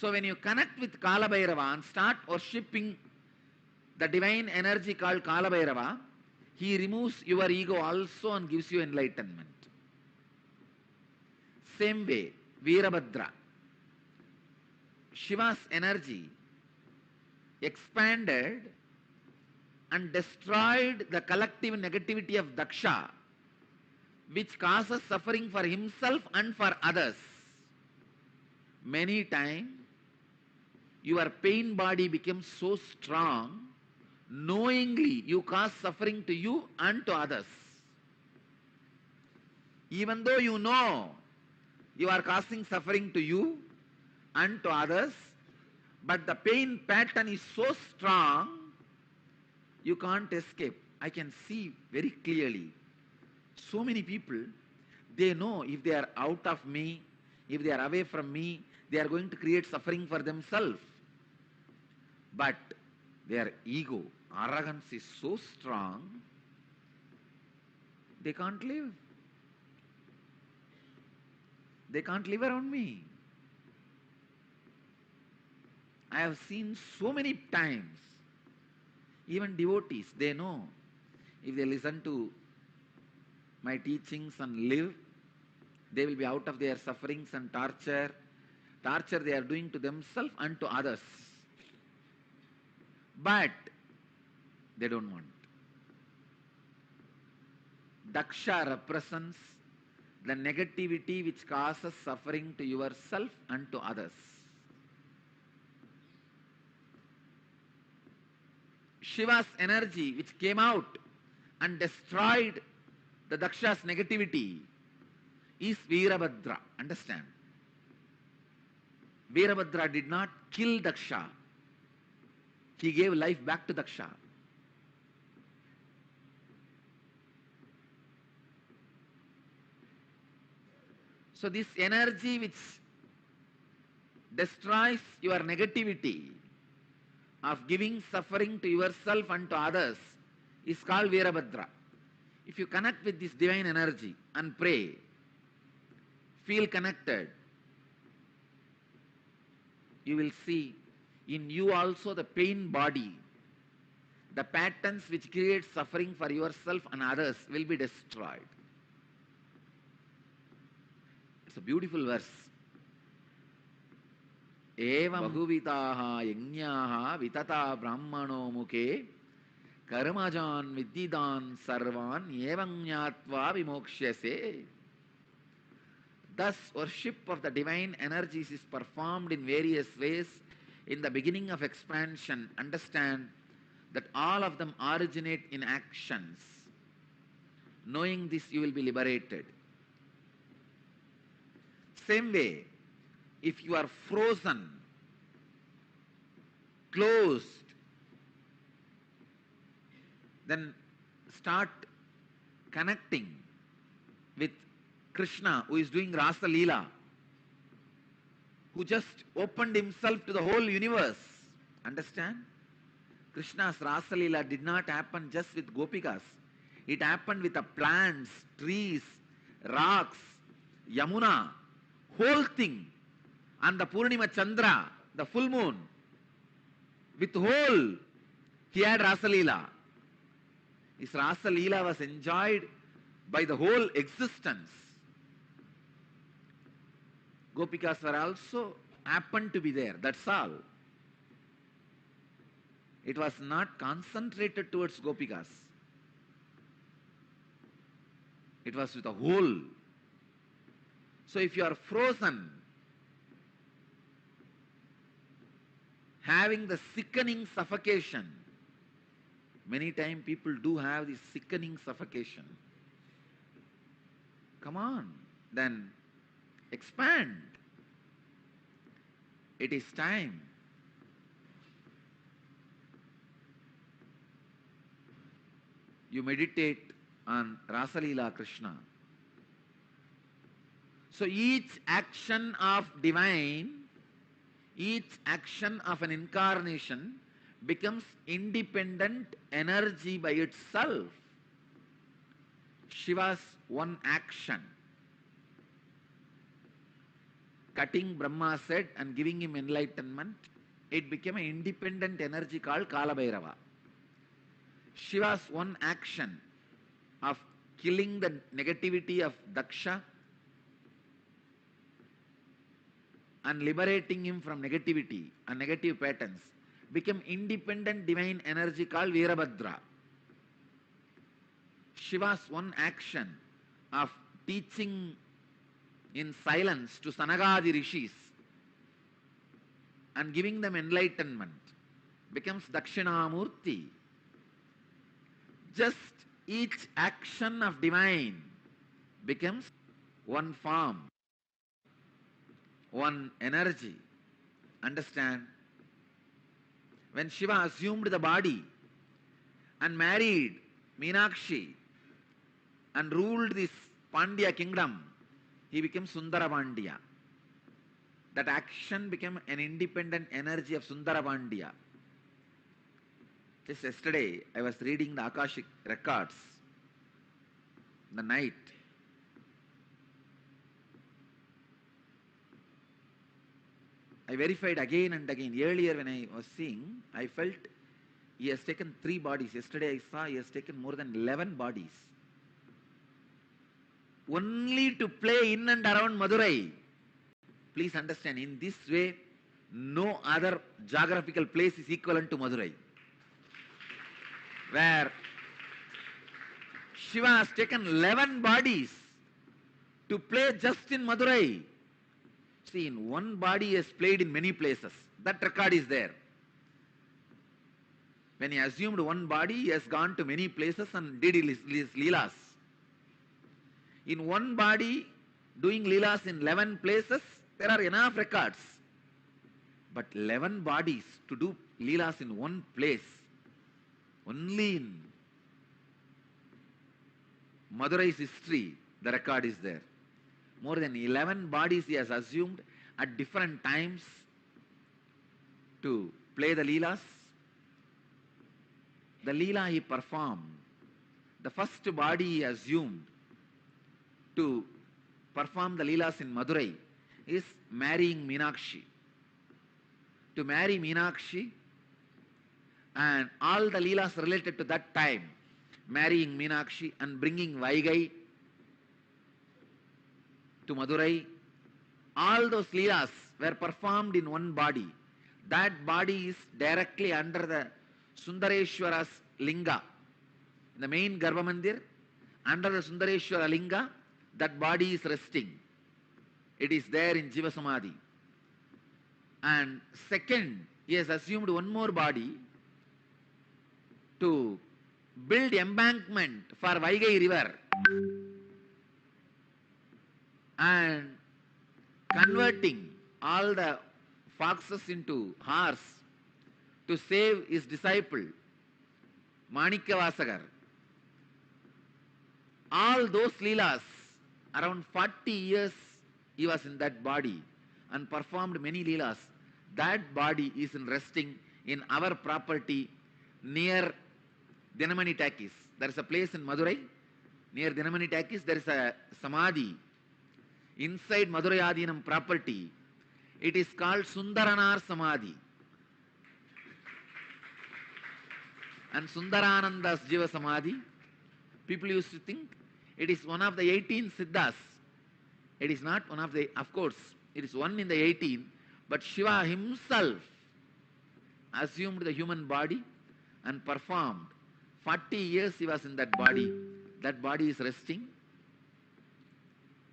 S2: So when you connect with Kala Bhairava and start worshipping the divine energy called Kala Bhairava, he removes your ego also and gives you enlightenment. Same way, Veerabhadra, Shiva's energy expanded and destroyed the collective negativity of Daksha, which causes suffering for himself and for others. Many times, your pain body becomes so strong, knowingly you cause suffering to you and to others. Even though you know you are causing suffering to you and to others, but the pain pattern is so strong, you can't escape. I can see very clearly. So many people, they know if they are out of me, if they are away from me, they are going to create suffering for themselves. But their ego, arrogance is so strong, they can't live. They can't live around me. I have seen so many times, even devotees, they know if they listen to my teachings and live, they will be out of their sufferings and torture they are doing to themselves and to others. But they don't want. Daksha represents the negativity which causes suffering to yourself and to others. Shiva's energy which came out and destroyed the Daksha's negativity is Veerabhadra. Understand? Veerabhadra did not kill Daksha. He gave life back to Daksha. So this energy which destroys your negativity of giving suffering to yourself and to others is called Veerabhadra. If you connect with this divine energy and pray, feel connected, you will see in you also the pain body, the patterns which create suffering for yourself and others will be destroyed. It's a beautiful verse. Evam bahuvitaha yajnaha vitata brahmano mukhe karmajan viddidan sarvan evam jnatva vimokshase. Thus, worship of the divine energies is performed in various ways. In the beginning of expansion, understand that all of them originate in actions. Knowing this, you will be liberated. Same way, if you are frozen, closed, then start connecting with Krishna, who is doing Rasa Leela, who just opened himself to the whole universe. Understand? Krishna's Rasa Leela did not happen just with Gopikas. It happened with the plants, trees, rocks, Yamuna, whole thing. And the Purnima Chandra, the full moon, with whole, he had Rasa Leela. His Rasa Leela was enjoyed by the whole existence. Gopikas were also happened to be there, that's all. It was not concentrated towards Gopikas. It was with the whole. So if you are frozen, having the sickening suffocation, many times people do have this sickening suffocation. Come on, then expand. It is time. You meditate on Rasa Leela Krishna. So each action of divine, each action of an incarnation becomes independent energy by itself. Shiva's one action, cutting Brahma's head and giving him enlightenment, it became an independent energy called Kalabhairava. Shiva's one action of killing the negativity of Daksha and liberating him from negativity and negative patterns became independent divine energy called Veerabhadra. Shiva's one action of teaching in silence to Sanagadi rishis and giving them enlightenment becomes Dakshinamurti. Just each action of divine becomes one form, one energy. Understand? When Shiva assumed the body and married Meenakshi and ruled this Pandya kingdom, he became Sundara Pandya. That action became an independent energy of Sundara Pandya. Just yesterday, I was reading the Akashic records in the night. I verified again and again. Earlier when I was seeing, I felt he has taken 3 bodies. Yesterday I saw he has taken more than 11 bodies. Only to play in and around Madurai. Please understand, in this way, no other geographical place is equivalent to Madurai. Where Shiva has taken 11 bodies to play just in Madurai. See, in one body he has played in many places. That record is there. When he assumed one body, he has gone to many places and did his leelas. In one body, doing leelas in 11 places, there are enough records. But 11 bodies to do leelas in one place, only in Madurai's history, the record is there. More than 11 bodies he has assumed at different times to play the leelas. The leela he performed, the first body he assumed to perform the leelas in Madurai is marrying Meenakshi. To marry Meenakshi and all the leelas related to that time, marrying Meenakshi and bringing Vaigai to Madurai, all those leelas were performed in one body. That body is directly under the Sundareshwara's linga. In the main Garbha Mandir, under the Sundareshwara linga, that body is resting. It is there in Jiva Samadhi. And second, he has assumed one more body to build embankment for Vaigai river and converting all the foxes into horse to save his disciple Manikya All those leelas, around 40 years he was in that body and performed many leelas. That body is resting in our property near Dinamani Takis. There is a place in Madurai, near Dinamani Takis, there is a Samadhi inside Madurai Adinam property. It is called Sundaranar Samadhi. And Sundarananda's Jiva Samadhi, people used to think it is one of the 18 Siddhas. It is not one of the, of course, it is one in the 18, but Shiva himself assumed the human body and performed. 40 years he was in that body. That body is resting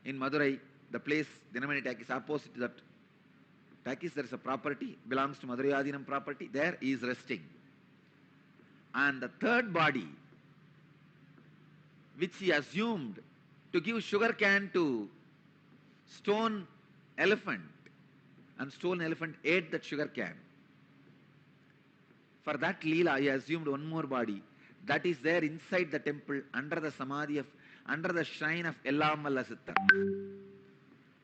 S2: in Madurai, the place Dinamani Takis, opposite to that Takis, there is a property, belongs to Madurai Adinam property, there he is resting. And the third body, which he assumed to give sugar cane to stone elephant, and stone elephant ate that sugar cane. For that leela, he assumed one more body that is there inside the temple under the samadhi of, under the shrine of Ellamalla Sitta.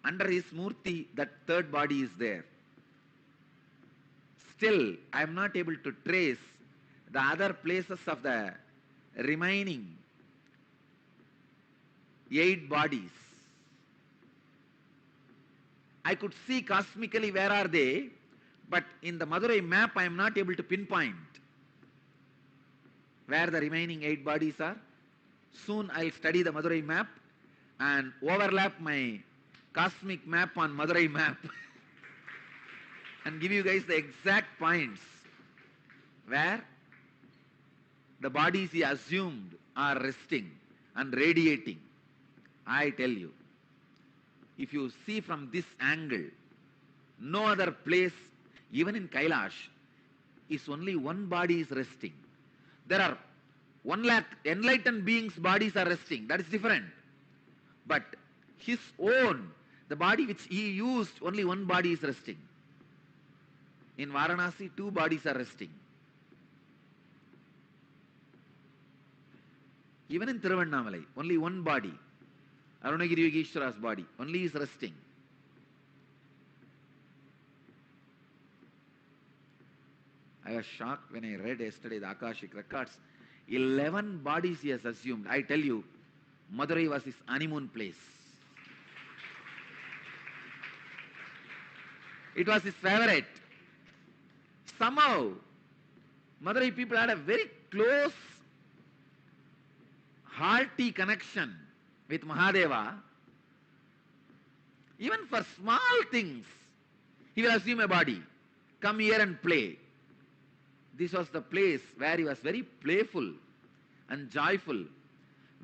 S2: Under his murti, that third body is there. Still, I am not able to trace the other places of the remaining 8 bodies. I could see cosmically where are they, but in the Madurai map I am not able to pinpoint where the remaining 8 bodies are. Soon I will study the Madurai map and overlap my cosmic map on Madurai map and give you guys the exact points where the bodies he assumed are resting and radiating. I tell you, if you see from this angle, no other place, even in Kailash, is only one body is resting. There are 1 lakh enlightened beings' bodies are resting. That is different. But his own, the body which he used, only one body is resting. In Varanasi, 2 bodies are resting. Even in Thiruvannamalai, only one body, Arunagiri Yogeshwara's body, only is resting. I was shocked when I read yesterday the Akashic records. 11 bodies he has assumed. I tell you, Madurai was his honeymoon place. It was his favorite. Somehow, Madurai people had a very close, hearty connection with Mahadeva. Even for small things, he will assume a body. Come here and play. This was the place where he was very playful and joyful,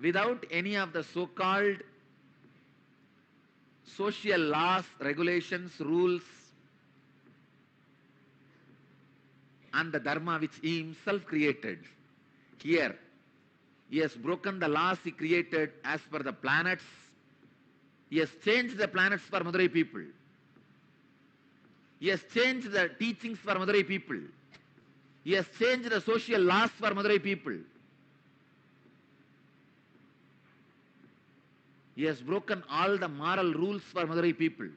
S2: without any of the so-called social laws, regulations, rules, and the dharma which he himself created. Here, he has broken the laws he created as per the planets. He has changed the planets for Madurai people. He has changed the teachings for Madurai people. He has changed the social laws for Madurai people. He has broken all the moral rules for Madurai people.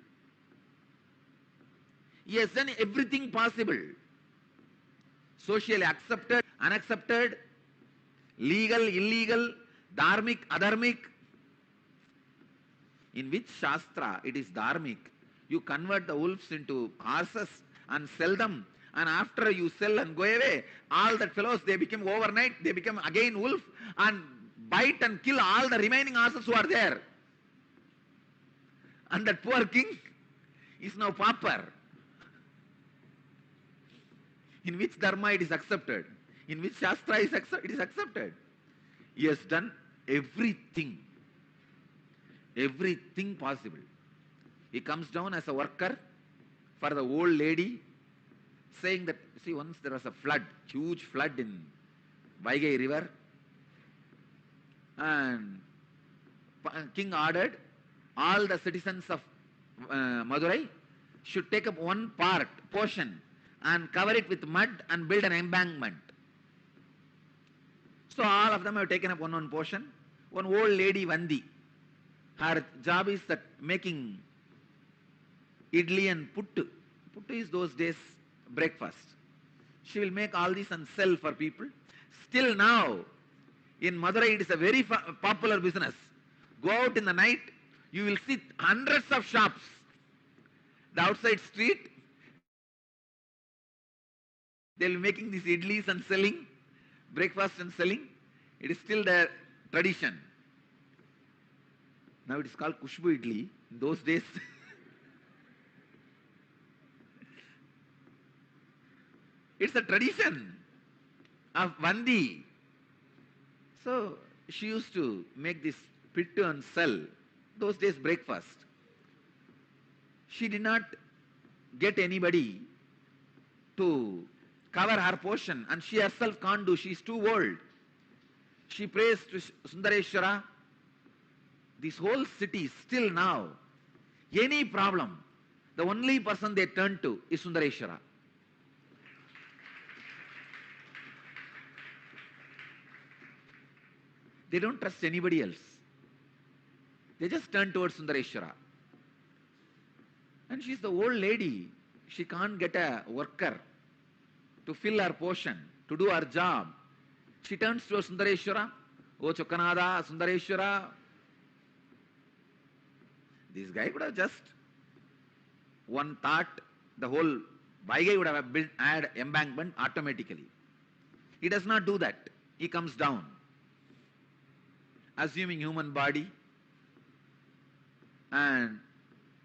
S2: He has done everything possible. Socially accepted, unaccepted, legal, illegal, dharmic, adharmic. In which Shastra it is dharmic? You convert the wolves into horses and sell them, and after you sell and go away, all that fellows, they become overnight, they become again wolf and bite and kill all the remaining horses who are there. And that poor king is now pauper. In which dharma it is accepted? In which Shastra it is accepted? He has done everything possible. He comes down as a worker for the old lady, saying that, see, once there was a flood, huge flood in Vaigai river, and king ordered all the citizens of Madurai should take up one portion and cover it with mud and build an embankment. So all of them have taken up one portion. One old lady, Vandi, her job is that making idli and puttu. Puttu is those days breakfast. She will make all this and sell for people. Still now, in Madurai, it is a very popular business. Go out in the night, you will see hundreds of shops. The outside street, they will be making these idlis and selling, breakfast and selling. It is still their tradition. Now it is called Kushbu idli. In those days, it's a tradition of Vandi. So she used to make this pittu and sell. Those days breakfast. She did not get anybody to cover her portion, and she herself can't do. She is too old. She prays to Sundareshwara. This whole city, still now, any problem, the only person they turn to is Sundareshwara. They don't trust anybody else. They just turn towards Sundareshwara. And she's the old lady. She can't get a worker to fill her portion, to do her job. She turns towards Sundareshwara. Oh Chokanada, Sundareshwara. This guy could have just one thought, the whole Vaigai would have built, add embankment automatically. He does not do that. He comes down, assuming human body and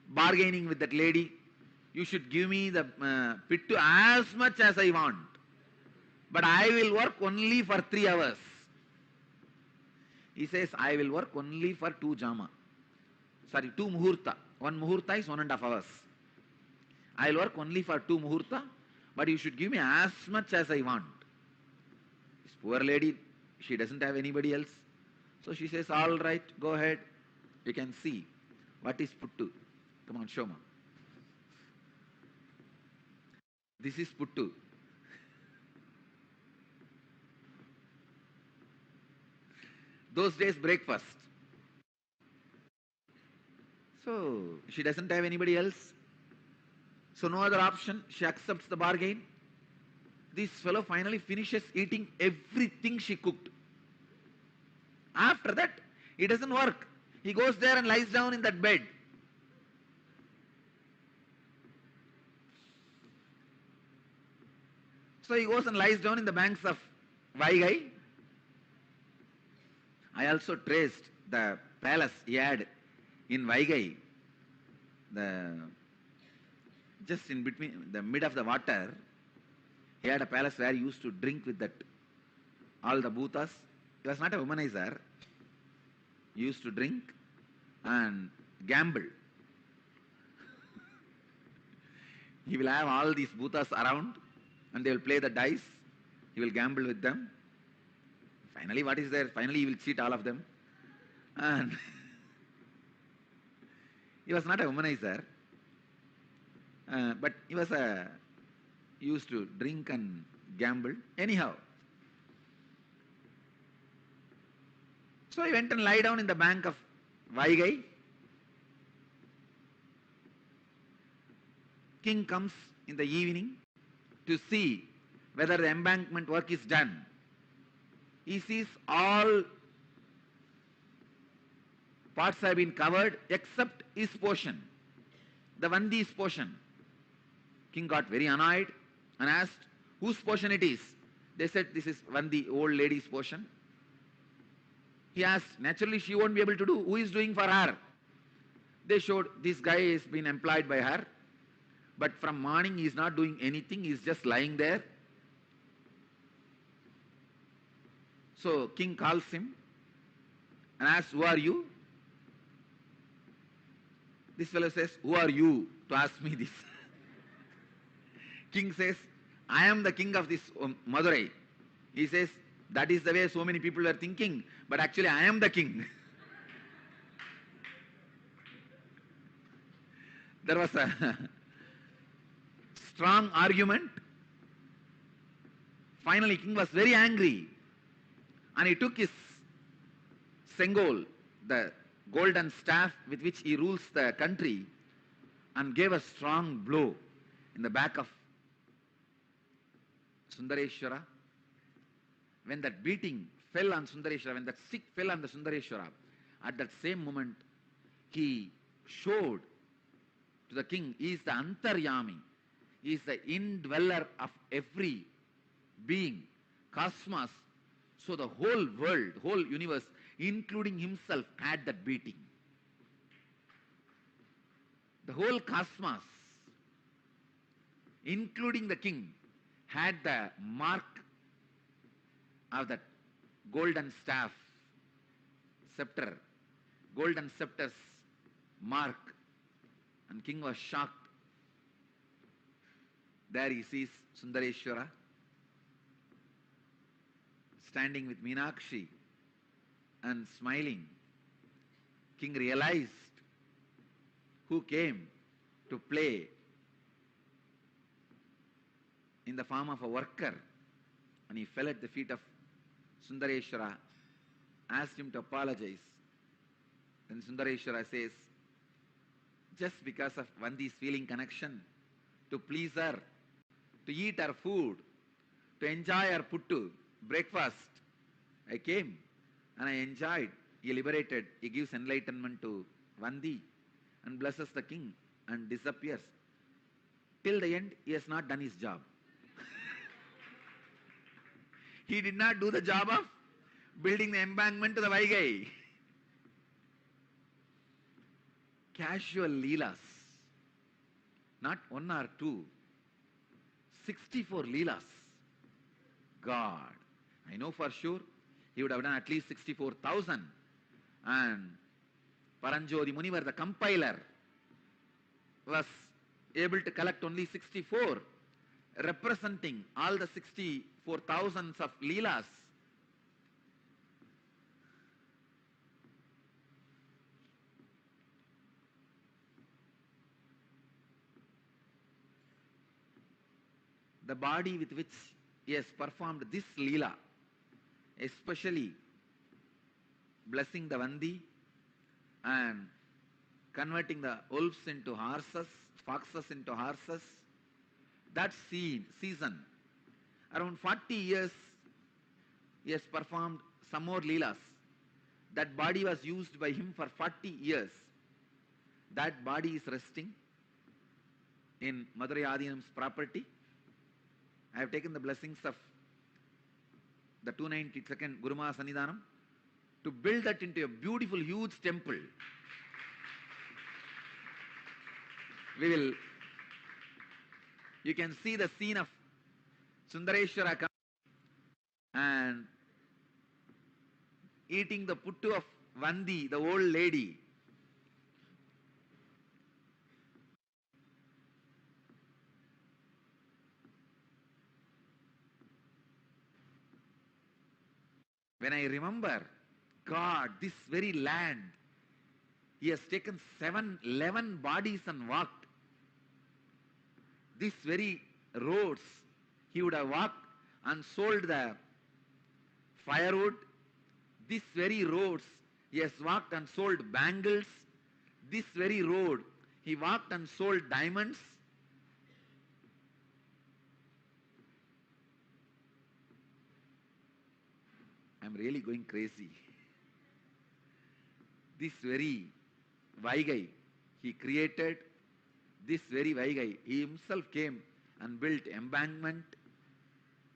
S2: bargaining with that lady. You should give me the pittu as much as I want, but I will work only for 3 hours. He says, I will work only for 2 muhurta. 1 muhurta is 1.5 hours. I will work only for 2 muhurta, but you should give me as much as I want. This poor lady, she doesn't have anybody else. So she says, all right, go ahead. You can see what is puttu. Come on, show me. This is puttu. Those days breakfast. So she doesn't have anybody else. So no other option. She accepts the bargain. This fellow finally finishes eating everything she cooked. After that, it doesn't work. He goes there and lies down in that bed. So he goes and lies down in the banks of Vaigai. I also traced the palace he had in Vaigai, just in between the mid of the water. He had a palace where he used to drink with that all the bhutas. He was not a womanizer. He used to drink and gamble. He will have all these bhutas around and they will play the dice. He will gamble with them. Finally, what is there? Finally, he will cheat all of them. And he was not a womanizer, but he used to drink and gamble. Anyhow, so he went and lie down in the bank of Vaigai. King comes in the evening to see whether the embankment work is done. He sees all parts have been covered except his portion, the Vandi's portion. King got very annoyed and asked whose portion it is. They said this is Vandi, old lady's portion. He asked, naturally she won't be able to do. Who is doing for her? They showed this guy has been employed by her, but from morning he is not doing anything, he is just lying there. So king calls him and asks, who are you? This fellow says, who are you to ask me this? King says, I am the king of this Madurai. He says, that is the way so many people are thinking, but actually I am the king. There was a strong argument. Finally, king was very angry and he took his sengol, the golden staff with which he rules the country, and gave a strong blow in the back of Sundareshwara. When that beating fell on Sundareshwara, when that stick fell on the Sundareshwara, at that same moment he showed to the king, he is the Antaryami, he is the indweller of every being, cosmos. So the whole world, whole universe, including himself, had that beating. The whole cosmos, including the king, had the mark of that golden staff, scepter, golden scepter's mark. And king was shocked. There he sees Sundareshwara standing with Meenakshi and smiling. King realized who came to play in the form of a worker, and he fell at the feet of Sundareshwara, asked him to apologize. Then Sundareshwara says, just because of Vandi's feeling connection, to please her, to eat her food, to enjoy her puttu, breakfast, I came and I enjoyed. He liberated, he gives enlightenment to Vandi and blesses the king and disappears. Till the end, he has not done his job. He did not do the job of building the embankment to the Vaigai. Casual leelas, not one or two, 64 leelas. God, I know for sure he would have done at least 64,000. And Paranjodi Munivar, the compiler, was able to collect only 64, representing all the 64,000s of leelas. The body with which he has performed this leela, especially blessing the Vandi and converting the wolves into horses, foxes into horses, that season, around 40 years, he has performed some more leelas. That body was used by him for 40 years. That body is resting in Madurai Adinam's property, I have taken the blessings of the 292nd Guruma Sannidhanam to build that into a beautiful, huge temple. You can see the scene of Sundareshwara coming and eating the puttu of Vandi, the old lady. When I remember, God, this very land, He has taken 11 bodies and walked. These very roads, He would have walked and sold the firewood. These very roads, He has walked and sold bangles. This very road, He walked and sold diamonds. I'm really going crazy. This very Vaigai, He created this very Vaigai. He himself came and built embankment,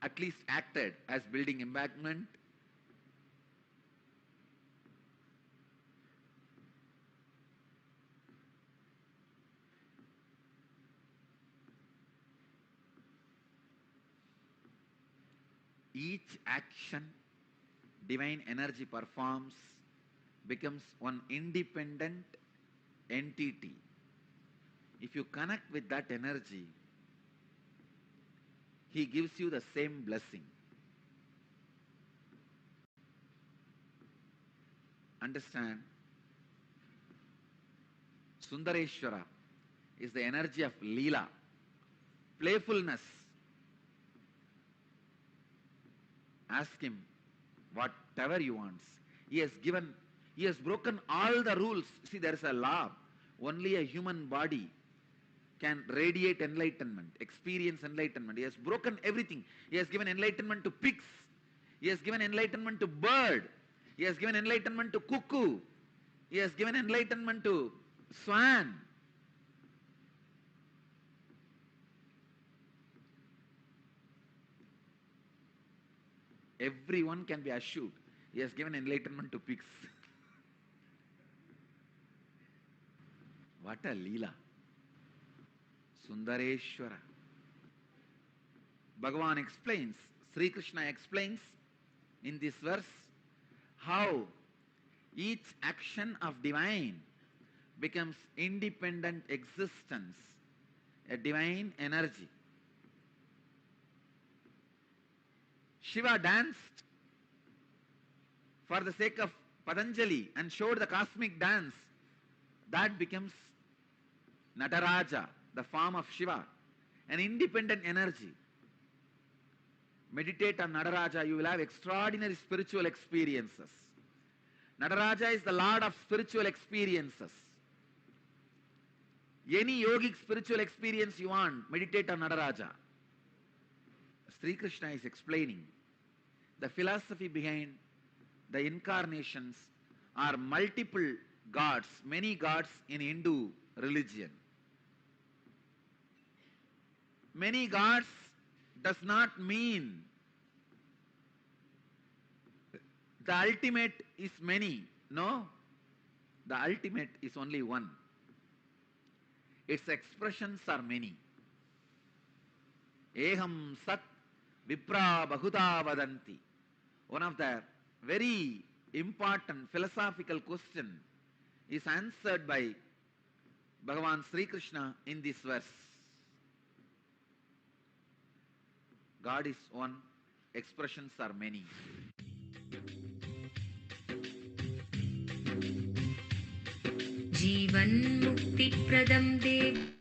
S2: at least acted as building embankment. Each action divine energy performs becomes one independent entity. If you connect with that energy, He gives you the same blessing. Understand? Sundareshwara is the energy of Leela, playfulness. Ask Him whatever you want. He has broken all the rules. See, there is a law. Only a human body can radiate enlightenment, experience enlightenment. He has broken everything. He has given enlightenment to pigs. He has given enlightenment to bird. He has given enlightenment to cuckoo. He has given enlightenment to swan. Everyone can be assured. He has given enlightenment to pigs. What a Leela. Sundareshwara. Bhagavan explains, Sri Krishna explains in this verse how each action of divine becomes independent existence, a divine energy. Shiva danced for the sake of Patanjali and showed the cosmic dance. That becomes Nataraja, the form of Shiva, an independent energy. Meditate on Nataraja, you will have extraordinary spiritual experiences. Nataraja is the Lord of spiritual experiences. Any yogic spiritual experience you want, meditate on Nataraja. Sri Krishna is explaining the philosophy behind the incarnations are multiple gods, many gods in Hindu religion. Many gods does not mean the ultimate is many. No, the ultimate is only one. Its expressions are many. Eham sat vipra bahuta vadanti. One of the very important philosophical question is answered by Bhagavan Sri Krishna in this verse. God is one, expressions are many.
S10: जीवन मुक्ति प्रदम देव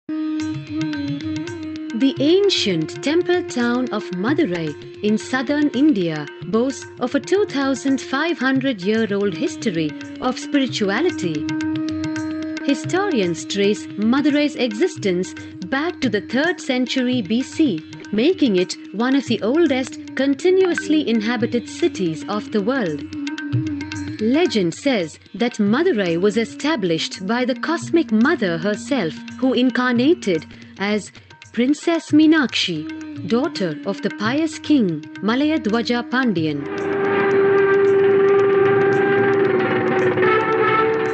S11: The ancient temple town of Madurai in southern India boasts of a 2,500-year-old history of spirituality. Historians trace Madurai's existence back to the 3rd century BC, making it one of the oldest continuously inhabited cities of the world. Legend says that Madurai was established by the cosmic mother herself, who incarnated as Princess Meenakshi, daughter of the pious king Malayadwaja Pandian.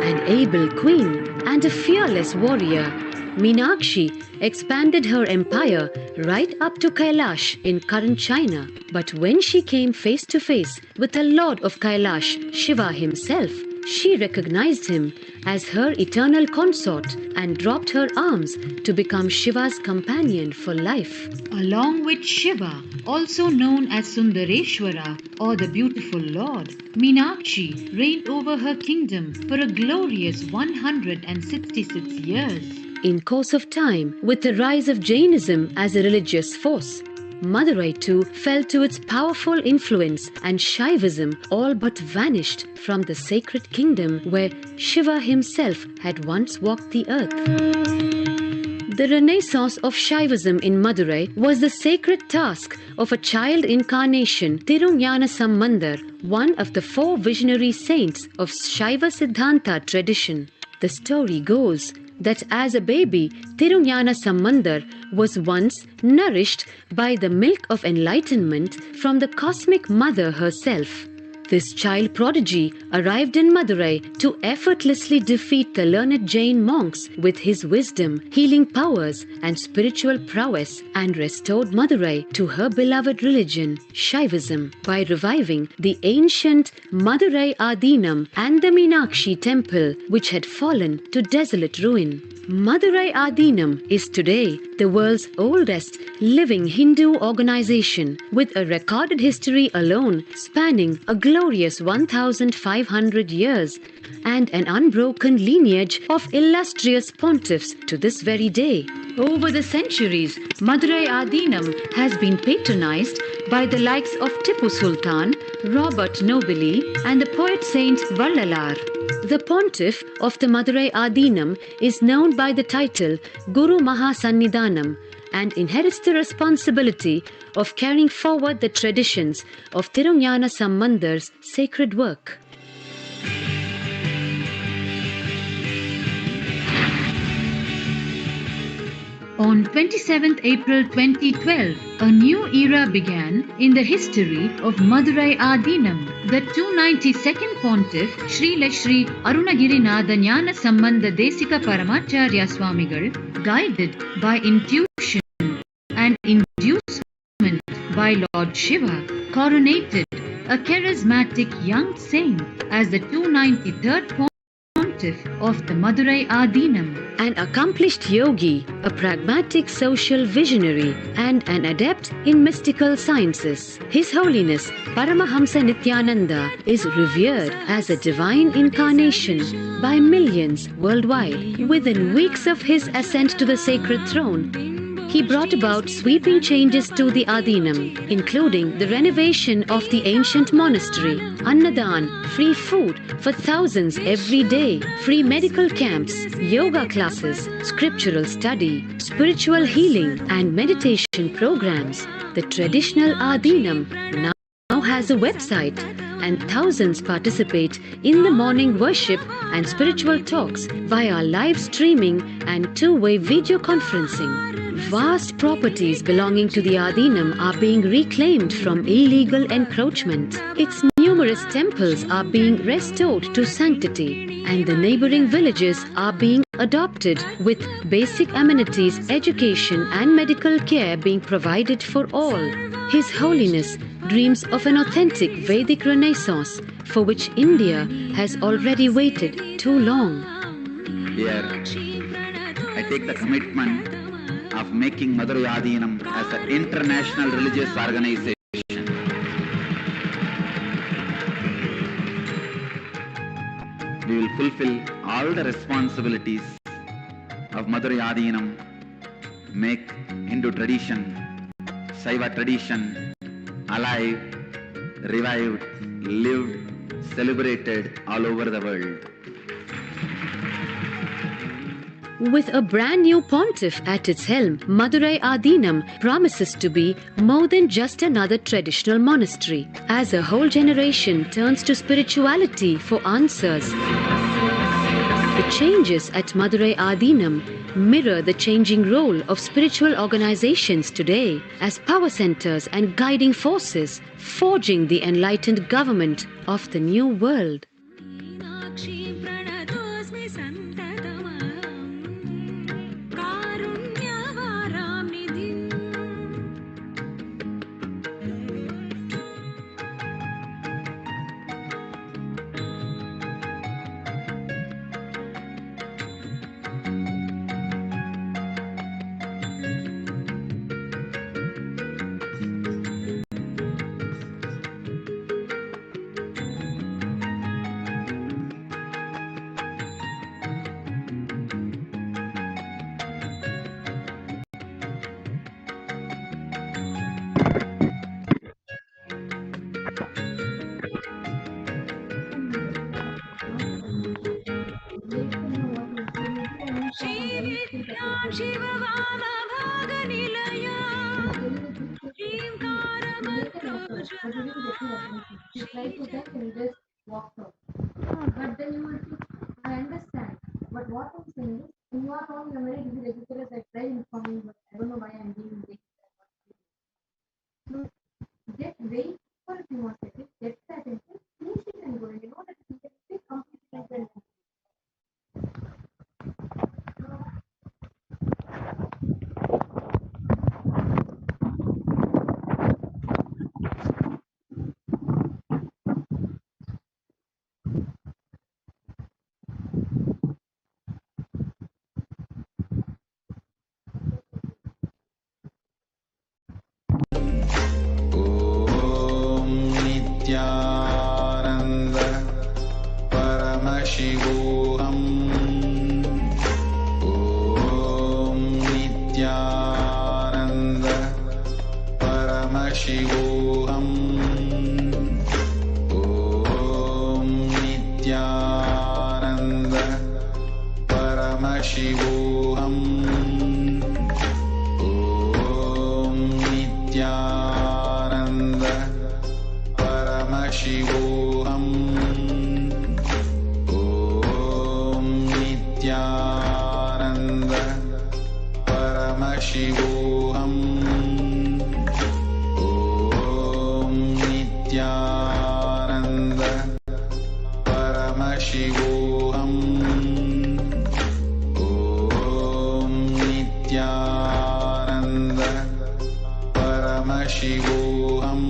S11: An able queen and a fearless warrior, Meenakshi expanded her empire right up to Kailash in current China. But when she came face to face with the Lord of Kailash, Shiva himself, she recognized him as her eternal consort and dropped her arms to become Shiva's companion for life.
S9: Along with Shiva, also known as Sundareshwara or the beautiful Lord, Meenakshi reigned over her kingdom for a glorious 166 years.
S11: In course of time, with the rise of Jainism as a religious force, Madurai too fell to its powerful influence, and Shaivism all but vanished from the sacred kingdom where Shiva himself had once walked the earth. The renaissance of Shaivism in Madurai was the sacred task of a child incarnation, Tirunjana Sambandar, one of the 4 visionary saints of Shaiva Siddhanta tradition. The story goes that as a baby, Tirunjana Sambandar was once nourished by the milk of enlightenment from the cosmic mother herself. This child prodigy arrived in Madurai to effortlessly defeat the learned Jain monks with his wisdom, healing powers, and spiritual prowess, and restored Madurai to her beloved religion, Shaivism, by reviving the ancient Madurai Adinam and the Meenakshi temple, which had fallen to desolate ruin. Madurai Adinam is today the world's oldest living Hindu organization, with a recorded history alone spanning a glorious 1,500 years and an unbroken lineage of illustrious pontiffs to this very day. Over the centuries, Madurai Adinam has been patronized by the likes of Tipu Sultan, Robert Nobili, and the poet saint Vallalar. The pontiff of the Madurai Adinam is known by the title Guru Mahasannidhanam and inherits the responsibility of carrying forward the traditions of Tirunjana Sambandar's sacred work.
S9: On 27th April 2012, a new era began in the history of Madurai Adinam. The 292nd Pontiff, Sri Shri Arunagirinath Jnana Sambandha Desika Paramacharya Swamigal, guided by intuition and inducement by Lord Shiva, coronated a charismatic young saint as the 293rd Pontiff of the Madurai Adinam.
S11: An accomplished yogi, a pragmatic social visionary, and an adept in mystical sciences, His Holiness Paramahamsa Nithyananda is revered as a divine incarnation by millions worldwide. Within weeks of his ascent to the sacred throne, he brought about sweeping changes to the Adinam, including the renovation of the ancient monastery, Annadan, free food for thousands every day, free medical camps, yoga classes, scriptural study, spiritual healing, and meditation programs. The traditional Adinam now has a website, and thousands participate in the morning worship and spiritual talks via live streaming and two-way video conferencing. Vast properties belonging to the Adinam are being reclaimed from illegal encroachment. Its numerous temples are being restored to sanctity, and the neighboring villages are being adopted, with basic amenities, education, and medical care being provided for all. His Holiness dreams of an authentic Vedic renaissance for which India has already waited too long.
S2: Here, I take the commitment of making Madurai Adinam as an international religious organization. We will fulfill all the responsibilities of Madurai Adinam make Hindu tradition, Saiva tradition alive, revived, lived, celebrated all over the world.
S11: With a brand new pontiff at its helm, Madurai Adinam promises to be more than just another traditional monastery. As a whole generation turns to spirituality for answers, the changes at Madurai Adinam mirror the changing role of spiritual organizations today as power centers and guiding forces, forging the enlightened government of the new world.
S1: Try to get and just walk out. But then you will think, I understand. But what I'm saying is, in your home, you're very busy registered as I informing, but I don't know why I'm being late. So get wait for a few more seconds, get the attention, finish it and go. And you know that you can still complete it and
S7: Om Nithyananda Paramashivoham. Om Nithyananda Paramashivoham. Om Nithyananda Paramashivoham. Om Nithyananda Paramashivoham. Om Nithyananda Paramashivoham. Om Nithyananda Paramashivoham. Om Nithyananda Paramashivoham. Om Nithyananda Paramashivoham.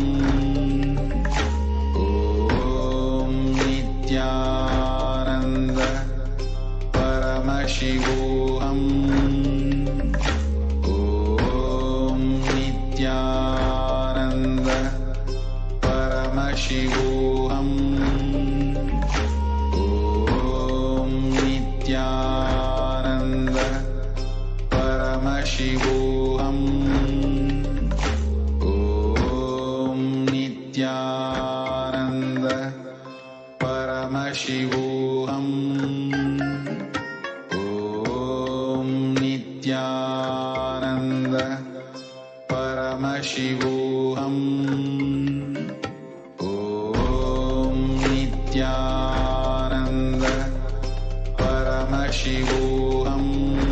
S7: Om Nithyananda Paramashivoham. Om Nithyananda Paramashivoham. Om Nithyananda Paramashivoham. Om Nithyananda Paramashivoham. Om Nithyananda Paramashivoham.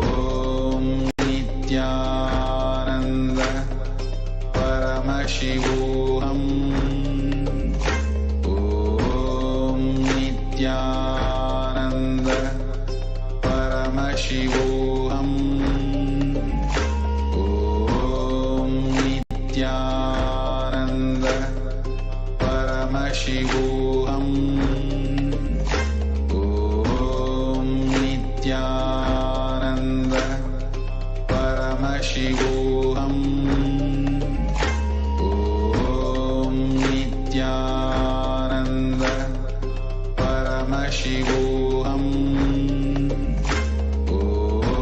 S7: Om Nithyananda Paramashivoham. Om Nithyananda Paramashivoham. Om Nithyananda Paramashivoham. Om Nithyananda Paramashivoham. Om Nithyananda Paramashivoham. Om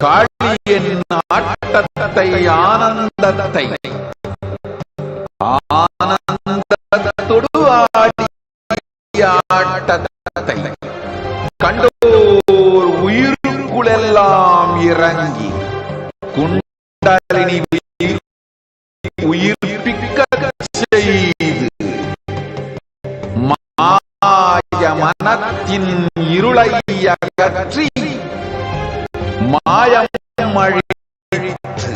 S2: காளியின் ஆட்டத்தை ஆனந்தத்தை ஆனந்தத்தொடு ஆடிய ஆட்டத்தை கண்டோர் உயிருக்குளெல்லாம் இறங்கி குண்டலினி உயிர்ப்பிக்க செய்து மாய மனத்தின் இருளை அகற்றி மாயம் அழித்து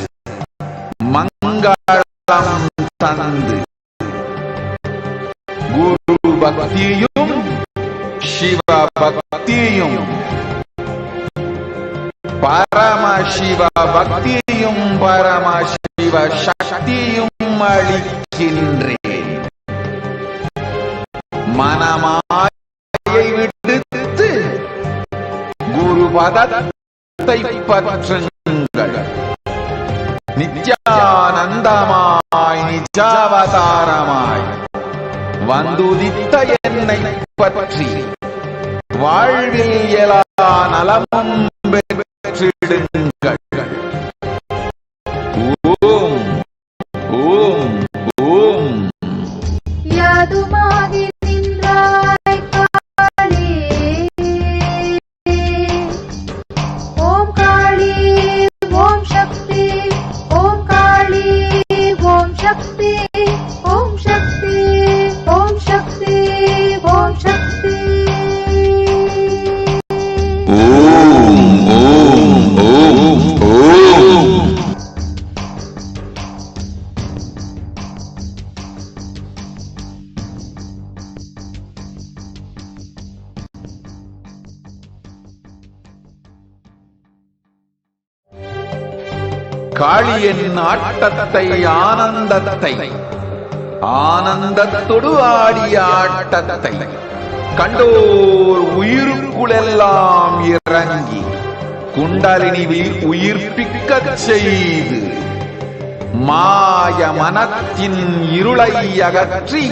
S2: மங்களம் தந்து குரு பக்தியும் சிவ பக்தியும் பரமசிவ பக்தியும் பரமசிவ சக்தியும் அளிக்கின்றேன். மனமாயை விடுத்து குரு பதத்தை பற்றுங்கள். நித்யானந்தமாய் நிஜாவதாரமாய் வந்துதித்த என்னை பற்றி வாழ்வில் எல்லா நலமும் பெற்றிடுங்கள். ஓம் ஓம் ஓம்.
S12: யாதுமாகி நின்றாய் காளி, ஓம் காளி ஓம் சக்தி, ஓம் காளி ஓம் சக்தி, ஓம் சக்தி ஓம் சக்தி ஓம் சக்தி.
S2: ஓம் ஓம் ஓம் ஓம். காளியின் ஆட்டத்தை ஆனந்தத்தை ஆனந்தத்தொடு ஆடிய ஆட்டத்தை கண்டோர் உயிருக்குளெல்லாம் இறங்கி குண்டலினி உயிர்ப்பிக்க செய்து மாய மனத்தின் இருளை அகற்றி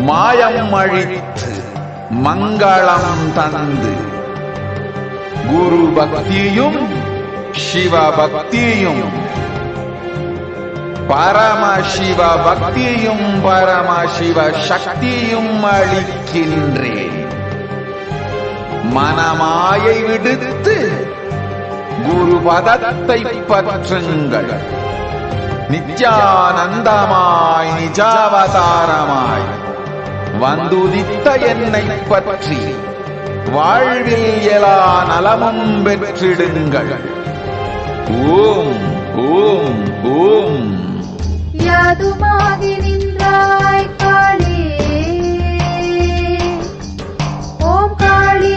S2: மாயம் அழித்து மங்களம் தந்து குரு பக்தியும் சிவ பக்தியும் பரமசிவ பக்தியும் பரமசிவ சக்தியும் அளிக்கின்றேன். மனமாயை விடுத்து குரு பதத்தை பற்றுங்கள். நித்யானந்தமாய் நிஜாவதாரமாய் வந்துதித்த என்னை பற்றி வாழ்வில் எல்லா நலமும் பெற்றிடுங்கள். ஓம் ஓம் ஓம்.
S12: யாதுமாகி நின்றாய் காளி, ஓம் காளி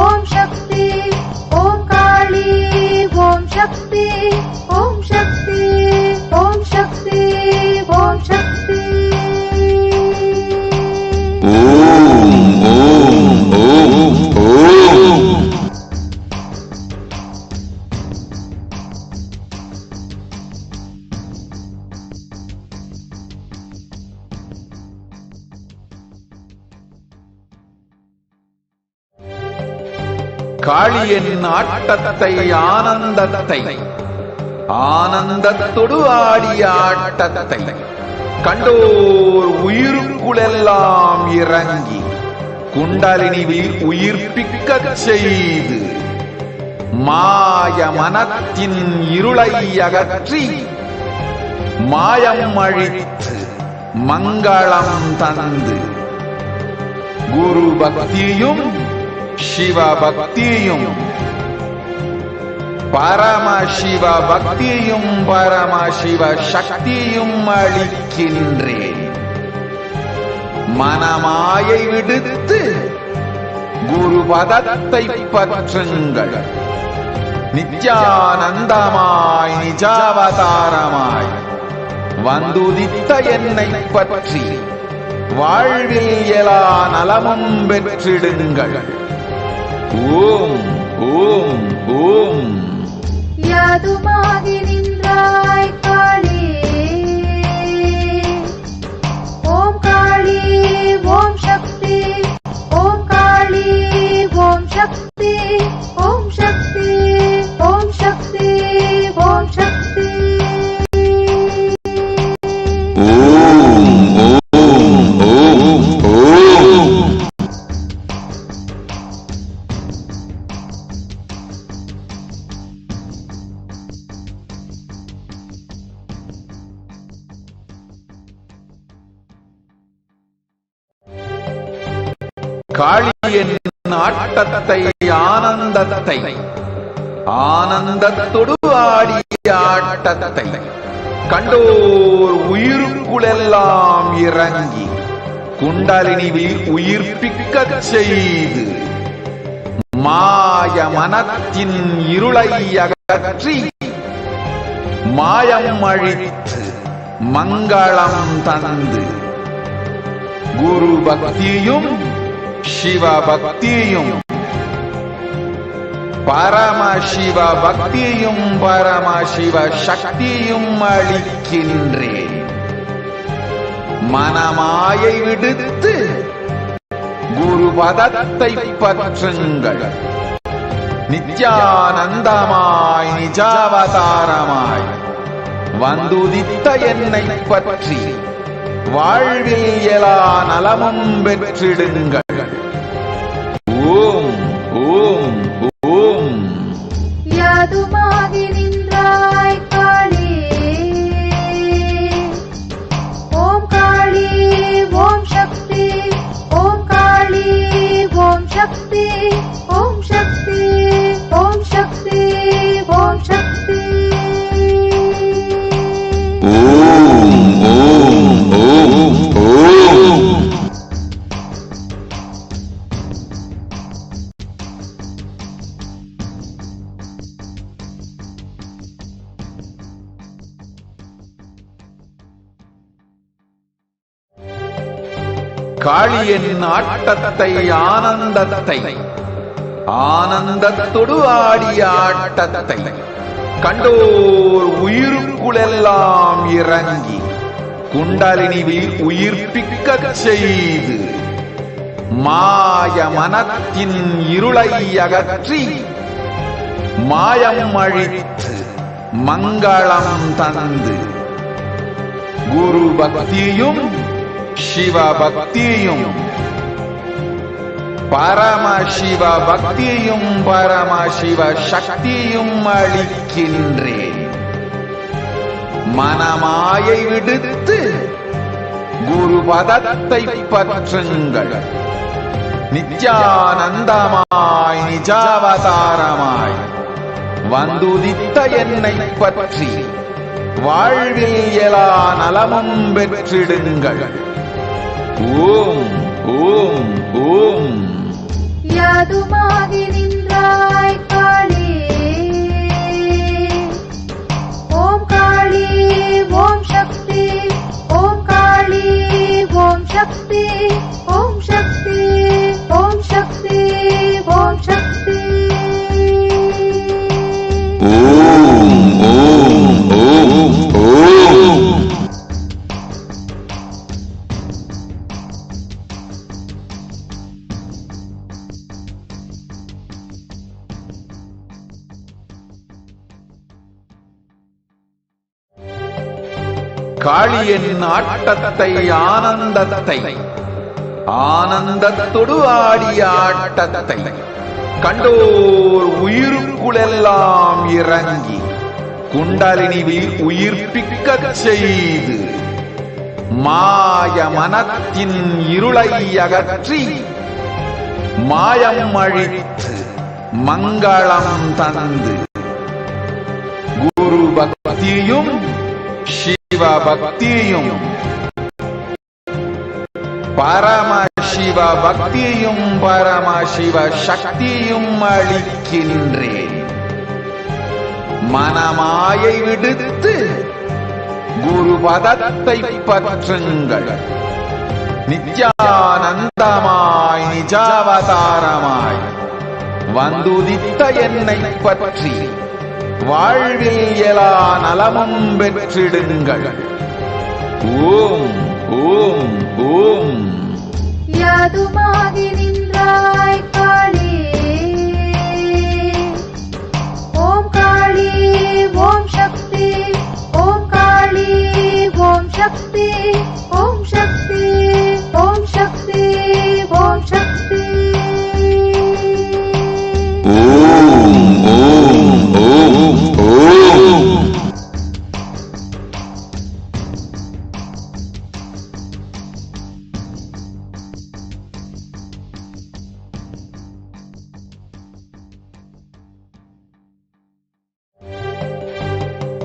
S12: ஓம் சக்தி, ஓம் காளி ஓம் சக்தி, ஓம் சக்தி ஓம் சக்தி ஓம் சக்தி.
S2: ஓம் ஓம் ஓம் ஓம். காளியின் ஆட்டத்தை ஆனந்தத்தை ஆனந்தத்தொடு ஆடிய ஆட்டத்தை கண்டோர் உயிருக்குளெல்லாம் இறங்கி குண்டலினி உயிர்ப்பிக்க செய்து மாய மனத்தின் இருளை அகற்றி மாயம் அழித்து மங்களம் தந்து குரு பக்தியும் சிவ பக்தியும் பரமசிவ பக்தியும் பரமசிவ சக்தியும் அளிக்கின்றேன். மனமாயை விடுத்து குரு பதத்தை பற்றுங்கள். நித்யானந்தமாய் நிஜாவதாரமாய் வந்துதித்த என்னை பற்றி வாழ்வில் எல்லா நலமும் பெற்றிடுங்கள். ஓம் ஓம் ஓம்.
S12: யாதுமாகி நின்றாய் காளி, ஓம் காளி ஓம் சக்தி, ஓம் காளி ஓம் சக்தி, ஓம் சக்தி
S2: காளியின் ஆட்டத்தை ஆனந்தத்தை ஆனந்தத்தொடு ஆடிய ஆட்டத்தை கண்டோர் உயிருக்குளெல்லாம் இறங்கி குண்டலினிவில் உயிர்ப்பிக்கச் செய்து மாய மனத்தின் இருளை அகற்றி மாயம் அழித்து மங்களம் தந்து குரு பக்தியும் சிவ பக்தியும் பரமசிவ பக்தியும் பரமசிவ சக்தியும் அளிக்கின்றேன். மனமாயை விடுத்து குரு பதத்தை பற்றுங்கள். நித்யானந்தமாய் நிஜாவதாரமாய் வந்துதித்த என்னை பற்றி வாழ்வில் எல்லா நலமும் பெற்றிடுங்கள். ஓம் ஓம் ஓம்.
S12: யாதுமாகி நின்றாய் காளி, ஓம் காளி ஓம் சக்தி, ஓம் காளி ஓம் சக்தி, ஓம் சக்தி ஓம் சக்தி ஓம் சக்தி.
S2: ஓம் ஓம் ஓம் ஓம். காளியின் ஆட்டத்தை ஆனந்தத்தை ஆனந்தத்தொடு ஆடிய ஆட்டத்தை கண்டோர் உயிருக்குளெல்லாம் இறங்கி குண்டலினிவில் உயிர்ப்பிக்கச் செய்து மாய மனத்தின் இருளை அகற்றி மாயம் அழித்து மங்களம் தந்து குரு பக்தியும் சிவ பக்தியும் பரமசிவ பக்தியும் பரமசிவ சக்தியும் அளிக்கின்றேன். மனமாயை விடுத்து குரு பதத்தை பற்றுங்கள். நித்யானந்தமாய் நிஜாவதாரமாய் வந்துதித்த என்னை பற்றி வாழ்வில் எல்லா நலமும் பெற்றிடுங்கள். ஓம் ஓம் ஓம்.
S12: யாதுமாகி நின்றாய் காளி, ஓம் காளி ஓம் சக்தி, ஓம் காளி ஓம் சக்தி, ஓம் சக்தி ஓம் சக்தி ஓம் சக்தி.
S2: ஓம் ஓம் ஓம் ஓம். காளியின் ஆட்டத்தை ஆனந்தத்தை ஆனந்தத்தொடு ஆடிய ஆட்டத்தை கண்டோர் உயிருக்குளெல்லாம் இறங்கி குண்டலினிவில் உயிர்ப்பிக்கச் செய்து மாய மனத்தின் இருளை அகற்றி மாயம் அழித்து மங்களம் தந்து குரு பக்தியும் சிவ பக்தியும் பரமசிவ பக்தியும் பரமசிவ சக்தியும் அளிக்கின்றேன். மனமாயை விடுத்து குரு பதத்தை பற்றுங்கள். நித்யானந்தமாய் நிஜாவதாரமாய் வந்துதித்த என்னை பற்றி வாழ்வில் எல்லா நலமும் பெற்றிடுங்கள். ஓம் ஓம் ஓம்.
S12: யாதுமாகி நின்றாய் காளி, ஓம் காளி ஓம் சக்தி, ஓம் காளி ஓம் சக்தி, ஓம் சக்தி ஓம் சக்தி ஓம் சக்தி.
S2: ஓம் ஓம் ஓம் ஓம்.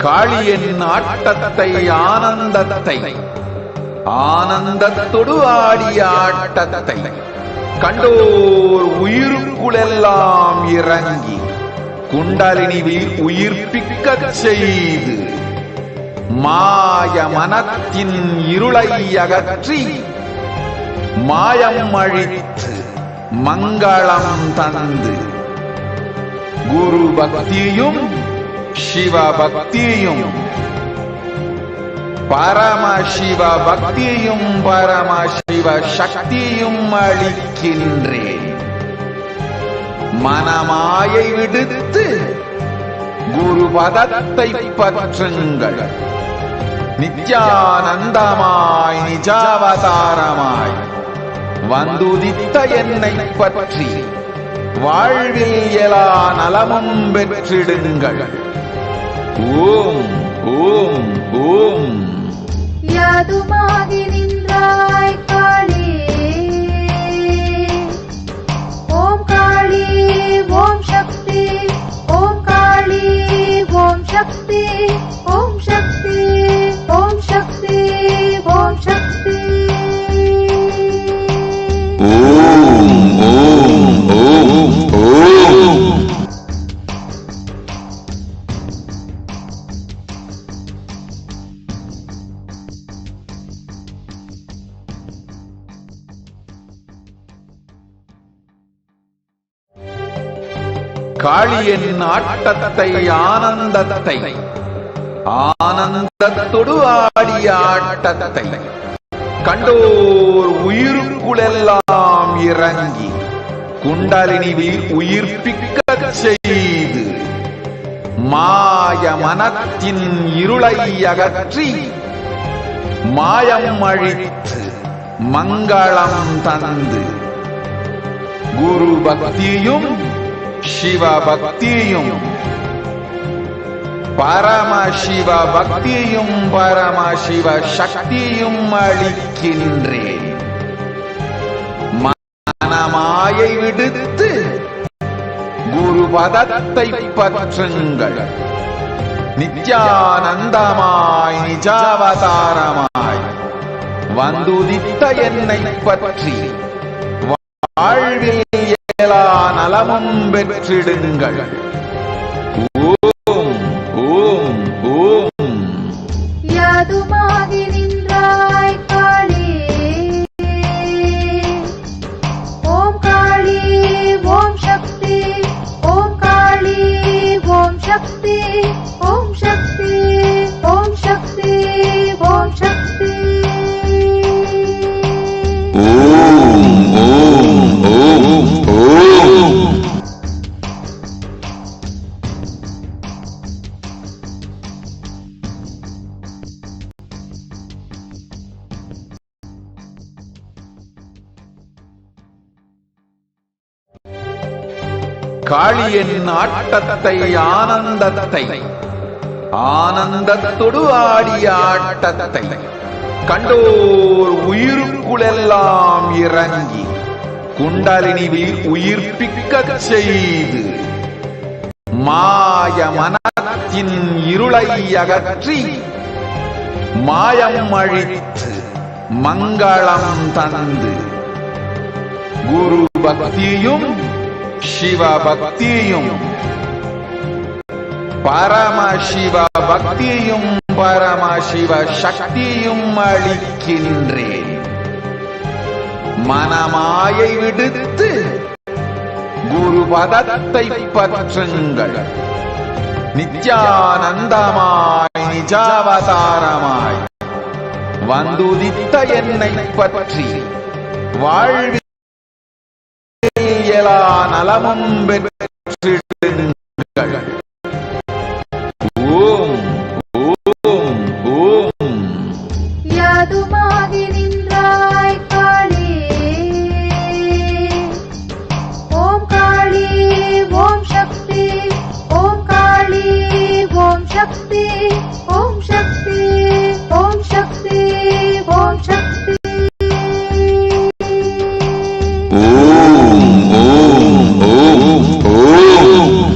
S2: காளியின் ஆட்டத்தை ஆனந்தத்தை ஆனந்தத்தொடு ஆடிய ஆட்டத்தை கண்டோர் உயிருக்குளெல்லாம் இறங்கி குண்டலினிவில் உயிர்ப்பிக்கச் செய்து மாய மனத்தின் இருளை அகற்றி மாயம் அழித்து மங்களம் தந்து குரு பக்தியும் சிவ பக்தியும் பரமசிவ பக்தியும் பரமசிவ சக்தியும் அளிக்கின்றேன். மனமாயை விடுத்து குரு பதத்தை பற்றுங்கள். நித்யானந்தமாய் நிஜாவதாரமாய் வந்துதித்த என்னை பற்றி வாழ்வில் எல்லா நலமும் பெற்றிடுங்கள். ஓம் ஓம் ஓம்.
S12: யாதுமாகி நின்றாய் காளி, ஓம் காளி ஓம் சக்தி, ஓம் காளி ஓம் சக்தி, ஓம் சக்தி ஓம் சக்தி ஓம் சக்தி.
S2: ஓம் ஓம் ஓம் ஓம். காளியின் ஆட்டத்தை ஆனந்தத்தை ஆனந்தத்தொடு ஆடிய ஆட்டத்தை கண்டோர் உயிருக்குளெல்லாம் இறங்கி குண்டலினிவில் உயிர்ப்பிக்கச் செய்து மாய மனத்தின் இருளை அகற்றி மாயம் அழித்து மங்களம் தந்து குரு பக்தியும் சிவ பக்தியும் பரமசிவ பக்தியும் பரமசிவ சக்தியும் அளிக்கின்றேன். மனமாயை விடுத்து குரு பதத்தை பற்றுங்கள். நித்யானந்தமாய் நிஜாவதாரமாய் வந்துதித்த என்னை பற்றி வாழ்வில் எல்லா நலமும் பெற்றிடுங்கள். ஓம் ஓம் ஓம்.
S12: யாதுமாகி நின்றாய் காளி, ஓம் காளி ஓம் சக்தி, ஓம் காளி ஓம் சக்தி, ஓம் சக்தி ஓம் சக்தி ஓம் சக்தி.
S2: ஓம் ஓம் ஓம் ஓம். காளியின் ஆட்டத்தை ஆனந்தத்தை ஆனந்தத்தொடு ஆடிய ஆட்டத்தை கண்டோர் உயிருக்குளெல்லாம் இறங்கி குண்டலினிவில் உயிர்ப்பிக்கச் செய்து மாய மனத்தின் இருளை அகற்றி மாயம் அழித்து மங்களம் தந்து குரு பக்தியும் சிவ பக்தியும் பரமசிவ பக்தியும் பரமசிவ சக்தியும் அளிக்கின்றேன். மனமாயை விடுத்து குரு பதத்தை பற்றுங்கள். நித்யானந்தமாய் நிஜாவதாரமாய் வந்துதித்த என்னை பற்றி வாழ்வில் எல்லா நலமும் பெற்றிடுங்கள். ஓம் ஓம் ஓம்.
S12: யாதுமாகி நின்றாய் காளி, ஓம் காளி ஓம் சக்தி, ஓம் காளி ஓம் சக்தி, ஓம் சக்தி ஓம் சக்தி ஓம் சக்தி.
S2: ஓம் ஓம் ஓம் ஓம்.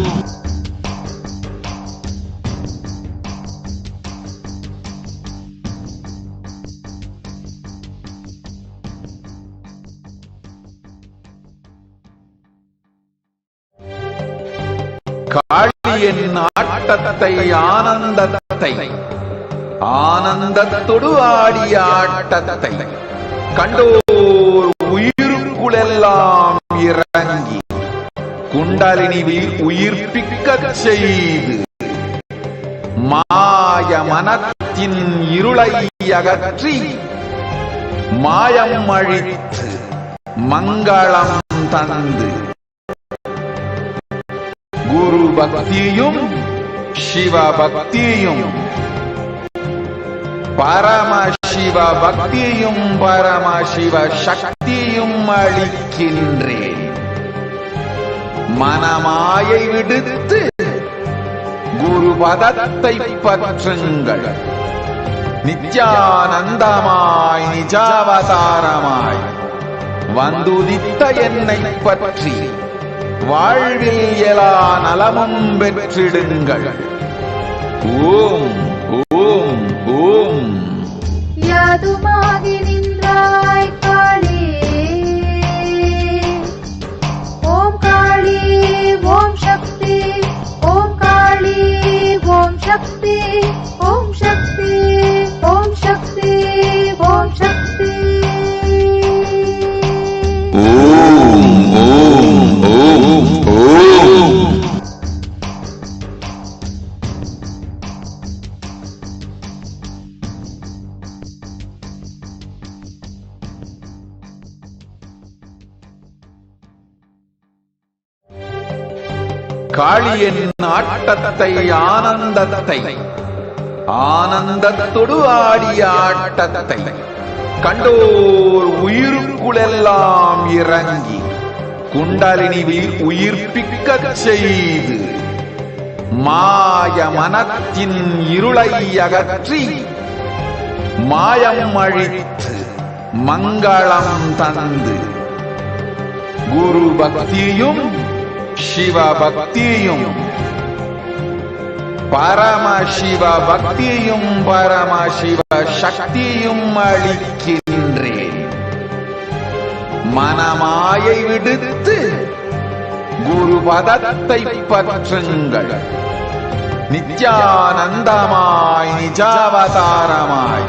S2: காளியின் ஆட்டத்தை ஆனந்தத்தை ஆனந்தத்தொடு ஆடிய ஆட்டத்தை கண்டோர் உயிருக்குளெல்லாம் இறங்கி குண்டலினிவில் உயிர்ப்பிக்கச் செய்து மாய மனத்தின் இருளை அகற்றி மாயம் அழித்து மங்களம் தந்து குரு பக்தியும் சிவ பக்தியும் பரமசிவ பக்தியும் பரமசிவ சக்தியும் அளிக்கின்றேன். மனமாயை விடுத்து குரு பதத்தை பற்றுங்கள். நித்யானந்தமாய் நிஜாவதாரமாய் வந்துதித்த என்னை பற்றி வாழ்வில் எல்லா நலமும் பெற்றிடுங்கள். ஓம் ஓம் ஓம்.
S12: யாதுமாகி நின்றாய் காளி, ஓம் காளி ஓம் சக்தி, ஓம் காளி ஓம் சக்தி, ஓம் சக்தி ஓம் சக்தி ஓம் சக்தி.
S2: ஓம் ஓம் ஓம் ஓம். காளியின் ஆட்டத்தை ஆனந்தத்தை ஆனந்தத்தொடு ஆடிய ஆட்டத்தை கண்டோர் உயிருக்குளெல்லாம் இறங்கி குண்டலினிவில் உயிர்ப்பிக்கச் செய்து மாய மனத்தின் இருளை அகற்றி மாயம் அழித்து மங்களம் தந்து குரு பக்தியும் சிவ பக்தியும் பரமசிவ பக்தியும் பரமசிவ சக்தியும் அளிக்கின்றேன். மனமாயை விடுத்து குரு பதத்தை பற்றுங்கள். நித்யானந்தமாய் நிஜாவதாரமாய்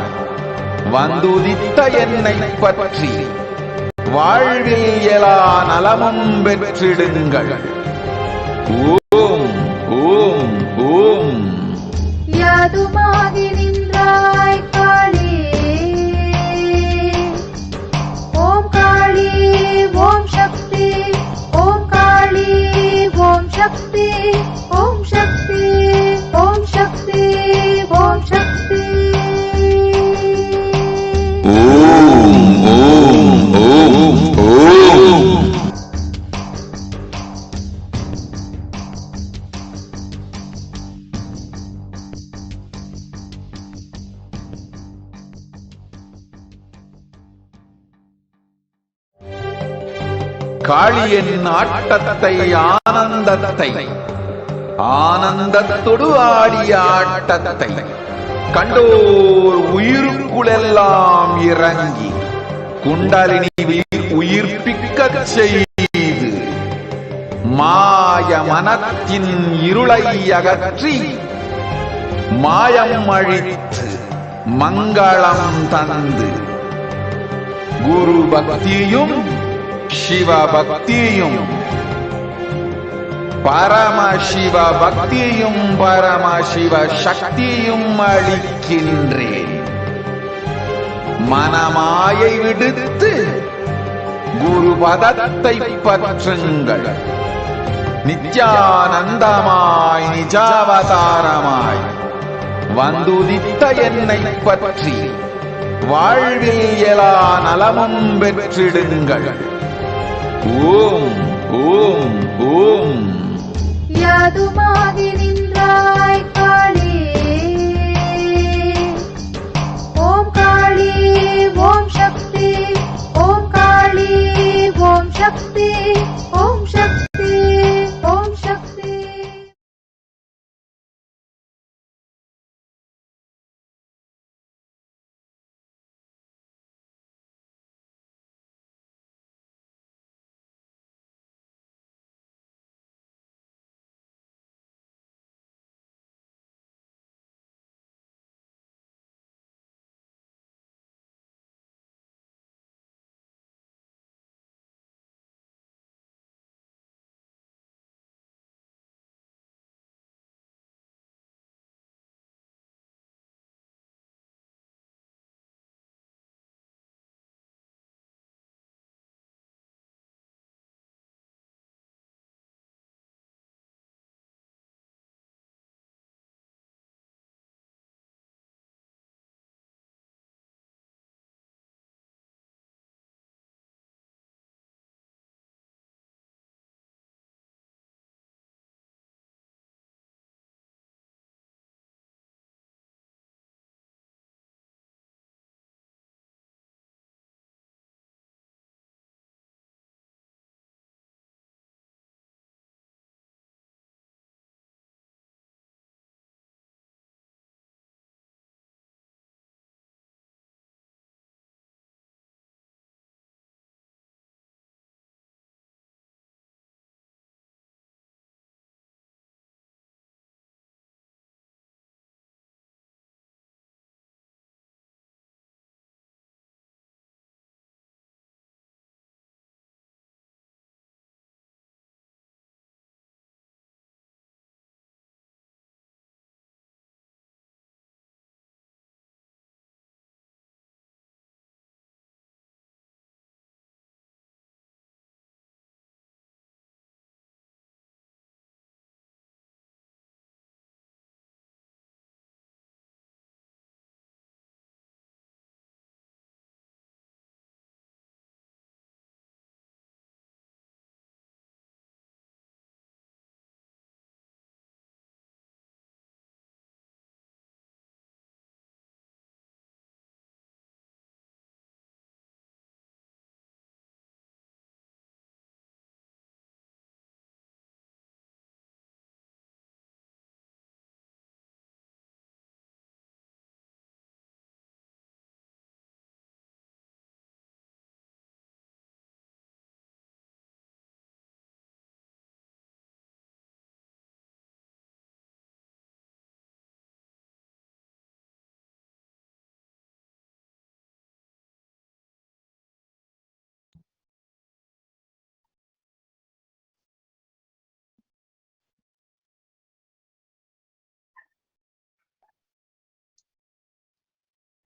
S2: வந்துதித்த என்னை பற்றி வாழ்வில் எல்லா நலமும் பெற்றிடுங்கள். ஓம் ஓம் ஓம்.
S12: யாதுமாகி நின்றாய் காளி, ஓம் காளி ஓம் சக்தி, ஓம் காளி ஓம் சக்தி, ஓம் சக்தி ஓம் சக்தி ஓம் சக்தி.
S2: ஓம் ஓம் ஓம் ஓம். காளியின் ஆட்டத்தை ஆனந்தத்தை ஆனந்தத்தொடு ஆடிய ஆட்டத்தை கண்டோர் உயிருக்குளெல்லாம் இறங்கி குண்டலினிவில் உயிர்ப்பிக்கச் செய்து மாய மனத்தின் இருளை அகற்றி மாயம் அழித்து மங்களம் தந்து குரு பக்தியும் சிவ பக்தியும் பரமசிவ பக்தியும் பரமசிவ சக்தியும் அளிக்கின்றேன். மனமாயை விடுத்து குரு பதத்தை பற்றுங்கள். நித்யானந்தமாய் நிஜாவதாரமாய் வந்துதித்த என்னை பற்றி வாழ்வில் எல்லா நலமும் பெற்றிடுங்கள். ஓம் ஓம் ஓம்.
S12: யாதுமாகி நின்றாய் காளி, ஓம் காளி ஓம் சக்தி, ஓம் காளி ஓம் சக்தி, ஓம் சக்தி ஓம் சக்தி.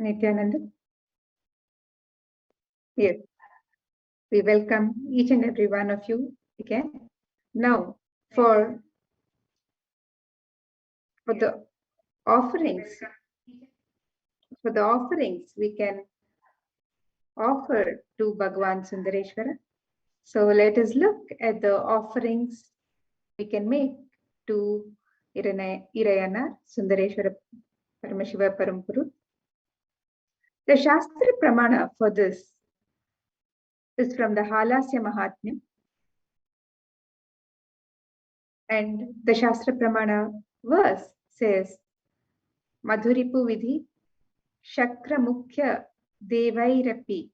S13: Nithyananda. Yes, we welcome each and every one of you again. Now, for the offerings, we can offer to Bhagavan Sundareshwara. So let us look at the offerings we can make to Irayana Sundareshwara Paramashiva Parampuru. The Shastra Pramana for this is from the Halasya Mahatmya. And the Shastra Pramana verse says, Madhuripu Vidhi Shakra Mukhya Devairapi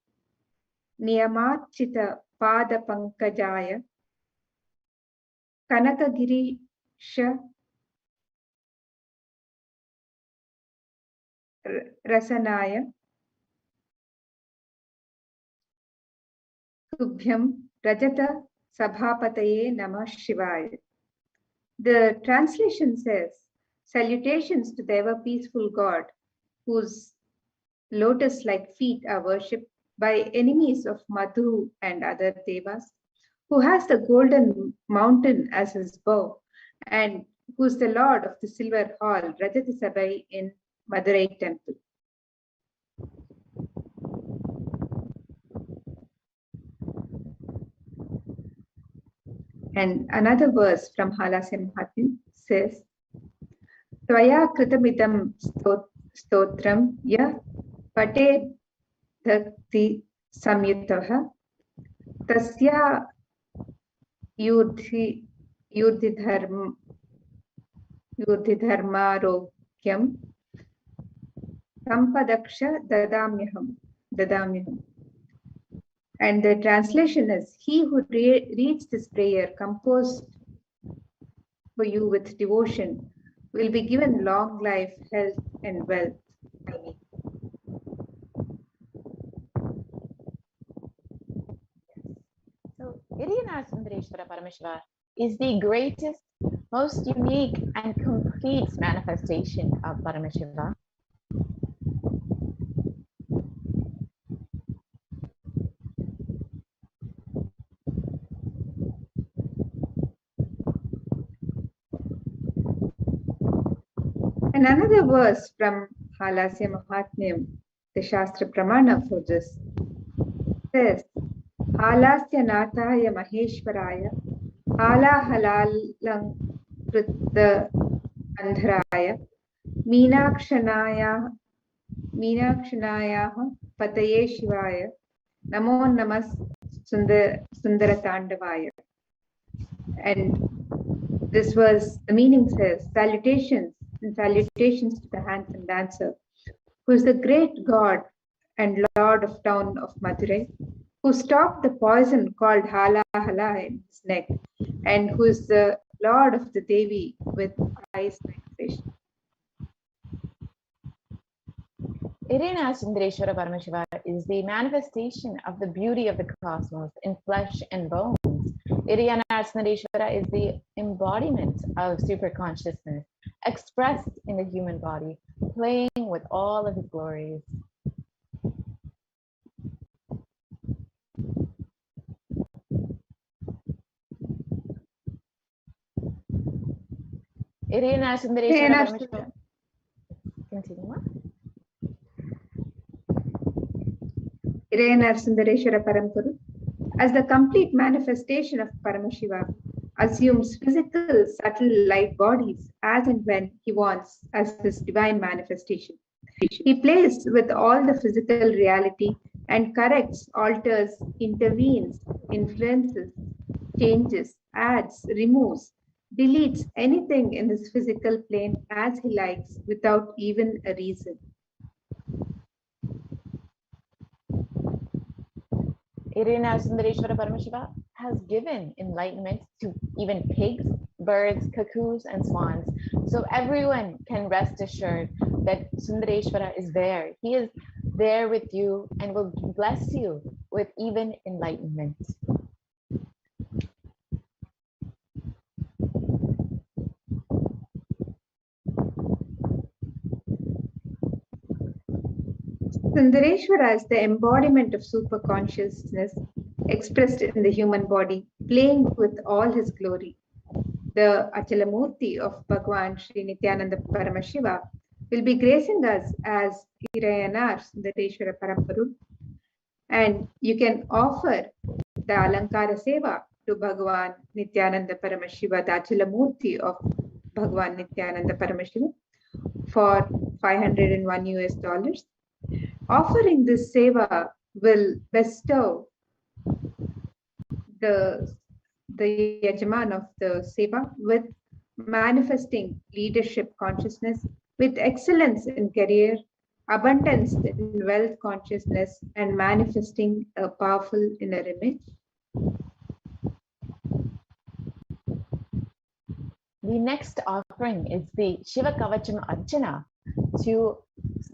S13: Niyamachita Pada Pankajaya Kanakagirisha Rasanaya Tubhyam Rajata Sabhapataye Namah Shivaya. The translation says, salutations to the ever-peaceful God, whose lotus-like feet are worshipped by enemies of Madhu and other devas, who has the golden mountain as his bow, and who is the lord of the silver hall, Rajati Sabai in Madurai temple. And another verse from Halasya Mahatmya says, Tvaya kritamidam stotram ya pate dhakti samyutaha tasya yurdhi dharmarogyam sampadaksha dadamyaham. And the translation is, he who reads this prayer composed for you with devotion will be given long life, health, and wealth.
S8: So, Irayana Sundareshwara Paramashiva is the greatest, most unique, and complete manifestation of Paramashiva.
S13: And another verse from Halasya Mahatmyam, the Shastra Pramana for this, says, Halasya Nathaya Maheshwaraya, Hala Halalang Krutta Andharaya, Meenakshanaya Pataye Shivaya, Namo Namas Sundaratandavaya. And this was, the meaning says, salutations to the handsome dancer, who is the great god and lord of town of Madurai, who stopped the poison called Hala Hala in his neck, and who is the lord of the Devi with eyes like fish.
S8: Irayana Sundareshwara Paramashiva is the manifestation of the beauty of the cosmos in flesh and bones. Irayana Sundareshwara is the embodiment of super consciousness expressed in the human body, playing with all of his glories. Irayana Sundareshwara Paramashiva. Continue.
S13: Irayana Sundareshwara Parampuru, as the complete manifestation of Paramashiva, assumes physical, subtle light bodies as and when he wants as his divine manifestation. He plays with all the physical reality and corrects, alters, intervenes, influences, changes, adds, removes, deletes anything in his physical plane as he likes without even a reason.
S8: Irayana Sundareshwara Paramashiva has given enlightenment to even pigs, birds, cuckoos, and swans. So everyone can rest assured that Sundareshwara is there. He is there with you and will bless you with even enlightenment.
S13: Sundareshwara is the embodiment of super consciousness expressed in the human body, playing with all his glory. The Achalamurti of Bhagwan Sri Nithyananda Paramashiva will be gracing us as Irayanar Sundareshwara Paramparu, and you can offer the Alankara Seva to Bhagwan Nithyananda Paramashiva, the Achalamurti of Bhagwan Nithyananda Paramashiva, for $501. Offering this seva will bestow the Yajaman of the seva with manifesting leadership consciousness, with excellence in career, abundance in wealth consciousness, and manifesting a powerful inner image.
S8: The next offering is the Shiva Kavacham Archana to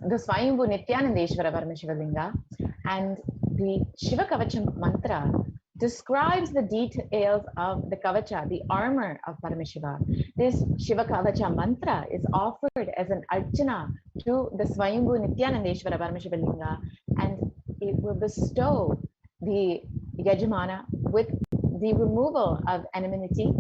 S8: the Swayambhu Nithyanandeshwara Paramashiva Linga, and the Shiva Kavacham mantra describes the details of the Kavacha, the armor of Paramashiva. This Shiva Kavacha mantra is offered as an archana to the Swayambhu Nithyanandeshwara Paramashiva Linga, and it will bestow the Yajamana with the removal of enmity,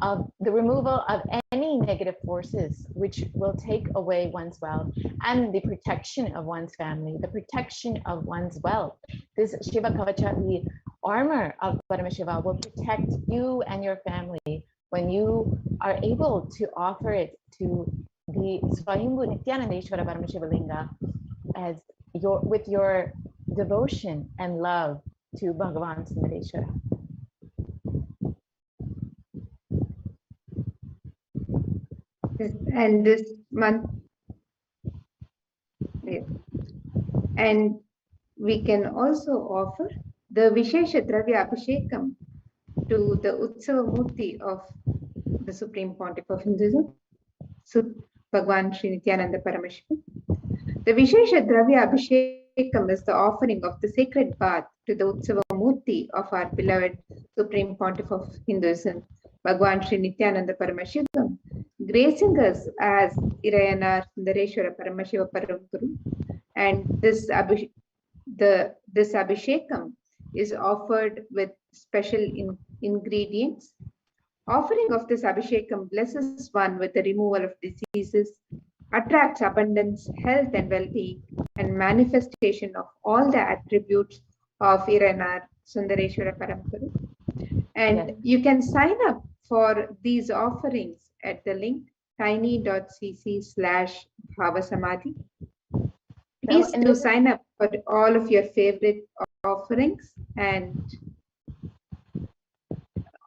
S8: of the removal of any negative forces which will take away one's wealth, and the protection of one's family, the protection of one's wealth. This Shiva Kavacha, the armor of Paramashiva, will protect you and your family when you are able to offer it to the Swayambhu Nithyanandeshwara Paramashiva Linga as with your devotion and love to Bhagavan Sundareshwara.
S13: And this month, and we can also offer the Vishesha Dravya Abhishekam to the Utsava Murti of the Supreme Pontiff of Hinduism, Bhagwan Sri Nithyananda Paramashivam. The Vishesha Dravya Abhishekam is the offering of the sacred bath to the Utsava Murti of our beloved Supreme Pontiff of Hinduism, Bhagwan Sri Nithyananda Paramashivam, gracing us as Irayanar Sundareshwara Paramashiva Parampuru. And this Abhishekam is offered with special ingredients. Offering of this Abhishekam blesses one with the removal of diseases, attracts abundance, health and well-being, and manifestation of all the attributes of Irayanar Sundareshwara Parampuru. And you can sign up for these offerings at the link tiny.cc/bhavasamadhi. Please do sign up for all of your favorite offerings, and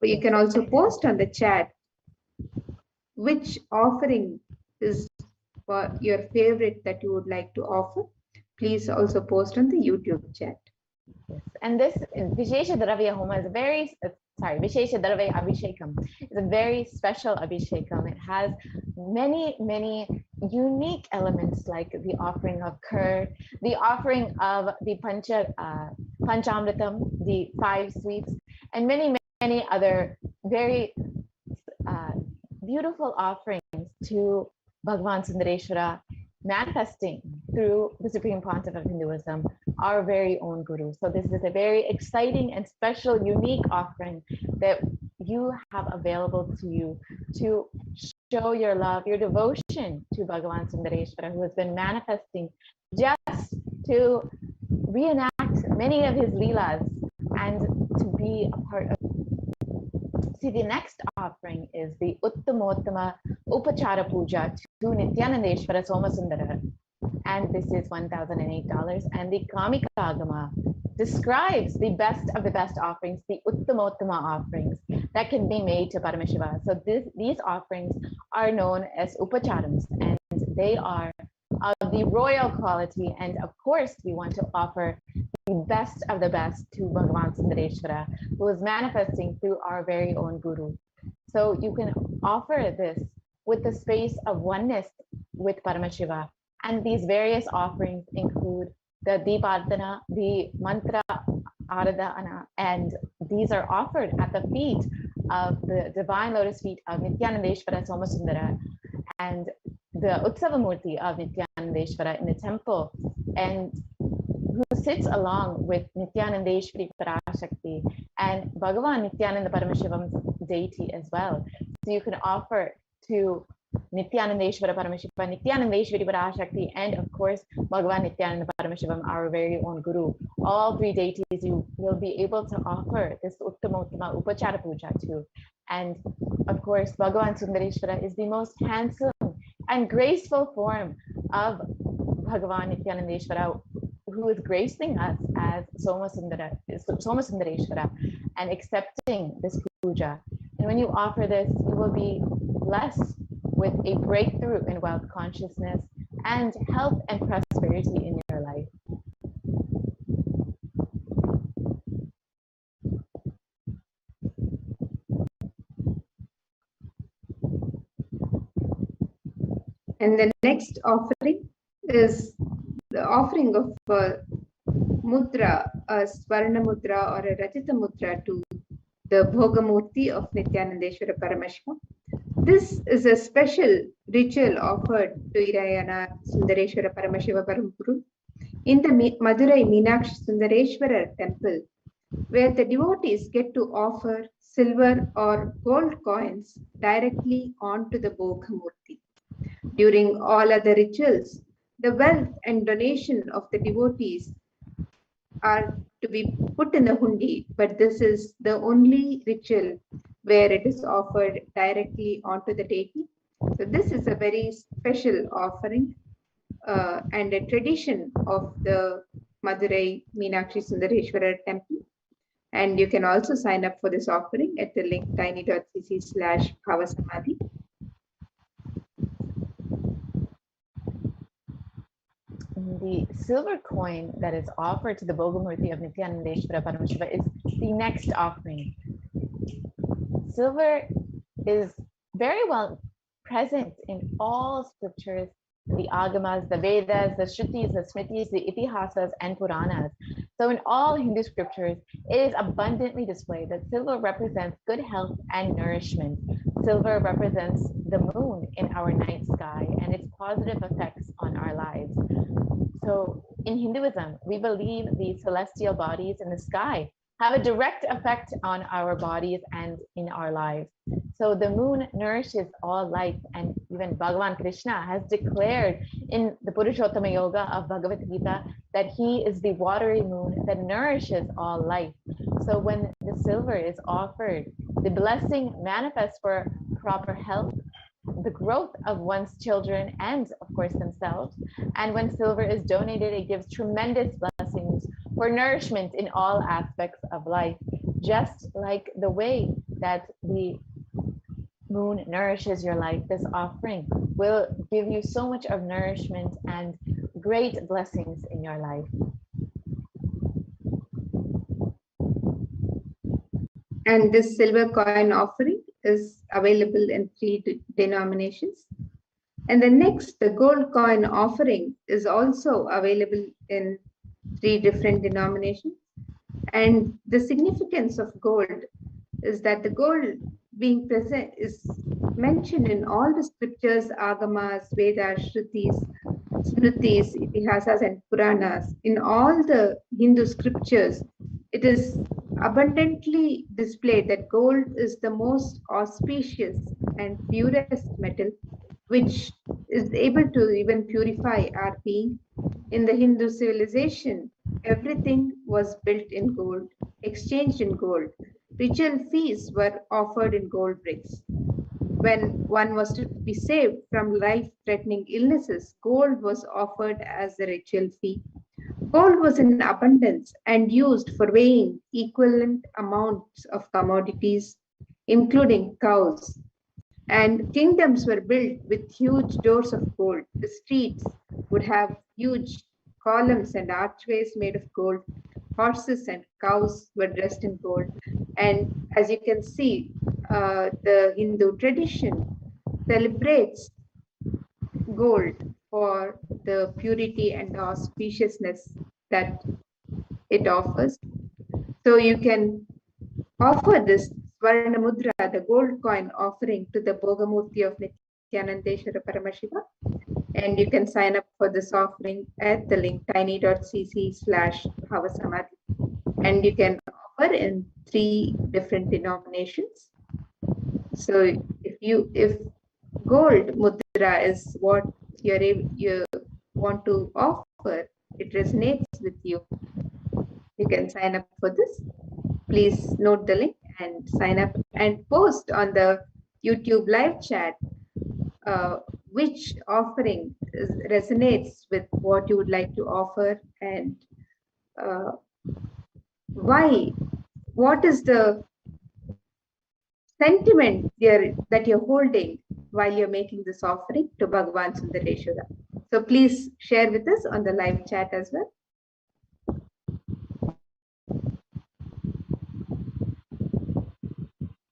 S13: you can also post on the chat which offering is your favorite that you would like to offer. Please also post on the YouTube chat.
S8: Yes. And this Vishesha Dravya Homa is Vishesha Dravya Abhishekam is a very special Abhishekam. It has many unique elements like the offering of curd, the offering of the Panchamritam, the 5 sweets, and many other very beautiful offerings to Bhagavan Sundareshwara, manifesting through the Supreme Pontiff of Hinduism, our very own Guru. So this is a very exciting and special, unique offering that you have available to you to show your love, your devotion to Bhagavan Sundareshwara, who has been manifesting just to reenact many of his leelas and to be a part of. See, the next offering is the Uttamottama Upachara Puja to Nithyanandeshwara Somasundara, and this is $1,008. And the Kamika Agama describes the best of the best offerings, the Uttamottama offerings that can be made to Paramashiva. So these offerings are known as Upacharams, and they are of the royal quality. And of course, we want to offer the best of the best to Bhagavan Sundareshwara, who is manifesting through our very own Guru. So you can offer this with the space of oneness with Paramashiva. And these various offerings include the Deepadana, the Mantra Aradhana, and these are offered at the feet of the divine lotus feet of Nithyanandeshwara Somasundara and the Utsava Murti of Nithyanandeshwara in the temple. And who sits along with Nithyanandeshwari Parashakti and Bhagavan Nithyananda Paramashivam's deity as well. So you can offer to Nithyanandeshwara Paramashiva, Nithyanandeshwari Parashakti, and of course Bhagavan Nithyananda Paramashivam, our very own Guru. All three deities you will be able to offer this Uttama Upachara Puja to. And of course, Bhagavan Sundareshwara is the most handsome and graceful form of Bhagavan Nithyanandeshwara, who is gracing us as Soma Sundareshwara and accepting this puja. And when you offer this, you will be blessed with a breakthrough in wealth consciousness and health and prosperity in your life.
S13: And the next offering is the offering of mudra, a Swarna mudra or a Rajata mudra to the Bhogamurti of Nithyanandeshwara Paramashiva. This is a special ritual offered to Irayana Sundareshwara Paramashiva Parampuru in the Madurai Meenakshi Sundareshwara temple, where the devotees get to offer silver or gold coins directly onto the Bhogamurti. During all other rituals, the wealth and donation of the devotees are to be put in the hundi, but this is the only ritual where it is offered directly onto the deity. So this is a very special offering and a tradition of the Madurai Meenakshi Sundareshwara temple. And you can also sign up for this offering at the link tiny.cc/bhavasamadhi.
S8: The silver coin that is offered to the Bhogamurti of Nithyanandeshwara Paramashiva is the next offering. Silver is very well present in all scriptures, the Agamas, the Vedas, the Shrutis, the Smritis, the Itihasas, and Puranas. So in all Hindu scriptures, it is abundantly displayed that silver represents good health and nourishment. Silver represents the moon in our night sky and its positive effects on our lives. So in Hinduism, we believe the celestial bodies in the sky have a direct effect on our bodies and in our lives. So the moon nourishes all life, and even Bhagavan Krishna has declared in the Purushottama Yoga of Bhagavad Gita that he is the watery moon that nourishes all life. So when the silver is offered, the blessing manifests for proper health, the growth of one's children and of course themselves. And when silver is donated, it gives tremendous blessings for nourishment in all aspects of life, just like the way that the moon nourishes your life. This offering will give you so much of nourishment and great blessings in your life.
S13: And this silver coin offering is available in 3 denominations. And the next, the gold coin offering, is also available in 3 different denominations. And the significance of gold is that the gold being present is mentioned in all the scriptures, Agamas, Vedas, Shrutis, Smritis, Itihasas, and Puranas. In all the Hindu scriptures, it is abundantly displayed that gold is the most auspicious and purest metal, which is able to even purify our being. In the Hindu civilization, everything was built in gold, exchanged in gold. Ritual feasts were offered in gold bricks. When one was to be saved from life-threatening illnesses, gold was offered as a ritual fee. Gold was in abundance and used for weighing equivalent amounts of commodities, including cows. And kingdoms were built with huge doors of gold. The streets would have huge columns and archways made of gold. Horses and cows were dressed in gold. And as you can see, the Hindu tradition celebrates gold for the purity and the auspiciousness that it offers. So you can offer this Swarna Mudra, the gold coin offering, to the Bhogamurti of Nithyanandeshwara Paramashiva. And you can sign up for this offering at the link tiny.cc/bhavasamadhi. And you can offer in 3 different denominations. So if gold mudra is what you want to offer, it resonates with you, you can sign up for this. Please note the link and sign up and post on the YouTube live chat which offering resonates with what you would like to offer, and why, what is the sentiment that you're holding while you're making this offering to Bhagavan Sundareshwara. So please share with us on the live chat as well.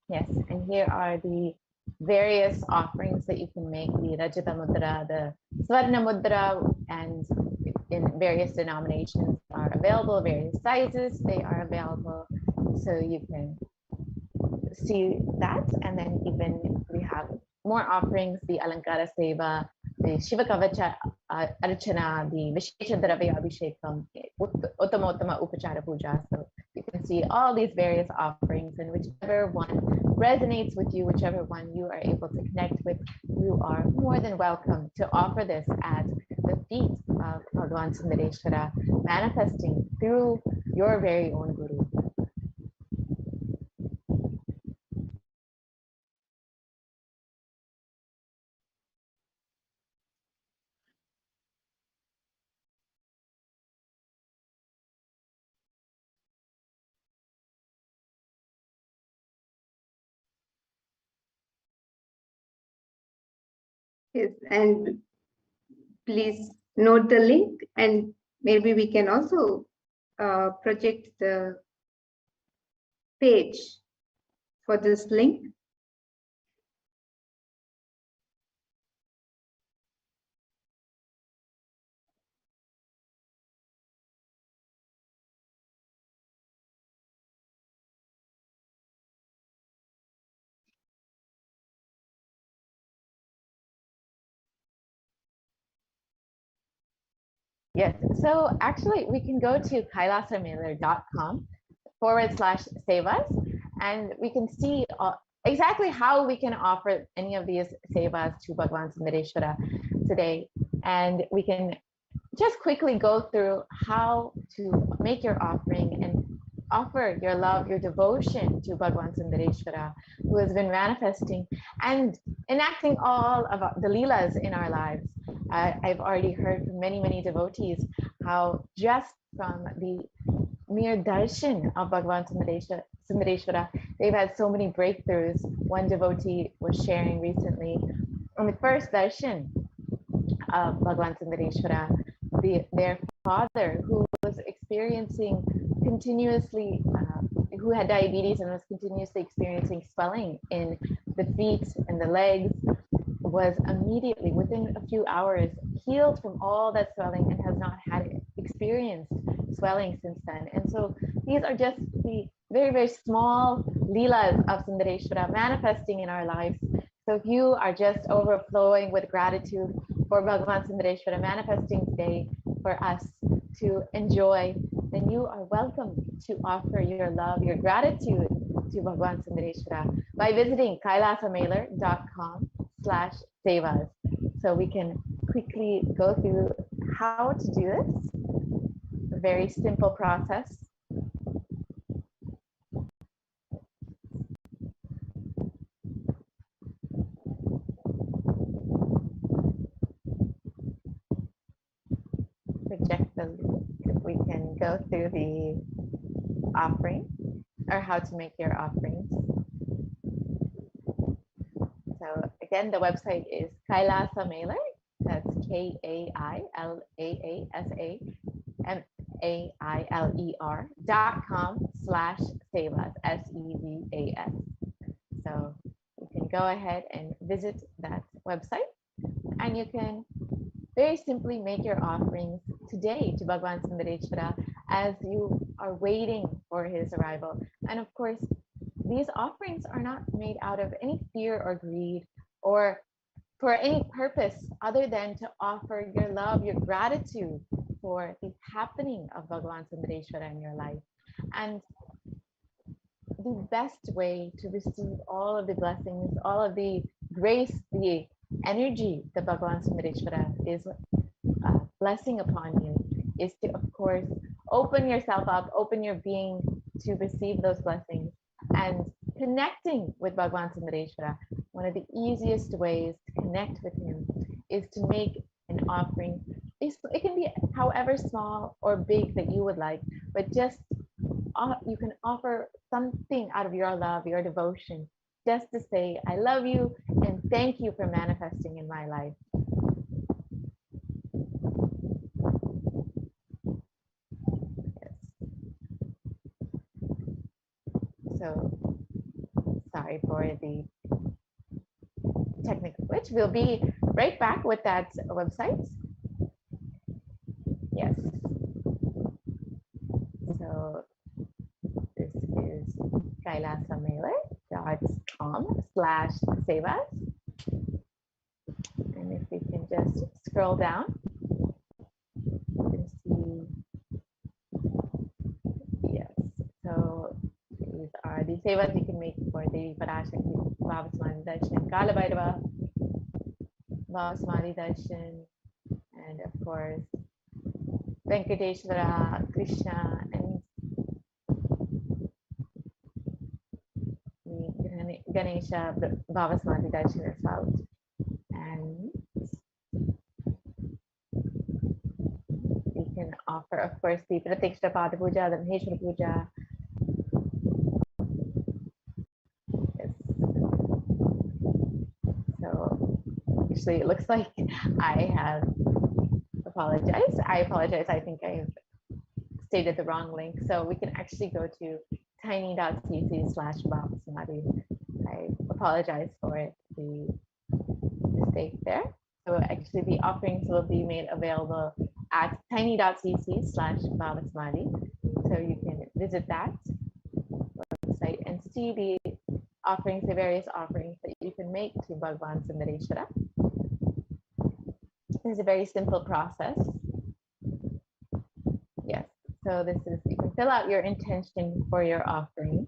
S8: Yes, and here are the various offerings that you can make: the Rajata Mudra, the Swarna Mudra, and in various denominations are available, various sizes they are available. So you can see that. And then even we have more offerings: the Alankara Seva, the Shiva Kavacha Archana, the Vishesha Dravya Abhishekam, Uttama Upachara Puja. So you can see all these various offerings, and whichever one resonates with you, whichever one you are able to connect with, you are more than welcome to offer this at the feet of Bhagavan Sundareshwara, manifesting through your very own Guru.
S13: Yes, and please note the link, and maybe we can also project the page for this link.
S8: Yes, so actually we can go to kailasamailer.com/sevas, and we can see exactly how we can offer any of these sevas to Bhagavan Sundareshwara today. And we can just quickly go through how to make your offering and offer your love, your devotion to Bhagavan Sundareshwara, who has been manifesting and enacting all of the Leelas in our lives. I've already heard from many, many devotees how just from the mere darshan of Bhagavan Sundareshwara, they've had so many breakthroughs. One devotee was sharing recently on the first darshan of Bhagavan Sundareshwara, their father, who was experiencing continuously, who had diabetes and was continuously experiencing swelling in the feet and the legs, was immediately, within a few hours, healed from all that swelling and has not had experienced swelling since then. And so these are just the very, very small leelas of Sundareshwara manifesting in our lives. So if you are just overflowing with gratitude for Bhagavan Sundareshwara manifesting today for us to enjoy, then you are welcome to offer your love, your gratitude to Bhagavan Sundareshwara by visiting kailasamailer.com/sevas. So we can quickly go through how to do this. A very simple process. Project the link. We can go through the offering, or how to make your offerings. So again, the website is Kailasa Mailer. That's KAILASAMAILER.com/sevas, SEVAS. So you can go ahead and visit that website, and you can very simply make your offerings today to Bhagavan Sundareshwara as you are waiting for his arrival. And of course, these offerings are not made out of any fear or greed or for any purpose other than to offer your love, your gratitude for the happening of Bhagavan Sundareshwara in your life. And the best way to receive all of the blessings, all of the grace, the energy that Bhagavan Sundareshwara is blessing upon you is to, of course, open yourself up, open your being to receive those blessings. And connecting with Bhagavan Sundareshwara, one of the easiest ways to connect with him is to make an offering. It can be however small or big that you would like, but just you can offer something out of your love, your devotion, just to say, I love you and thank you for manifesting in my life. So sorry for the technical glitch. We'll be right back with that website. Yes. So this is kailasamailer.com/sevas. And if we can just scroll down, you can see, yes. So these are the sevas you can make for the Parashakti, Samadhi Darshan, Kala Bhairava, Samadhi Darshan, and of course, Venkateshwara, Krishna, and Ganesha, Samadhi Darshan as well. And we can offer, of course, the Pratiksha Pada Puja, the Maheshwara Puja. Yes. So actually, it looks like I have apologized. I apologize. I think I've stated the wrong link. So we can actually go to tiny.cc/Bhavasamadhi. I apologize for the mistake there. So actually the offerings will be made available at tiny.cc/Bhavasamadhi. So you can visit that website and see the offerings, the various offerings that you can make to Bhagavan Sundareshwara. This is a very simple process. Yes. So this is, you can fill out your intention for your offering.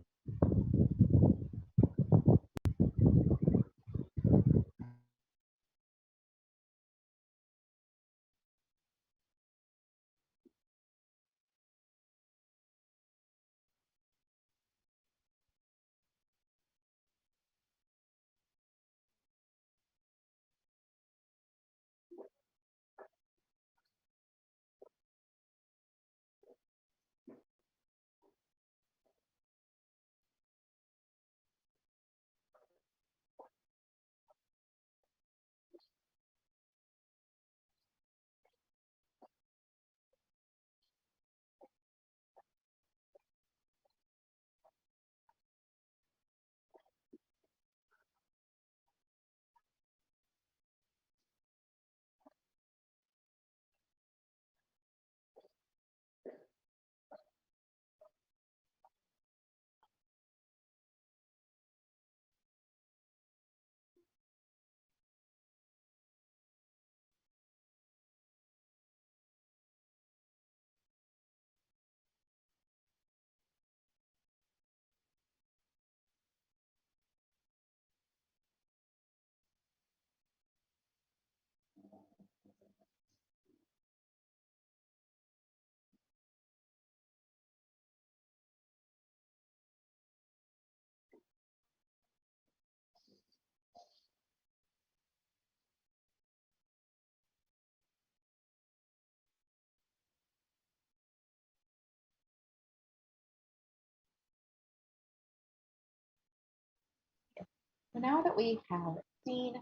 S8: So now that we have seen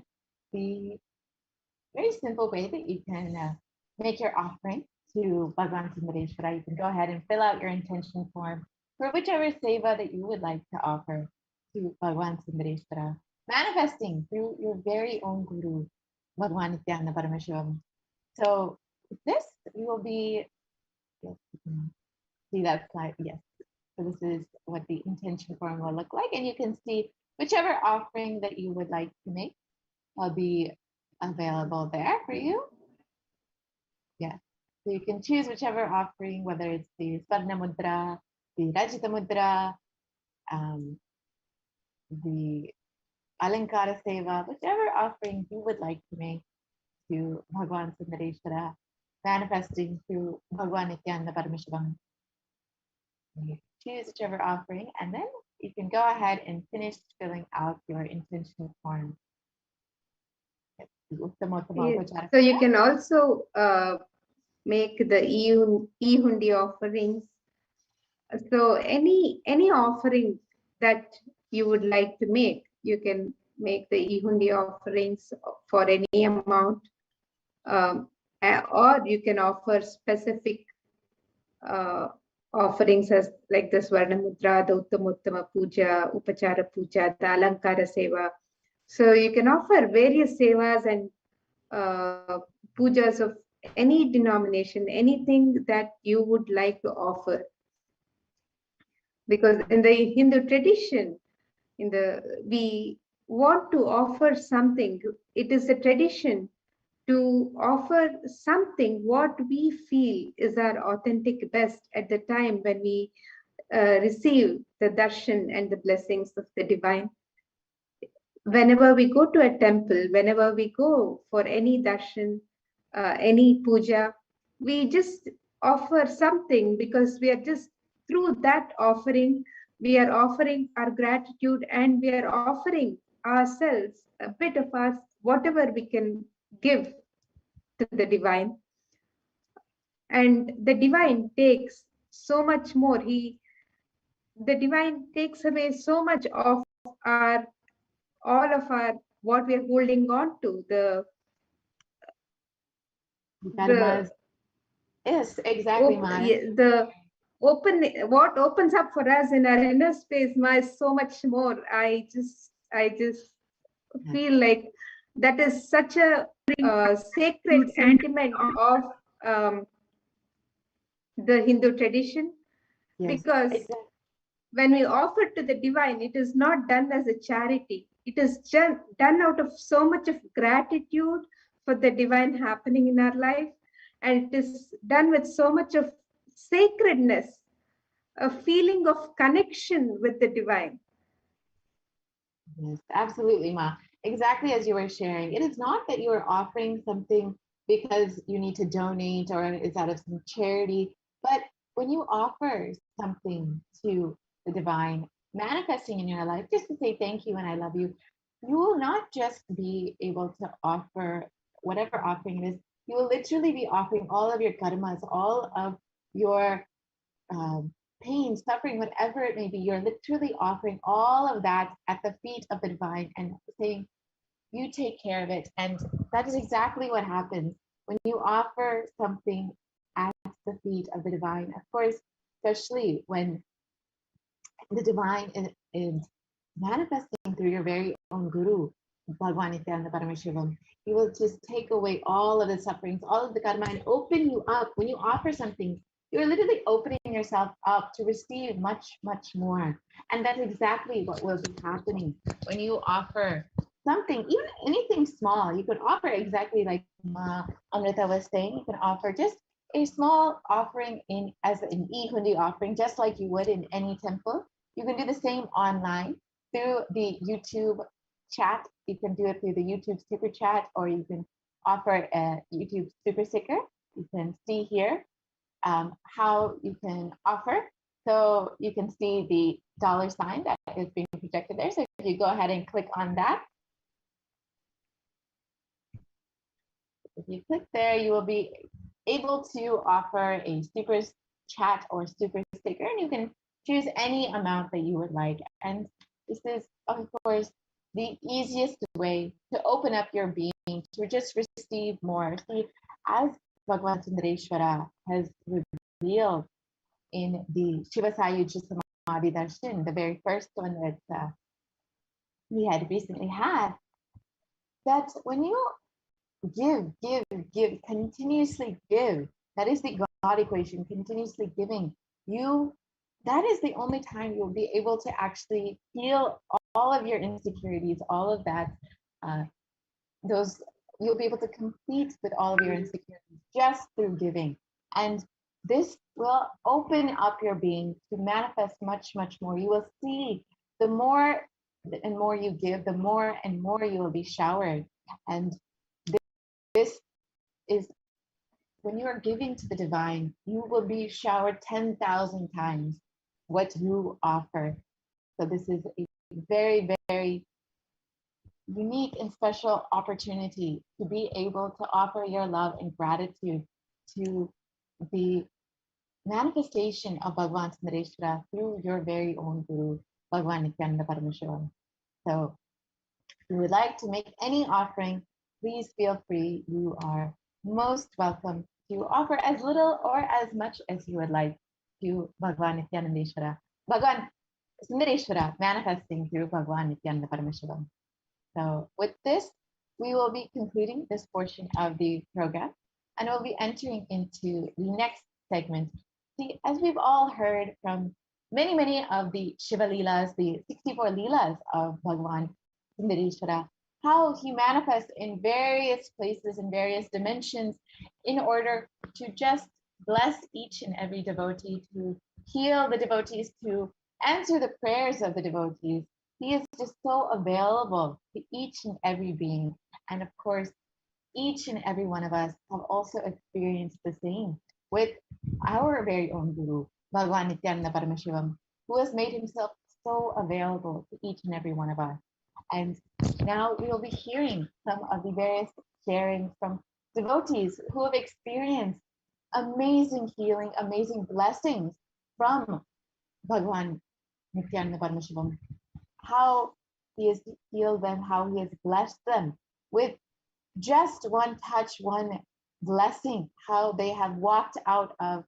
S8: the very simple way that you can make your offering to Bhagavan Sundareshwara, you can go ahead and fill out your intention form for whichever seva that you would like to offer to Bhagavan Sundareshwara, manifesting through your very own Guru, Bhagavan Nithyananda Paramashivam. So this will be, yes, you can see that slide, yes. So this is what the intention form will look like, and you can see whichever offering that you would like to make. I'll be available there for you. Yes. So you can choose whichever offering, whether it's the Swarna Mudra, the Rajita Mudra, the Alankara Seva, whichever offering you would like to make to Bhagwan Sundareshwara, manifesting through Bhagwan Nithyananda Paramashivam. You choose whichever offering, and then you can go ahead and finish filling out your intention form.
S13: So you can also make the e-hundi offerings. So any offering that you would like to make, you can make the e-hundi offerings for any amount, or you can offer specific offerings as like the Swarna Mudra, the Uttama Puja, Upachara Puja, the Alankara Seva. So you can offer various sevas and pujas of any denomination, anything that you would like to offer. Because in the Hindu tradition, we want to offer something. It is a tradition to offer something what we feel is our authentic best at the time when we receive the darshan and the blessings of the divine. Whenever we go to a temple, whenever we go for any darshan, any puja, we just offer something because we are just through that offering, we are offering our gratitude and we are offering ourselves a bit of us, whatever we can give to the divine. And the divine takes so much more. The divine takes away so much of all of our, what we are holding on to,
S8: yes, exactly,
S13: what opens up for us in our inner space is so much more. I just feel like that is such a sacred sentiment of the Hindu tradition. Yes, because exactly. When we offer to the divine, it is not done as a charity. It is just done out of so much of gratitude for the divine happening in our life. And it is done with so much of sacredness, a feeling of connection with the divine.
S8: Yes, absolutely, Ma. Exactly as you were sharing. It is not that you are offering something because you need to donate or it's out of some charity, but when you offer something to the divine manifesting in your life, just to say thank you and I love you, you will not just be able to offer whatever offering it is, you will literally be offering all of your karmas, all of your pain, suffering, whatever it may be. You're literally offering all of that at the feet of the divine and saying, you take care of it. And that is exactly what happens when you offer something at the feet of the divine. Of course, especially when the divine is manifesting through your very own guru, Bhagwan Nithyananda Paramashivam. He will just take away all of the sufferings, all of the karma, and open you up. When you offer something, you're literally opening yourself up to receive much, much more. And that's exactly what will be happening when you offer something, even anything small. You could offer exactly like Amrita was saying, you can offer just a small offering as an e-hundi offering, just like you would in any temple. You can do the same online through the YouTube chat. You can do it through the YouTube super chat, or you can offer a YouTube super sticker. You can see here how you can offer. So you can see the $sign that is being projected there. So if you go ahead and click on that, if you click there, you will be able to offer a super chat or super sticker, and you can choose any amount that you would like. And this is, of course, the easiest way to open up your being, to just receive more. See, as Bhagwan Sundareshwara has revealed in the Shiva Sayujya Samadhi Darshan, the very first one that we had recently had, that when you give, continuously give, that is the God equation, continuously giving, that is the only time you'll be able to actually feel all of your insecurities, all of that, those you'll be able to complete with all of your insecurities just through giving. And this will open up your being to manifest much, much more. You will see the more and more you give, the more and more you will be showered. And this is when you are giving to the divine, you will be showered 10,000 times what you offer. So this is a very, very unique and special opportunity to be able to offer your love and gratitude to the manifestation of Bhagavan Sundareshwara through your very own Guru, Bhagavan Nithyananda Paramashivam. So if you would like to make any offering, please feel free. You are most welcome to offer as little or as much as you would like to Bhagavan Nithyanandeshwara, Bhagavan Sundareshwara manifesting through Bhagavan Nithyananda Paramashivam. So with this, we will be concluding this portion of the program, and we'll be entering into the next segment. See, as we've all heard from many, many of the Shiva Leelas, the 64 Leelas of Bhagavan Sundareshwara, how he manifests in various places, in various dimensions, in order to just bless each and every devotee, to heal the devotees, to answer the prayers of the devotees. He is just so available to each and every being. And of course, each and every one of us have also experienced the same with our very own Guru, Bhagavan Nithyananda Paramashivam, who has made himself so available to each and every one of us. And now we will be hearing some of the various sharings from devotees who have experienced amazing healing, amazing blessings from Bhagavan Nithyananda Paramashivam. How he has healed them, how he has blessed them with just one touch, one blessing, how they have walked out of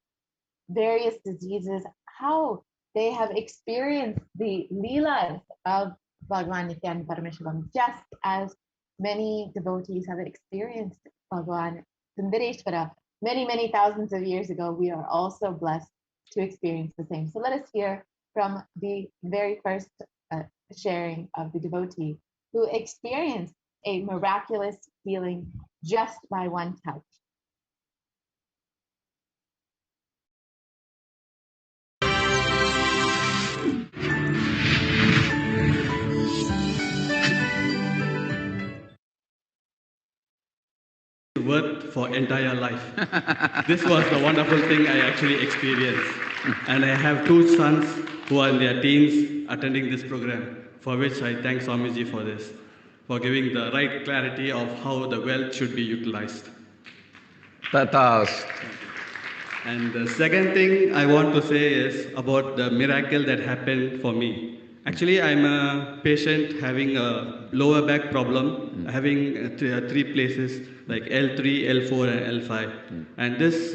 S8: various diseases, how they have experienced the leelas of Bhagavan Nithyananda Paramashivam, just as many devotees have experienced Bhagavan Sundareshwara many, many thousands of years ago. We are also blessed to experience the same. So let us hear from the very first sharing of the devotee who experienced a miraculous healing just by one touch.
S14: Worth for entire life. This was the wonderful thing I actually experienced. And I have two sons who are in their teens attending this program, for which I thank Swamiji for this, for giving the right clarity of how the wealth should be utilized.
S2: Tathast.
S14: And the second thing I want to say is about the miracle that happened for me. Actually, I'm a patient having a lower back problem, having three places like L3, L4, and L5. And this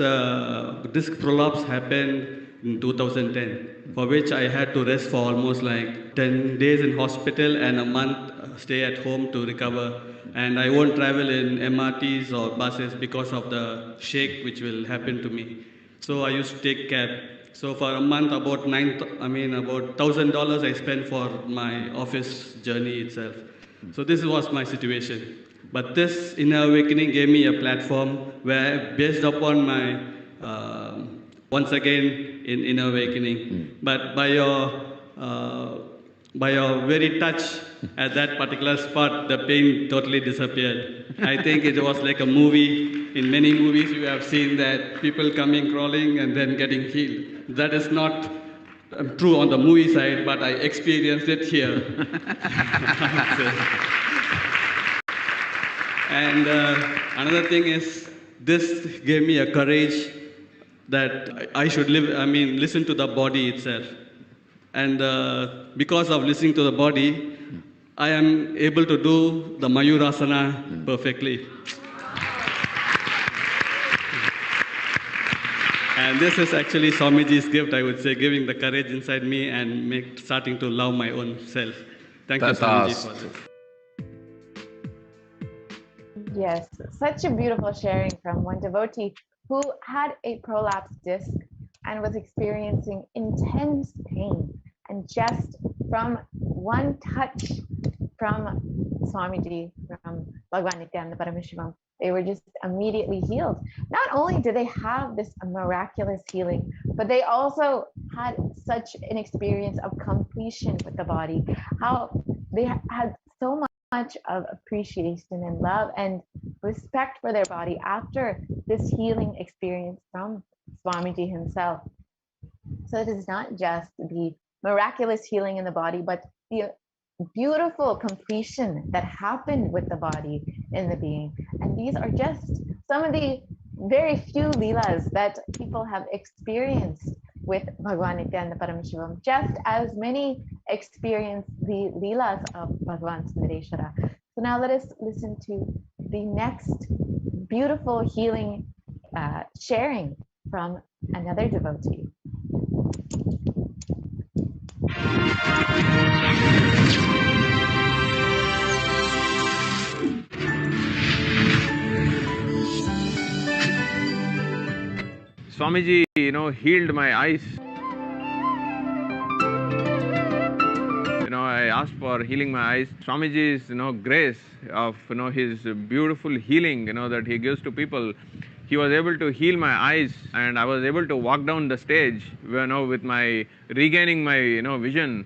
S14: disc prolapse happened in 2010, for which I had to rest for almost like 10 days in hospital and a month stay at home to recover. And I won't travel in MRTs or buses because of the shake which will happen to me. So I used to take cab. So for a month, about $1,000 I spent for my office journey itself. So this was my situation. But this inner awakening gave me a platform where, based upon my, once again in inner awakening, but by your very touch at that particular spot, the pain totally disappeared. I think it was like a movie. In many movies, you have seen that people coming, crawling, and then getting healed. That is not true on the movie side, but I experienced it here. And another thing is, this gave me a courage that I should listen to the body itself. And because of listening to the body, I am able to do the Mayurasana perfectly. And this is actually Swamiji's gift, I would say, giving the courage inside me and starting to love my own self. Thank you, Swamiji, for this.
S8: Yes, such a beautiful sharing from one devotee who had a prolapsed disc and was experiencing intense pain. And just from one touch from Swamiji, from Bhagavan Nithyananda Paramashivam. They were just immediately healed. Not only did they have this miraculous healing, but they also had such an experience of completion with the body, how they had so much of appreciation and love and respect for their body after this healing experience from Swamiji himself. So it is not just the miraculous healing in the body, but the beautiful completion that happened with the body in the being. And these are just some of the very few leelas that people have experienced with Bhagavan Nithyananda Paramashivam, just as many experience the leelas of Bhagavan Sundareshwara. So now let us listen to the next beautiful healing sharing from another devotee.
S15: Swamiji, healed my eyes. I asked for healing my eyes. Swamiji's, grace of, his beautiful healing, that he gives to people. He was able to heal my eyes, and I was able to walk down the stage, with my regaining my, vision.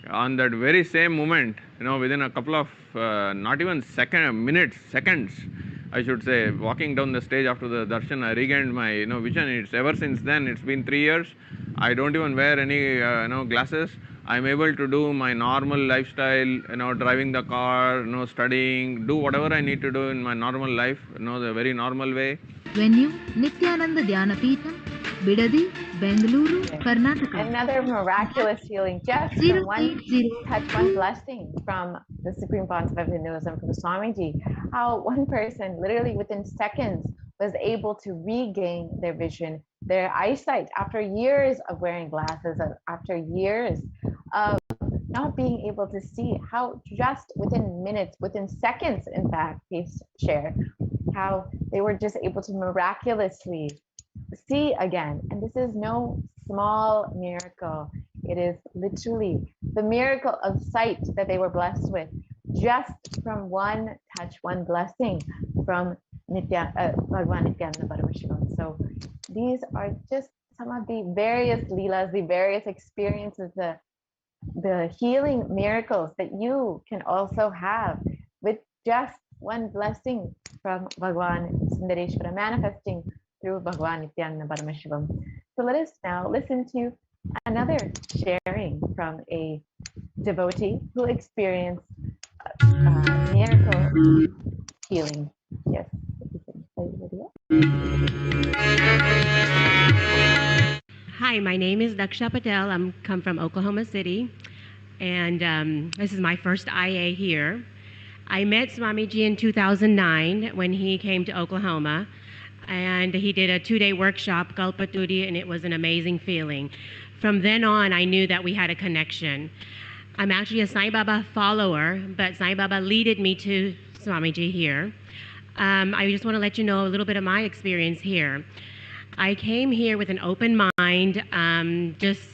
S15: On that very same moment, within a couple of, not even seconds, I should say, walking down the stage after the darshan, I regained my, vision. It's ever since then. It's been 3 years. I don't even wear any, glasses. I'm able to do my normal lifestyle, driving the car, studying, do whatever I need to do in my normal life, the very normal way.
S9: Venue, Nithyananda Dhyanapitham, Bidadi, Bengaluru, Karnataka.
S8: Another miraculous healing, just from one touch, one blessing from the Supreme Pontiff of Hinduism, from Swamiji. How one person, literally within seconds, was able to regain their vision, their eyesight, after years of wearing glasses, after years of not being able to see. How just within minutes, within seconds, in fact, he shared how they were just able to miraculously see again. And this is no small miracle. It is literally the miracle of sight that they were blessed with, just from one touch, one blessing from Bhagavan Nithyananda Paramashivam. So these are just some of the various leelas, the various experiences, the healing miracles that you can also have with just one blessing from Bhagavan Sundareshwara, manifesting through Bhagavan Nithyananda Paramashivam. So let us now listen to another sharing from a devotee who experienced miracle healing. Yes.
S16: Hi, my name is Daksha Patel. I'm come from Oklahoma City, and this is my first IA here. I met Swamiji in 2009 when he came to Oklahoma, and he did a 2-day workshop, Kalpaturi, and it was an amazing feeling. From then on, I knew that we had a connection. I'm actually a Sai Baba follower, but Sai Baba leaded me to Swamiji here. I just want to let you know a little bit of my experience here. I came here with an open mind, just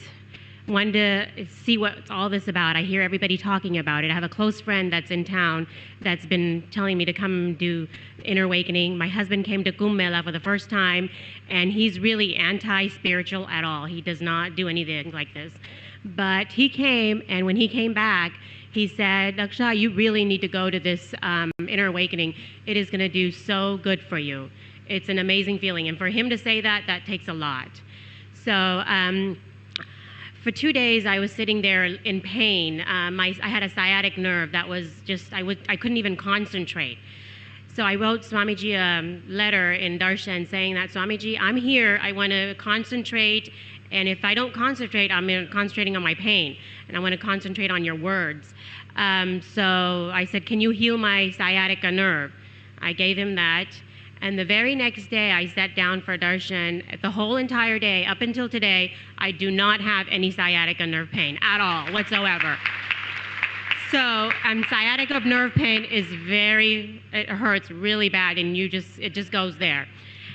S16: wanted to see what all this about. I hear everybody talking about it. I have a close friend that's in town that's been telling me to come do Inner Awakening. My husband came to Kumbh Mela for the first time, and he's really anti-spiritual at all. He does not do anything like this. But he came, and when he came back, he said, Daksha, you really need to go to this Inner Awakening. It is going to do so good for you. It's an amazing feeling. And for him to say that, that takes a lot. So for 2 days, I was sitting there in pain. I had a sciatic nerve that was just, I couldn't even concentrate. So I wrote Swamiji a letter in Darshan saying that, Swamiji, I'm here. I want to concentrate. And if I don't concentrate, I'm concentrating on my pain. And I want to concentrate on your words. So I said, can you heal my sciatica nerve? I gave him that. And the very next day, I sat down for darshan. The whole entire day, up until today, I do not have any sciatica nerve pain at all, whatsoever. So sciatica nerve pain is it hurts really bad, and it just goes there.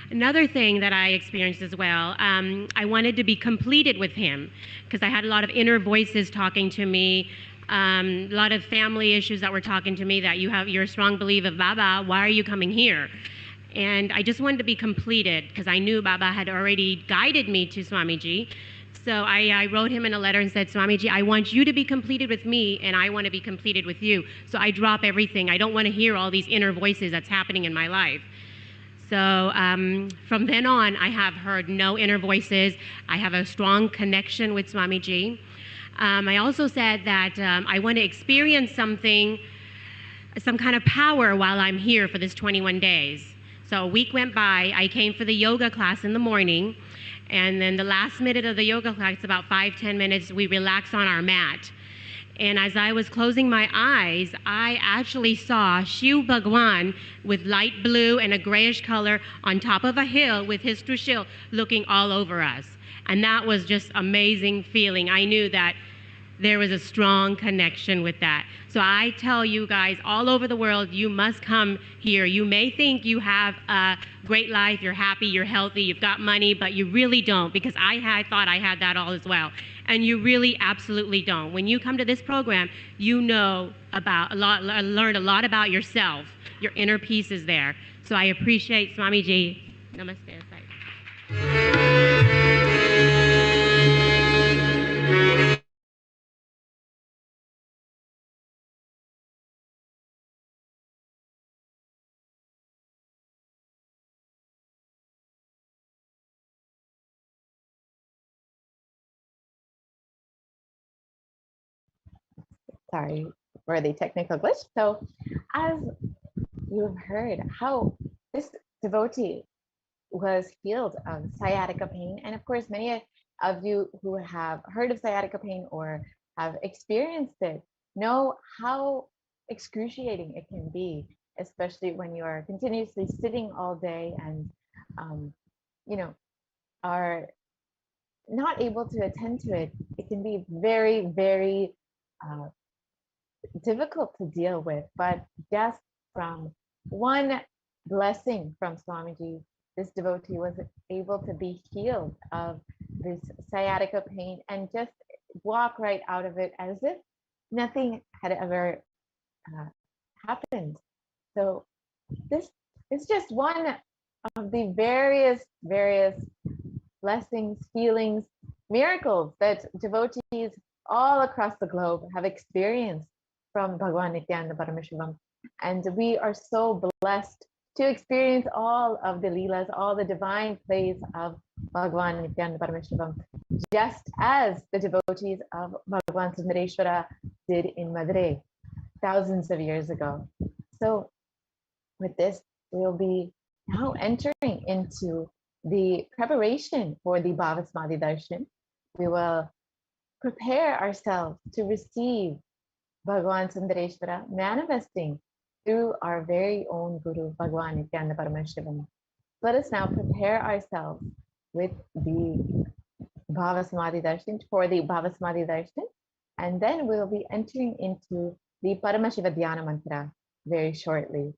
S16: Another thing that I experienced as well, I wanted to be completed with him because I had a lot of inner voices talking to me. A lot of family issues that were talking to me that you're a strong believer of Baba, why are you coming here? And I just wanted to be completed because I knew Baba had already guided me to Swamiji. So I wrote him in a letter and said, Swamiji, I want you to be completed with me and I want to be completed with you. So I drop everything. I don't want to hear all these inner voices that's happening in my life. So from then on, I have heard no inner voices. I have a strong connection with Swamiji. I also said that I want to experience something, some kind of power while I'm here for this 21 days. So a week went by. I came for the yoga class in the morning. And then the last minute of the yoga class, about 5-10 minutes, we relax on our mat. And as I was closing my eyes, I actually saw Shiv Bhagwan with light blue and a grayish color on top of a hill with his Trishul looking all over us. And that was just amazing feeling. I knew that there was a strong connection with that. So I tell you guys all over the world, you must come here. You may think you have a great life, you're happy, you're healthy, you've got money, but you really don't, because I thought I had that all as well. And you really absolutely don't. When you come to this program, you know learn a lot about yourself. Your inner peace is there. So I appreciate Swamiji. Namaste.
S8: Sorry for the technical glitch. So as you've heard how this devotee was healed of sciatica pain, and of course many of you who have heard of sciatica pain or have experienced it know how excruciating it can be, especially when you are continuously sitting all day and are not able to attend to it. It can be very, very difficult to deal with, but just from one blessing from Swamiji, this devotee was able to be healed of this sciatica pain and just walk right out of it as if nothing had ever happened. So this is just one of the various blessings, healings, miracles that devotees all across the globe have experienced from Bhagwan Nithyananda Paramashivam. And we are so blessed to experience all of the Leelas, all the divine plays of Bhagwan Nithyananda Paramashivam, just as the devotees of Bhagwan Sundareshwara did in Madurai thousands of years ago. So with this, we'll be now entering into the preparation for the Bhava Samadhi Darshan. We will prepare ourselves to receive Bhagwan Sundareshwara manifesting through our very own Guru, Bhagwan Nithyananda Paramashivam. Let us now prepare ourselves with the Bhava Samadhi Darshan, for the Bhava Samadhi Darshan, and then we'll be entering into the Paramashiva Dhyana Mantra very shortly.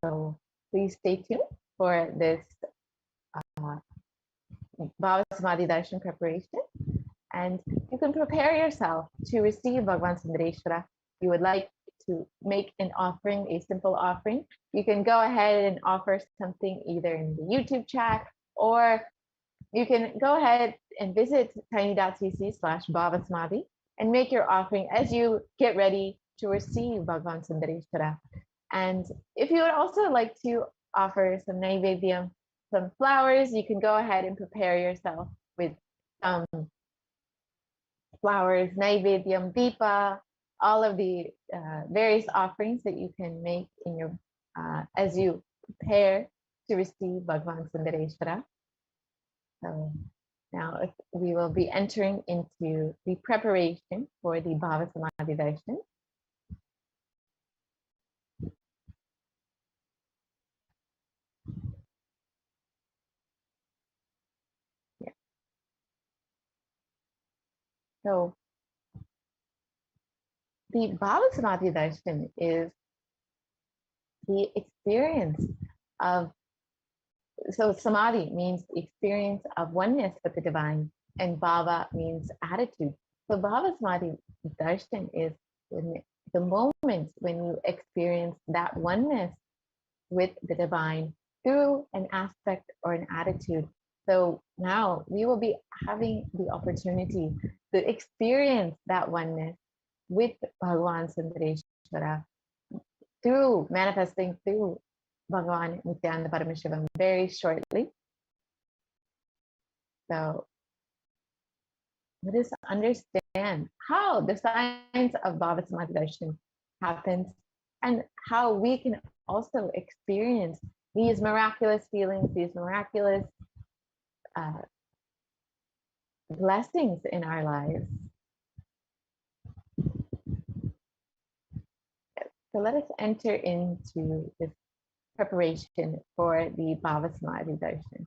S8: So please stay tuned for this Bhava Samadhi Darshan preparation, and you can prepare yourself to receive Bhagwan Sundareshwara. You would like to make an offering, a simple offering, you can go ahead and offer something either in the YouTube chat, or you can go ahead and visit tiny.cc/Bhavasamadhi and make your offering as you get ready to receive Bhagwan Sundareshwara. And if you would also like to offer some naivedyam, some flowers, you can go ahead and prepare yourself with flowers, naivedyam, deepa, all of the various offerings that you can make in your as you prepare to receive Bhagwan Sundareshwara. So now we will be entering into the preparation for the Bhava Samadhi Darshan. Yeah. So the Bhava Samadhi Darshan is the experience of, so Samadhi means experience of oneness with the divine, and Bhava means attitude. So Bhava Samadhi Darshan is the moment when you experience that oneness with the divine through an aspect or an attitude. So now we will be having the opportunity to experience that oneness with Bhagavan Sundareshwara through manifesting through Bhagavan Nithyananda Paramashivam very shortly. So let us understand how the science of Bhava Samadhi Darshan happens and how we can also experience these miraculous feelings, these miraculous blessings in our lives. So let us enter into this preparation for the Bhava Samadhi Darshan.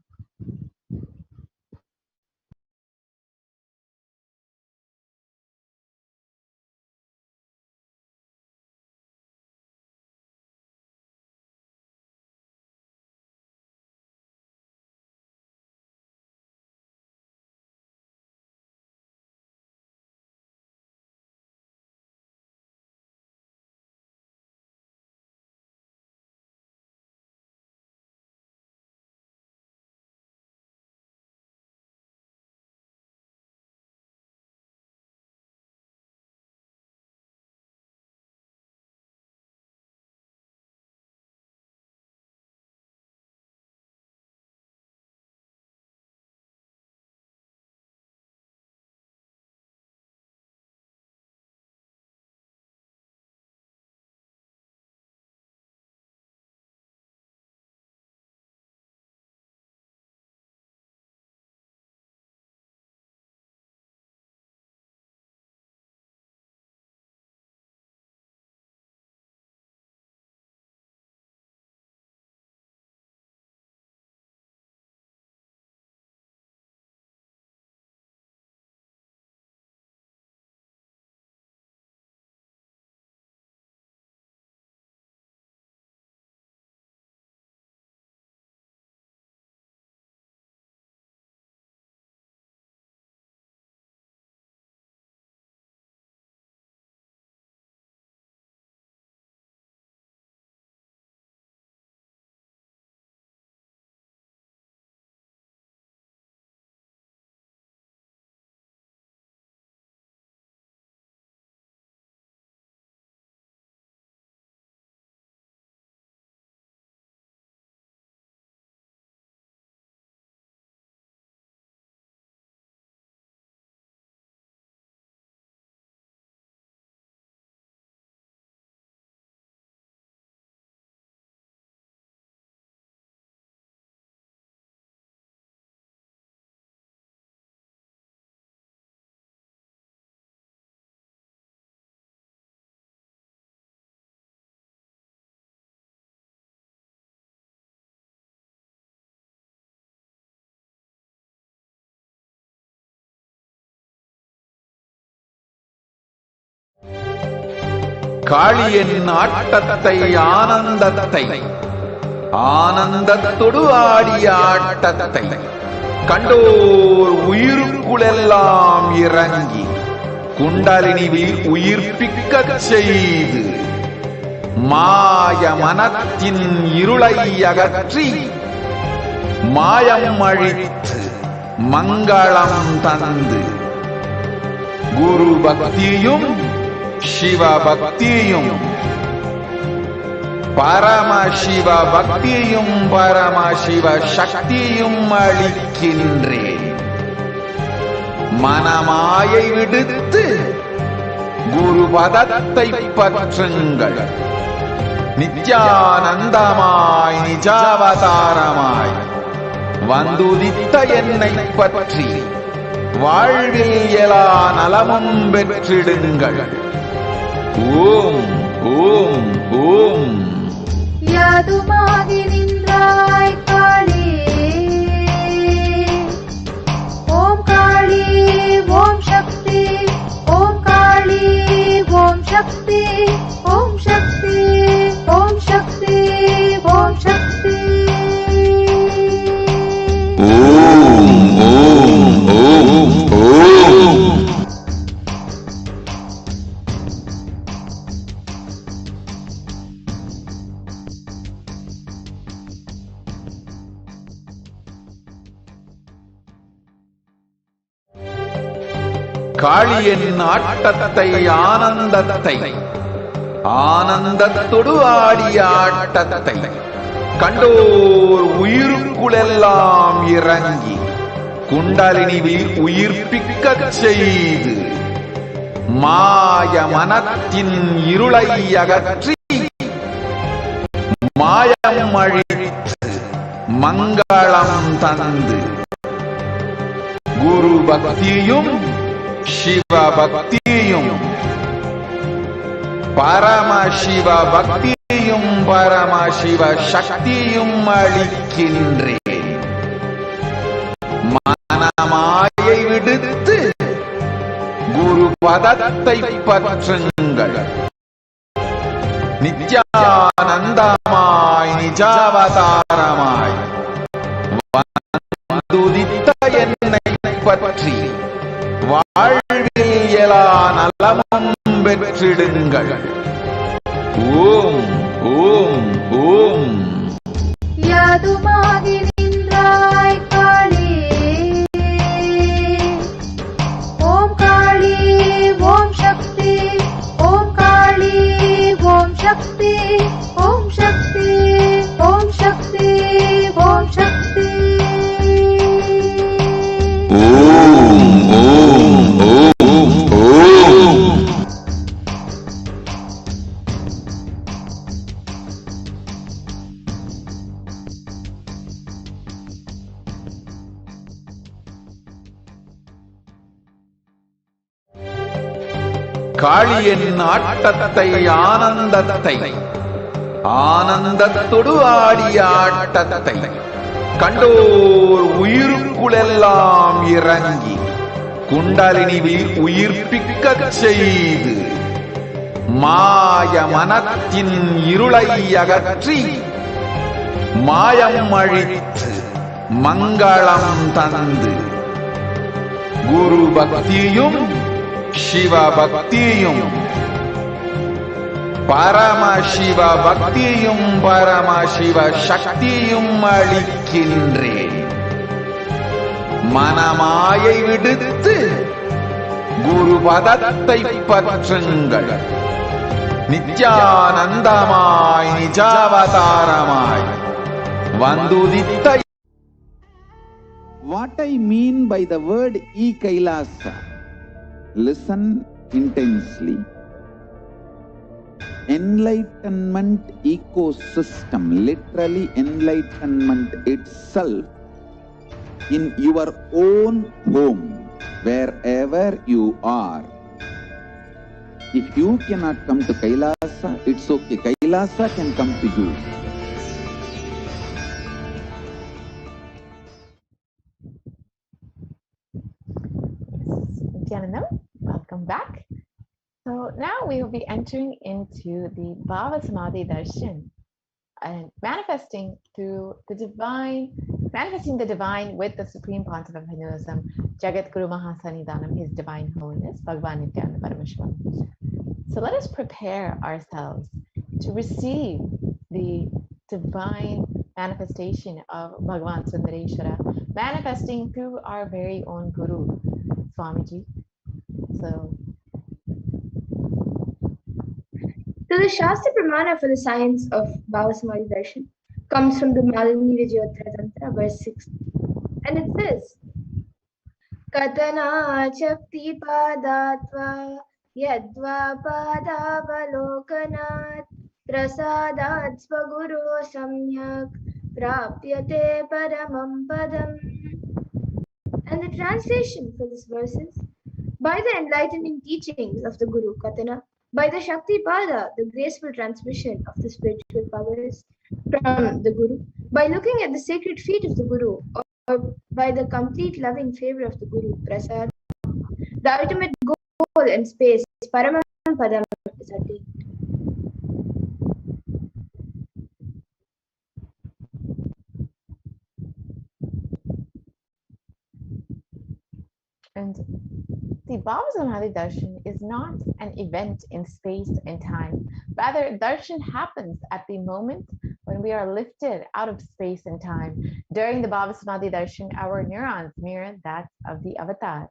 S2: காளியின் ஆட்டத்தை ஆனந்தத்தை ஆனந்தத்தொடு ஆடிய ஆட்டத்தை கண்டோர் உயிருக்குளெல்லாம் இறங்கி குண்டலினி உயிர்ப்பிக்கச் செய்து மாய மனத்தின் இருளை அகற்றி மாயம் அழித்து மங்களம் தந்து குரு பக்தியும் சிவ பக்தியும் பரமசிவ பக்தியும் பரமசிவ சக்தியும் அளிக்கின்றேன். மனமாயை விடுத்து குரு பதத்தை பற்றுங்கள். நித்யானந்தமாய் நிஜாவதாரமாய் வந்துதித்த என்னை பற்றி வாழ்வில் எல்லா நலமும் பெற்றிடுங்கள். ஓம் ஓம் ஓம்.
S12: யாதுமாகி நின்றாய் காளி, ஓம் காளி ஓம் சக்தி, ஓம் காளி ஓம் சக்தி, ஓம் சக்தி ஓம் சக்தி ஓம் சக்தி.
S2: ஓம் ஓம் ஓம் ஓம். காளியின் ஆட்டத்தை ஆனந்தத்தை ஆனந்தத்தொடு ஆடிய ஆட்டத்தை கண்டோர் உயிருக்குளெல்லாம் இறங்கி குண்டலினிவில் உயிர்ப்பிக்கச் செய்து மாய மனத்தின் இருளை அகற்றி மாயம் அழித்து மங்களம் தந்து குரு பக்தியும் சிவ பக்தியும் பரமசிவ பக்தியும் பரமசிவ சக்தியும் அளிக்கின்றேன். மனமாயை விடுத்து குரு பதத்தை பற்றுங்கள். நித்யானந்தமாய் நிஜாவதாரமாய் வந்துதித்த என்னை பற்றி வாழ்வில் எல்லா நலமும் பெற்றிடுங்கள். ஓம் ஓம் ஓம்.
S12: யாதுமாகி நின்றாய் காளி, ஓம் காளி ஓம் சக்தி, ஓம் காளி ஓம் சக்தி, ஓம் சக்தி ஓம் சக்தி ஓம் சக்தி.
S2: ஓம் ஓம் ஓம் ஓம். காளியின் ஆட்டத்தை ஆனந்தத்தை ஆனந்தத்தொடு ஆடிய ஆட்டத்தை கண்டோர் உயிருக்குளெல்லாம் இறங்கி குண்டலினிவில் உயிர்ப்பிக்கச் செய்து மாய மனத்தின் இருளை அகற்றி மாயம் அழித்து மங்களம் தந்து குரு பக்தியும் சிவ பக்தியும் பரமசிவ பக்தியும் பரமசிவ சக்தியும் அளிக்கின்றேன். மனமாயை விடுத்து குரு பதத்தை பற்றுங்கள். நித்யானந்தமாய் நிஜாவதாரமாய் வந்துதித்த.
S17: What I mean by the word Kailasa, listen intensely. Enlightenment ecosystem, literally enlightenment itself, in your own home, wherever you are. If you cannot come to Kailasa, it's okay. Kailasa can come to you.
S8: Nithyanandam, welcome back. So now we will be entering into the Bhava Samadhi Darshan and manifesting the divine with the Supreme Pontiff of Hinduism, Jagat Guru Mahasannidhanam, His Divine Holiness, Bhagavan Nithyananda Paramashivam. So let us prepare ourselves to receive the divine manifestation of Bhagavan Sundareshwara, manifesting through our very own Guru, Swamiji.
S4: So the Shastra Pramana for the science of Bhava Samadhi Darshan comes from the Malini Vijayottara Tantra, verse 6. And it says, Katana Shakti Padatva Yadva Padavalokanat Prasadat Svaguru Samyak Prapyate Paramam Padam. And the translation for this verse is, by the enlightening teachings of the Guru Katana, by the Shakti Pada, the graceful transmission of the spiritual powers from the Guru, by looking at the sacred feet of the Guru, or by the complete loving favor of the Guru, Prasad, the ultimate goal in space, Paramam Padam, is attained.
S8: And the Bhava Samadhi Darshan is not an event in space and time. Rather, Darshan happens at the moment when we are lifted out of space and time. During the Bhava Samadhi Darshan, our neurons mirror that of the avatar.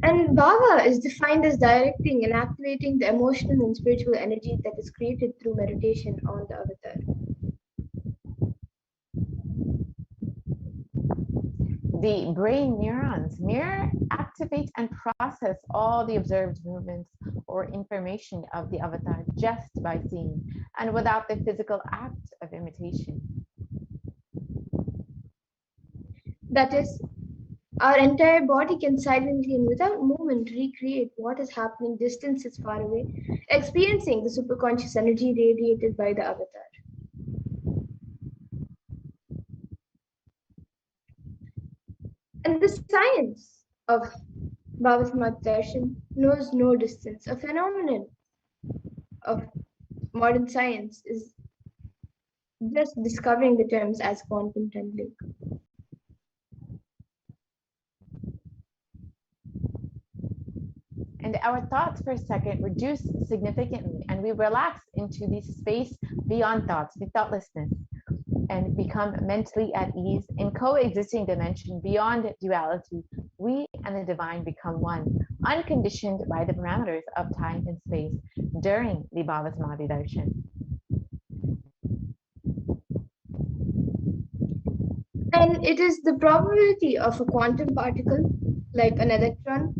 S4: And Bhava is defined as directing and activating the emotional and spiritual energy that is created through meditation on the avatar.
S8: The brain neurons mirror, activate, and process all the observed movements or information of the avatar just by seeing and without the physical act of imitation.
S4: That is, our entire body can silently and without movement recreate what is happening distances far away, experiencing the superconscious energy radiated by the avatar. And the science of Bhavasamadhi Darshan knows no distance. A phenomenon of modern science is just discovering the terms as quantum tunneling.
S8: And our thoughts for a second reduce significantly, and we relax into the space beyond thoughts, the thoughtlessness, and become mentally at ease in coexisting dimension beyond duality. We and the divine become one, unconditioned by the parameters of time and space during the Bhavasamadhi Darshan.
S4: And it is the probability of a quantum particle, like an electron,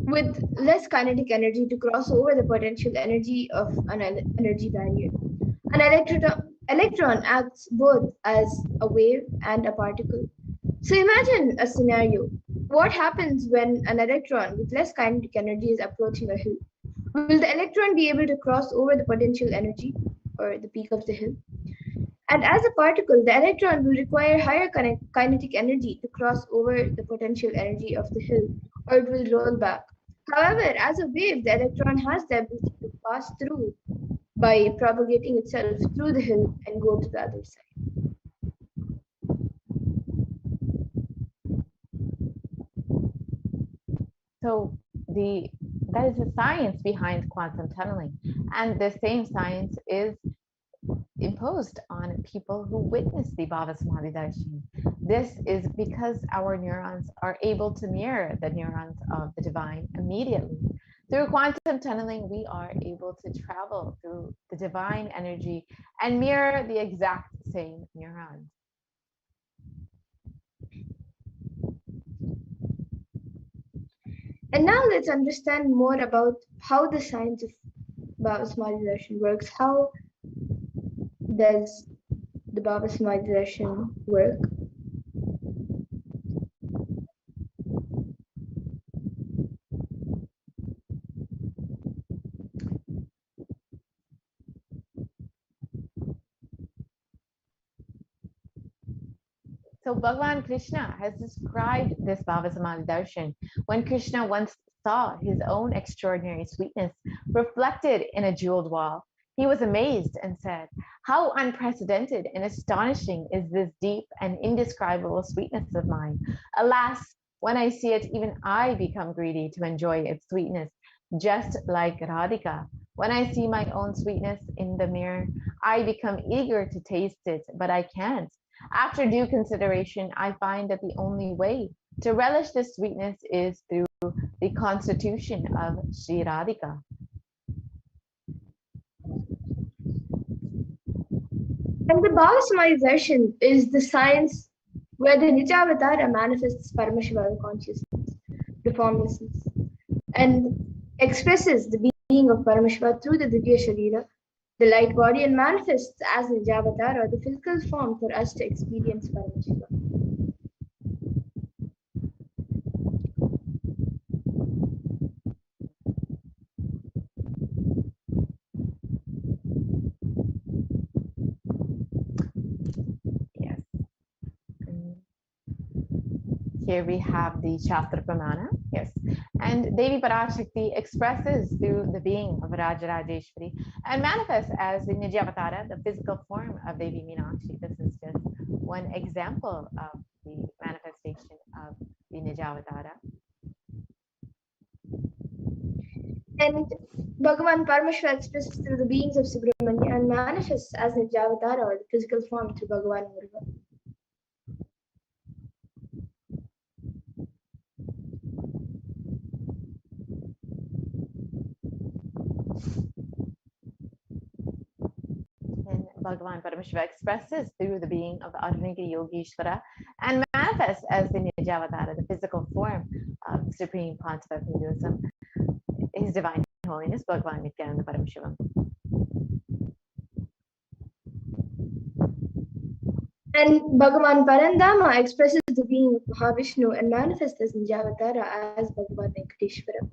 S4: with less kinetic energy to cross over the potential energy of an energy barrier. An electron acts both as a wave and a particle. So imagine a scenario. What happens when an electron with less kinetic energy is approaching a hill? Will the electron be able to cross over the potential energy or the peak of the hill? And as a particle, the electron will require higher kinetic energy to cross over the potential energy of the hill, or it will roll back. However, as a wave, the electron has the ability to pass through by propagating itself through the hill and go to the other side.
S8: So that is the science behind quantum tunneling, and the same science is imposed on people who witness the Bhavasamadhi Darshan. This is because our neurons are able to mirror the neurons of the divine immediately. Through quantum tunneling, we are able to travel through the divine energy and mirror the exact same neurons.
S4: And now let's understand more about how the science of Bhavasamadhi Darshan works. How does the Bhavasamadhi Darshan work?
S8: So Bhagavan Krishna has described this Bhavasamadhi Darshan when Krishna once saw his own extraordinary sweetness reflected in a jeweled wall. He was amazed and said, "How unprecedented and astonishing is this deep and indescribable sweetness of mine. Alas, when I see it, even I become greedy to enjoy its sweetness, just like Radhika. When I see my own sweetness in the mirror, I become eager to taste it, but I can't. After due consideration, I find that the only way to relish this sweetness is through the constitution of Sri Radhika."
S4: And the Bhavasamadhi Darshan is the science where the Nijavatara manifests Paramashiva consciousness, the formlessness, and expresses the being of Paramashiva through the Divya Sharira, the light body, and manifests as Nijavatara, or the physical form for us to experience Paramashiva.
S8: Yes. Here we have the Shastra Pramana. Yes. And Devi Parashakti expresses through the being of Rajarajeshwari and manifests as the Nijavatara, the physical form of Devi Meenakshi. This is just one example of the manifestation of the Nijavatara.
S4: And Bhagavan Paramashiva expresses through the beings of Subramanya and manifests as Nijavatara, or the physical form, through Bhagavan Muruga.
S8: And Bhagavan Paramashiva expresses through the being of the Advaita Yogeshwara and manifests as the Nijavatara, the physical form of the Supreme Concept of Hinduism, His Divine Holiness Bhagavan Nithyananda Paramashivam.
S4: And Bhagavan Parandama expresses the being of Mahavishnu and manifests as Nijavatara as Bhagavan Venkateshwara.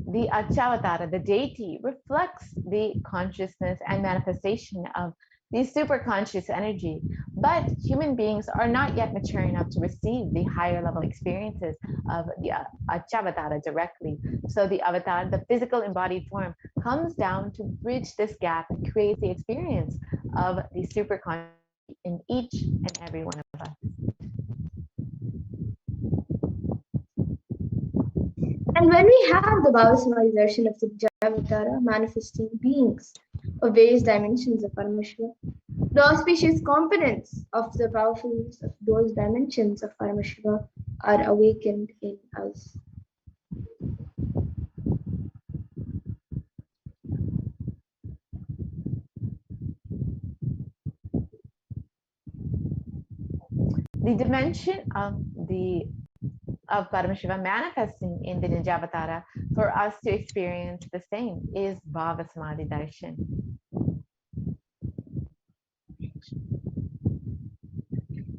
S8: The Achavatara, the deity, reflects the consciousness and manifestation of the superconscious energy, but human beings are not yet mature enough to receive the higher level experiences of the Achavatara directly. So the avatar, the physical embodied form, comes down to bridge this gap and create the experience of the superconscious in each and every one of us.
S4: And when we have the Bhavasamadhi darshan of the Nijavatara manifesting beings of various dimensions of Paramashiva, the auspicious components of the powerfulness of those dimensions of Paramashiva are awakened in us.
S8: The dimension of Paramashiva manifesting in the Nijavatara for us to experience the same is Bhava Samadhi Darshan.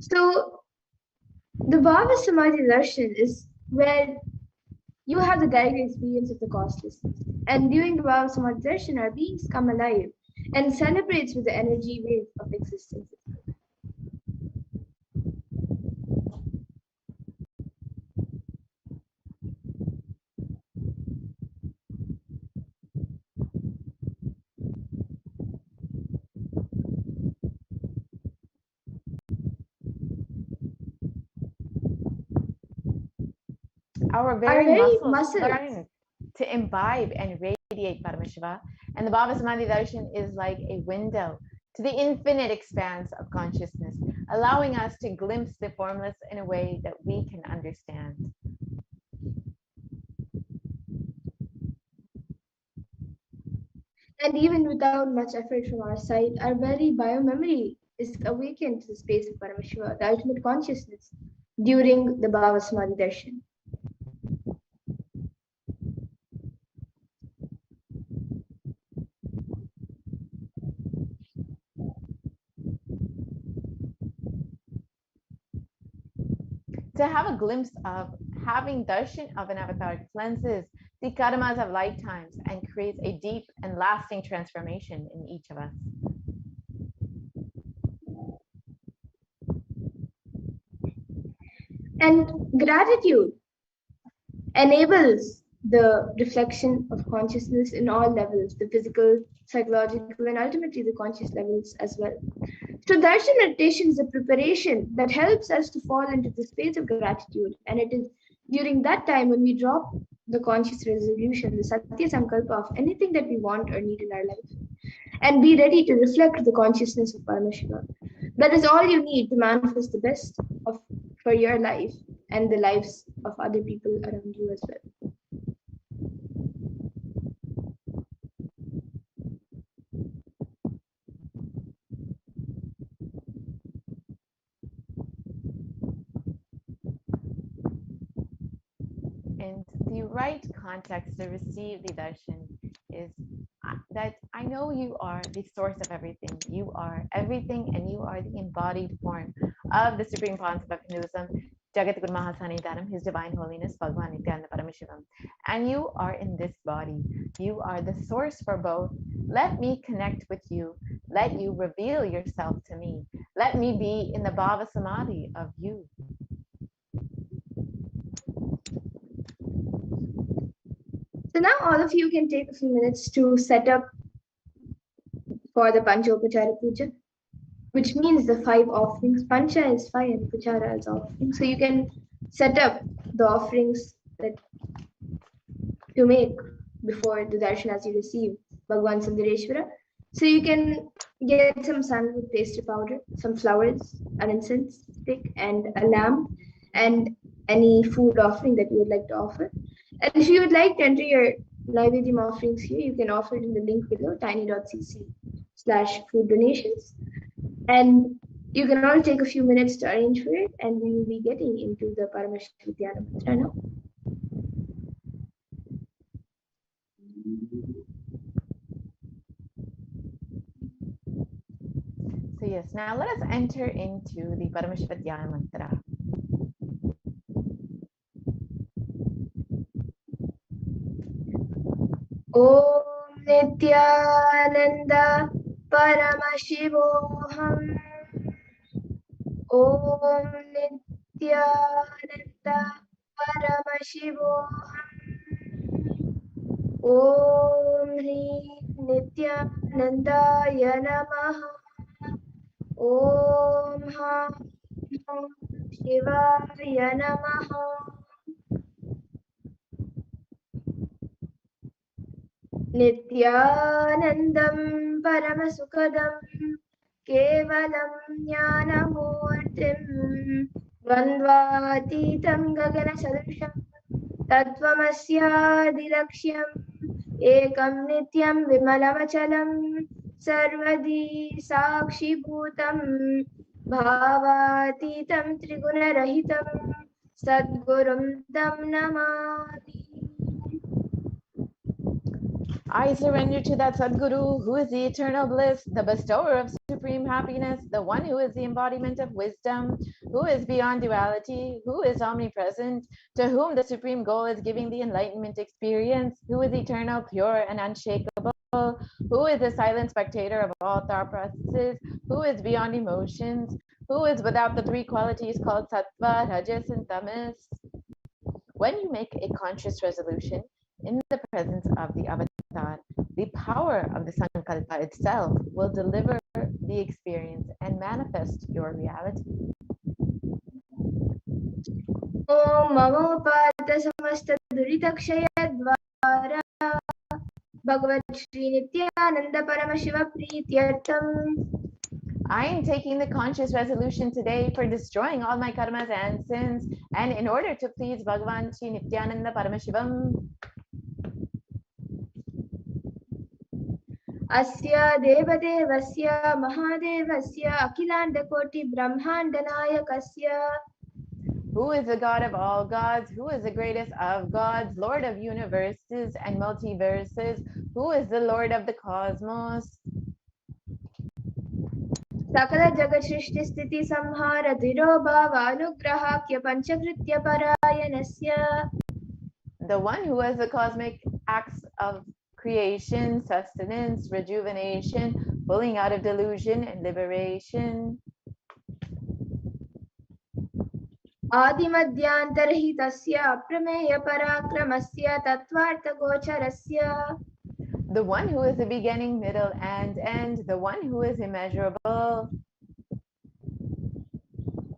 S4: So the Bhava Samadhi darshan is where you have the direct experience of the costlessness. And during the Bhava Samadhi darshan, our beings come alive and celebrates with the energy wave of existence.
S8: Our very muscles learn to imbibe and radiate Paramashiva, and the Bhava Samadhi Darshan is like a window to the infinite expanse of consciousness, allowing us to glimpse the formless in a way that we can understand.
S4: And even without much effort from our side, our very biomemory is awakened to the space of Paramashiva, the ultimate consciousness, during the Bhava Samadhi darshan.
S8: To have a glimpse of having darshan of an avatar cleanses the karmas of lifetimes and creates a deep and lasting transformation in each of us.
S4: And gratitude enables the reflection of consciousness in all levels, the physical, psychological, and ultimately the conscious levels as well. So darshan meditation is a preparation that helps us to fall into the space of gratitude. And it is during that time when we drop the conscious resolution, the Satya Sankalpa of anything that we want or need in our life, and be ready to reflect the consciousness of Paramashiva. That is all you need to manifest the best for your life and the lives of other people around you as well.
S8: And the right context to receive the darshan is that I know you are the source of everything. You are everything, and you are the embodied form of the Supreme Concept of Hinduism, Jagat Guru Mahasanidanam, His Divine Holiness, Bhagavan Nithyananda Paramashivam. And you are in this body. You are the source for both. Let me connect with you. Let you reveal yourself to me. Let me be in the Bhava Samadhi of you.
S4: So now all of you can take a few minutes to set up for the Panchopachara Puja, which means the 5 offerings. Pancha is 5 and Upachara is offering. So you can set up the offerings that to make before the darshan as you receive Bhagwan Sundareshwara. So you can get some sandalwood pastry powder, some flowers, an incense stick, and a lamp, and any food offering that you would like to offer. And if you would like to enter your Naivedyam offerings here, you can offer it in the link below, tiny.cc/food donations. And you can all take a few minutes to arrange for it, and we will be getting into the Paramashiva mantra now.
S8: So yes, now let us enter into the Paramashiva Dhyana mantra.
S4: Om Nithyananda Paramashivoham. Om Nithyananda Paramashivoham. Om Nithyanandaya Namaha. Om Shivaya Namaha. Nithyanandam Paramasukadam Kevalam Jnanamurtim Dvandvatitam Gagana Sadusham Tattvamasyadirlakshyam Ekam Nityam Vimalamachalam Sarvadi Sakshibhutam Bhavatitam Trigunarahitam Sadgurum Tam Namami.
S8: I surrender to that Sadguru, who is the eternal bliss, the bestower of supreme happiness, the one who is the embodiment of wisdom, who is beyond duality, who is omnipresent, to whom the supreme goal is giving the enlightenment experience, who is eternal, pure, and unshakable, who is the silent spectator of all thought processes, who is beyond emotions, who is without the three qualities called sattva, rajas, and tamas. When you make a conscious resolution in the presence of the avatar, the power of the sankalpa itself will deliver the experience and manifest your reality.
S4: Om Mamopata Samasta Duritakshaya Dvara Bhagavat Shri Nithyananda Paramashiva Prityartam.
S8: I am taking the conscious resolution today for destroying all my karmas and sins, and in order to please Bhagavan Shri Nithyananda Paramashivam.
S4: Asya Devadevasya Mahadevasya Akhilanda Koti Brahmanda Nayakasya.
S8: Who is the God of all gods? Who is the greatest of gods? Lord of universes and multiverses? Who is the Lord of the cosmos?
S4: Sakala Jagat Shrishti Sthiti Samhara Dhiro Bhava Anugrahakya Panchakritya Parayanasya.
S8: The one who has the cosmic acts of creation, sustenance, rejuvenation, pulling out of delusion and liberation.
S4: Adimadhyantarhitasya Aprameya Parakramasya Tattvartha Gocharasya.
S8: The one who is the beginning, middle, and end, the one who is immeasurable.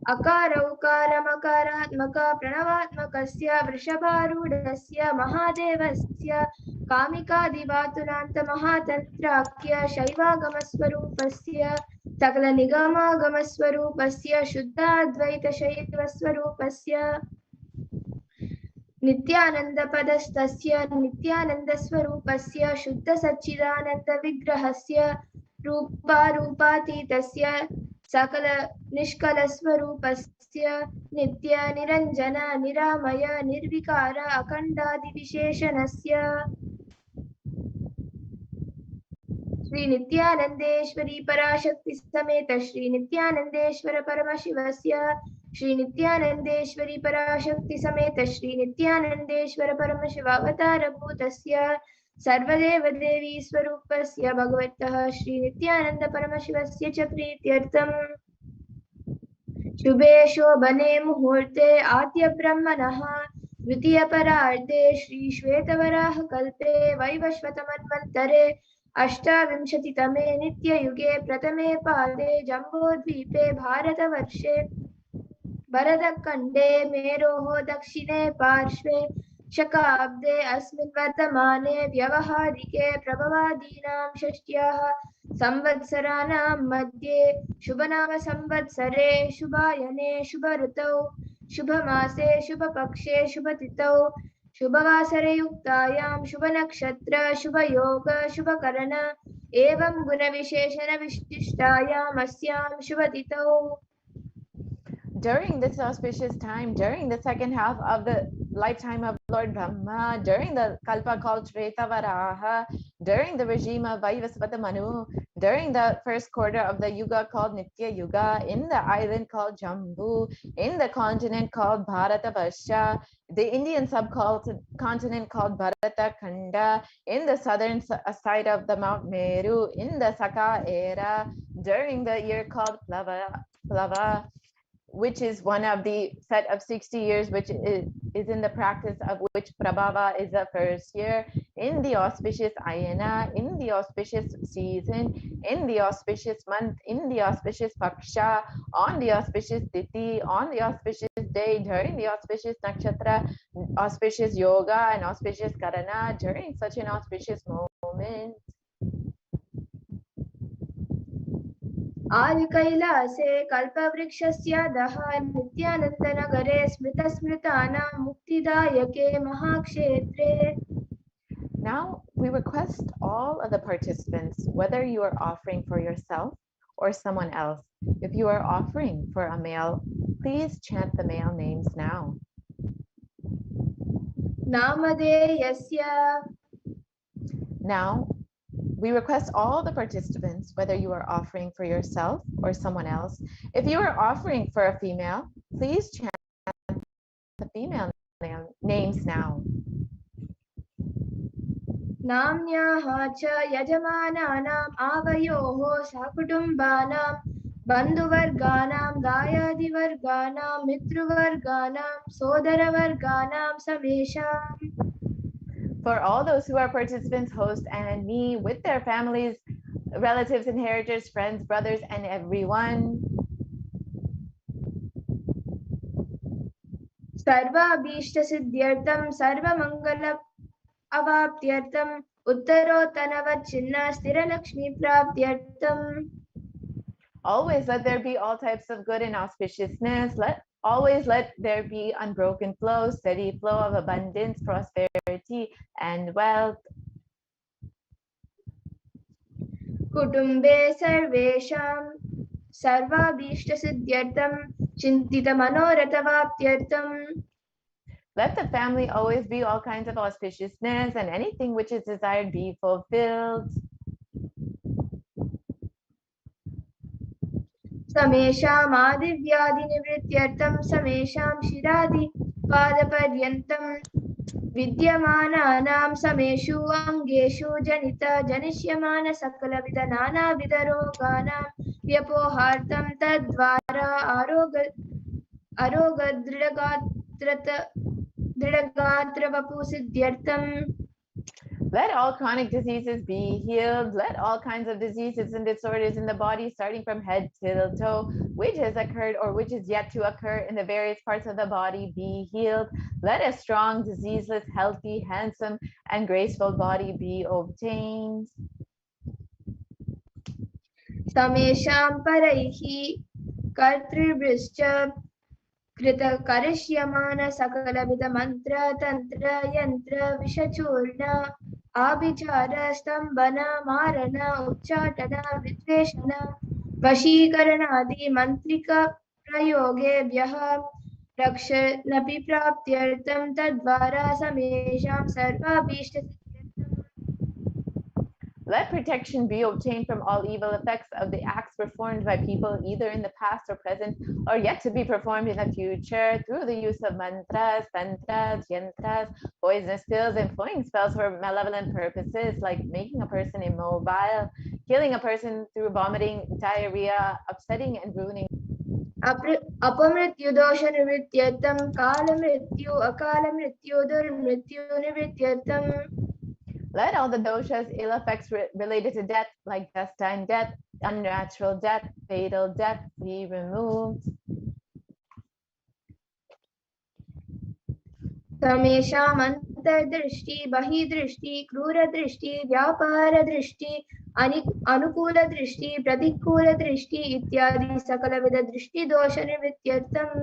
S4: Akara Ukara Makaratmaka Pranavatmakasya Vrishabharudasya Mahadevasya Kamika Divatunanta Mahatantrakya Shaivagamaswarupasya Sakala Nigama Gamaswarupasya Shuddha Advaita Shaivaswarupasya Nithyananda Padastasya Nithyananda Swarupasya Shuddha Satchidananda Vigrahasya Rupa Rupatitasya Sakala Nishkala Swarupasya Nitya Niranjana Niramaya Nirvikara Akandadi Visheshanasya Shri Nithyanandeshwari Parashakti Sameta Shri Nithyanandeshwara Paramashivasya Shri Nithyanandeshwari Parashakti Sameta Shri Nithyanandeshwara Paramashiva Avatara Bhutasya Sarvadeva Devi Swarupasya Bhagavattah Shri Nithyananda Paramashivasya Cha Prityartam Shubhe Shobhane Muhurte Adya Brahmanaha Dvitiya Pararde Shri Shvetavaraha Kalpe Vaivashvatamanvantare अष्टाविंशतितमे नित्ययुगे प्रथमे पादे जम्बोद्वीपे भारतवर्षे भरतखण्डे मेरोः दक्षिणे पार्श्वे
S18: शकाब्दे अस्मिन् वर्तमाने व्यवहारिके प्रभवादीनां षष्ट्याः संवत्सराणां मध्ये शुभनाम संवत्सरे शुभायने शुभऋतौ शुभमासे शुभपक्षे शुभतिथौ शुभवासरे युक्तायां शुभनक्षत्र शुभयोग शुभकरण एवं गुणविशेषण विशिष्टायाम् अस्यां शुभतिथौ.
S8: During this auspicious time, during the second half of the lifetime of Lord Brahma, during the Kalpa called Shvetavaraha, during the regime of Vaivasvata Manu, during the first quarter of the Yuga called Nitya Yuga, in the island called Jambu, in the continent called Bharatavarsha, the Indian subcontinent called Bharata Khanda, in the southern side of the Mount Meru, in the Saka era, during the year called Plava, which is one of the set of 60 years, which is in the practice of which Prabhava is the first year, in the auspicious Ayana, in the auspicious season, in the auspicious month, in the auspicious Paksha, on the auspicious Tithi, on the auspicious day, during the auspicious Nakshatra, auspicious Yoga, and auspicious Karana, during such an auspicious moment.
S18: आदिकैलासे कल्पवृक्षस्यादः नित्यानन्दनगरे स्मृतस्मृतानां मुक्तिदायके महाक्षेत्रे.
S8: Now we request all of the participants, whether you are offering for yourself or someone else, if you are offering for a male, please chant the male names now.
S18: Namadeyasya.
S8: Now we request all the participants, whether you are offering for yourself or someone else, if you are offering for a female, please chant the female names now.
S18: नाम्न्याः च यजमानानाम् आवयोः सहकुटुम्बानां बन्धुवर्गाणां दायादिवर्गाणां मितृवर्गाणां सोदरवर्गाणां समेषाम्.
S8: For all those who are participants, host, and me, with their families, relatives, inheritors, friends, brothers, and everyone.
S18: सर्वाभीष्टसिद्ध्यर्थं सर्वमङ्गल अवाप्त्यर्थम उत्तरोत्तनवच्छिन्न स्थिरलक्ष्मीप्राप्त्यर्थम.
S8: Always let there be all types of good and auspiciousness. Always let there be unbroken flow, steady flow of abundance, prosperity, and wealth.
S18: कुटुम्बे सर्वेषां सर्वाभीष्टसिद्ध्यर्थं चिन्तितमनोरथवाप्त्यर्थं.
S8: Let the family always be all kinds of auspiciousness, and anything which is desired be fulfilled.
S18: समेषाम् आदिव्याधिनिवृत्त्यर्थं समेषां शिरादिपादपर्यन्तं विद्यमानानां समेषु अङ्गेषु जनिष्यमान सकलविध नानाविधरोगाणां व्यपोहार्थं तद्वारा दृढगात्रवपुसिद्ध्यर्थम्.
S8: Let all chronic diseases be healed. Let all kinds of diseases and disorders in the body, starting from head till toe, which has occurred or which is yet to occur in the various parts of the body, be healed. Let a strong, diseaseless, healthy, handsome, and graceful body be obtained.
S18: समेषां परैः कर्तृभिश्च कृतकरिष्यमान सकलविध मंत्र तंत्र यंत्र विषचूर्ण आभिचार स्तंभन मारण उच्चाटन विद्वेषण वशीकरणादि मंत्रिक प्रयोगेभ्यः रक्षणपि प्राप्त्यर्थं तद्वारा समेषां सर्वाभीष्ट.
S8: Let protection be obtained from all evil effects of the acts performed by people either in the past or present or yet to be performed in the future through the use of mantras, tantras, yantras, poisonous pills, employing spells for malevolent purposes like making a person immobile, killing a person through vomiting, diarrhea, upsetting and ruining.
S18: अपमृत्युदोषनिवृत्त्यर्थं कालमृत्यु अकालमृत्यु दुर्मृत्यु निवृत्त्यर्थं.
S8: Let all the doshas, ill effects related to death, like destined death, unnatural death, fatal death, be removed.
S18: तमेषामन्तर्दृष्टि बहिर्दृष्टि क्रूरदृष्टि व्यापारदृष्टि अनुकूलदृष्टि प्रतिकूलदृष्टि इत्यादि सकलविधदृष्टिदोषनिवृत्त्यर्थम्.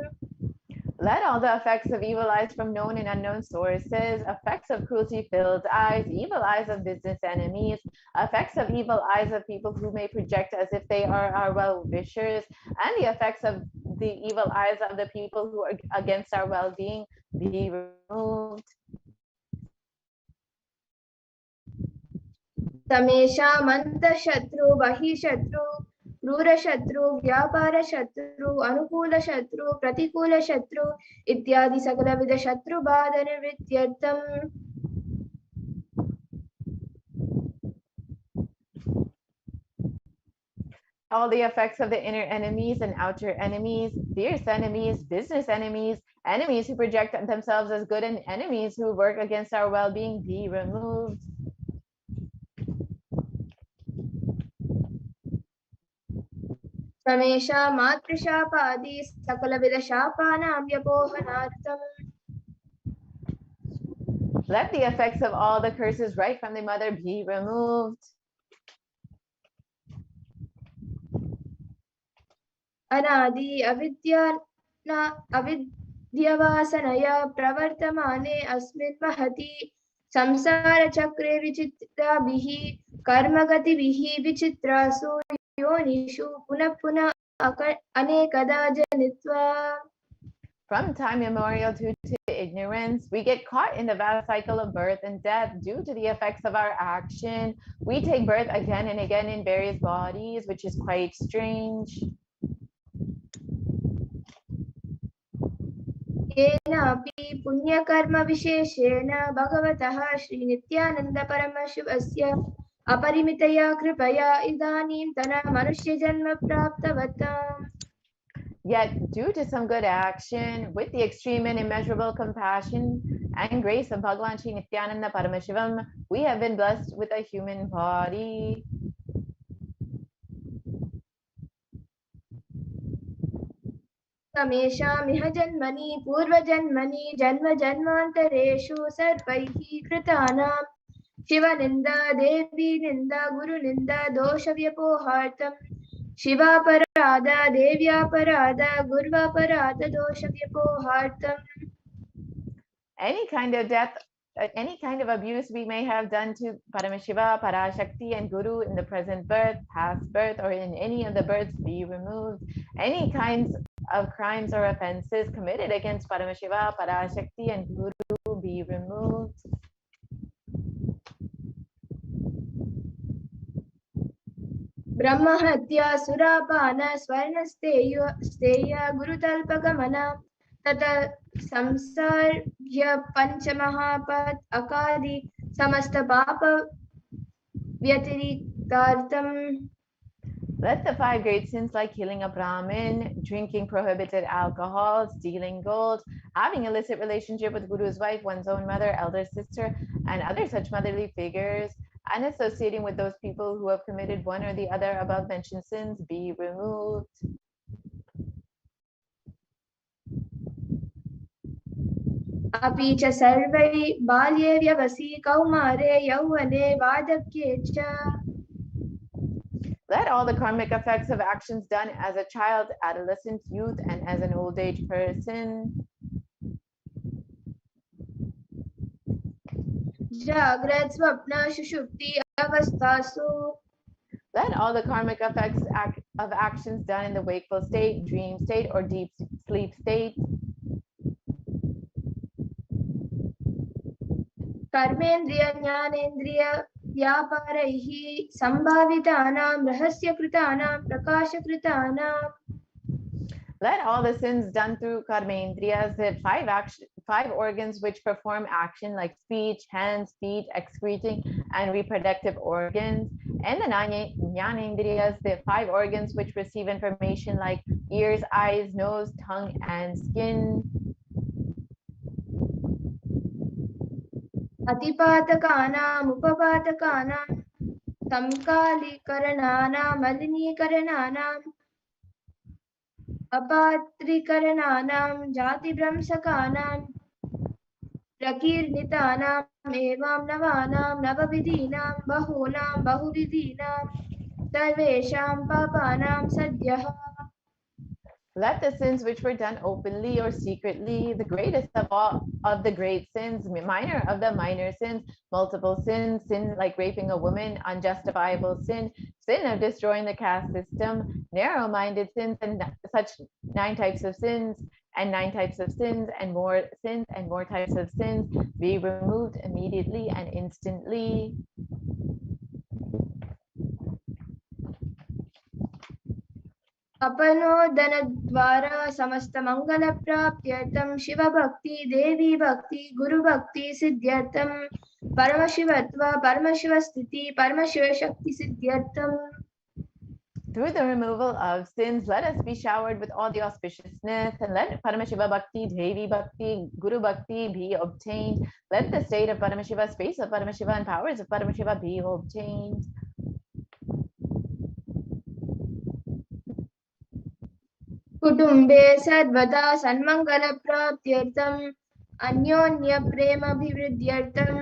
S8: Let all the effects of evil eyes from known and unknown sources, effects of cruelty-filled eyes, evil eyes of business enemies, effects of evil eyes of people who may project as if they are our well-wishers, and the effects of the evil eyes of the people who are against our well-being be removed.
S18: तमेषामन्तशत्रु बहिशत्रु क्रूरशत्रु व्यापारशत्रु अनुकूलशत्रु प्रतिकूलशत्रु इत्यादि सकलविधशत्रुबाधनिवृत्त्यर्थम्.
S8: All the effects of the inner enemies and outer enemies, fierce enemies, business enemies, enemies who project themselves as good, and enemies who work against our well-being be removed.
S18: तमेषा मातृशापादि सकलविधशापानां व्यपोहनार्थम्.
S8: Let the effects of all the curses right from the mother be removed.
S18: अनादि अविद्यवासनया प्रवर्तमाने अस्मिन् महति संसारचक्रे विचित्राभिः कर्मगतिभिः विचित्रासु योनिषु पुनः पुनः अनेकदा जनित्वा.
S8: From time immemorial due to ignorance, we get caught in the vast cycle of birth and death due to the effects of our action. We take birth again and again in various bodies, which is quite strange.
S18: येनापि पुण्यकर्मविशेषेण भगवतः श्रीनित्यानन्दपरमशिवस्य अपरिमितया कृपया इदानीन्तन मनुष्यजन्म प्राप्तवताम्.
S8: Yet, due to some good action, with the extreme and immeasurable compassion and grace of Bhagavan Sri Nithyananda Paramashivam, we have been blessed with a human body.
S18: तमेषामिह जन्मनि पूर्वजन्मनि जन्म जन्मान्तरेषु सर्वैः कृतानां शिवनिन्दा देवीनिन्दा गुरुनिन्दा दोषव्यपोहार्थं शिवापराध देव्यापराध गुर्वापराध दोषव्यपोहार्थम्.
S8: Any kind of death, any kind of abuse we may have done to Paramashiva, Parashakti, and Guru in the present birth, past birth, or in any of the births be removed. Any kinds of crimes or offenses committed against Paramashiva, Parashakti, and Guru be removed.
S18: ब्रह्महत्या सुरापान स्वर्णस्तेय गुरुतल्पगमन तथा संसर्ग्य पंचमहापात अकादि समस्त पाप व्यतिरिक्तार्थम्.
S8: Let the 5 great sins like killing a Brahmin, drinking prohibited alcohol, stealing gold, having illicit relationship with Guru's wife, one's own mother, elder sister, and other such motherly figures, and associating with those people who have committed one or the other above mentioned sins be removed.
S18: अपि च सर्वै बाल्ये व्यवसि कौमारे यौवने वार्धक्ये च.
S8: Let all the karmic effects of actions done as a child, adolescent, youth, and as an old age person.
S18: जाग्रत् स्वप्न सुषुप्ति अवस्थासु.
S8: Let all the karmic effects of actions done in the wakeful state, dream state, or deep sleep state.
S18: कर्मेन्द्रिय ज्ञानेन्द्रिय व्यापारैः संभावितानां रहस्यकृतानां प्रकाशकृतानां.
S8: Let all the sins done through karmendriyas, the 5 organs which perform action like speech, hands, feet, excreting, and reproductive organs, and the jnanendriyas, the 5 organs which receive information like ears, eyes, nose, tongue, and skin.
S18: अतिपातकानां उपपातकानां समकालीकरणानां मलिनीकरणानां अपात्रीकरणानां जातिभ्रंशकानां प्रकीर्णितानाम् एवं नवानां नवविधीनां बहूनां बहुविधीनां सर्वेषां पापानां सद्यः.
S8: Let the sins which were done openly or secretly, the greatest of all of the great sins, minor of the minor sins, multiple sins, sin like raping a woman, unjustifiable sin, sin of destroying the caste system, narrow-minded sins, and such 9 types of sins, and 9 types of sins, and more types of sins, be removed immediately and instantly.
S18: अपनोदनद्वारा समस्तमङ्गलप्राप्त्यर्थं शिवभक्ति देवी भक्ति गुरुभक्ति सिद्ध्यर्थं परमशिवत्व परमशिवस्थिति परमशिवशक्ति सिद्ध्यर्थं.
S8: Through the removal of sins, let us be showered with all the auspiciousness, and let Paramashiva Bhakti, Devi Bhakti, Guru Bhakti be obtained. Let the state of Paramashiva, space of Paramashiva, and powers of Paramashiva be obtained.
S18: कुटुम्बे सर्वदा सन्मङ्गलप्राप्त्यर्थं अन्योन्यप्रेमाभिवृद्ध्यर्थं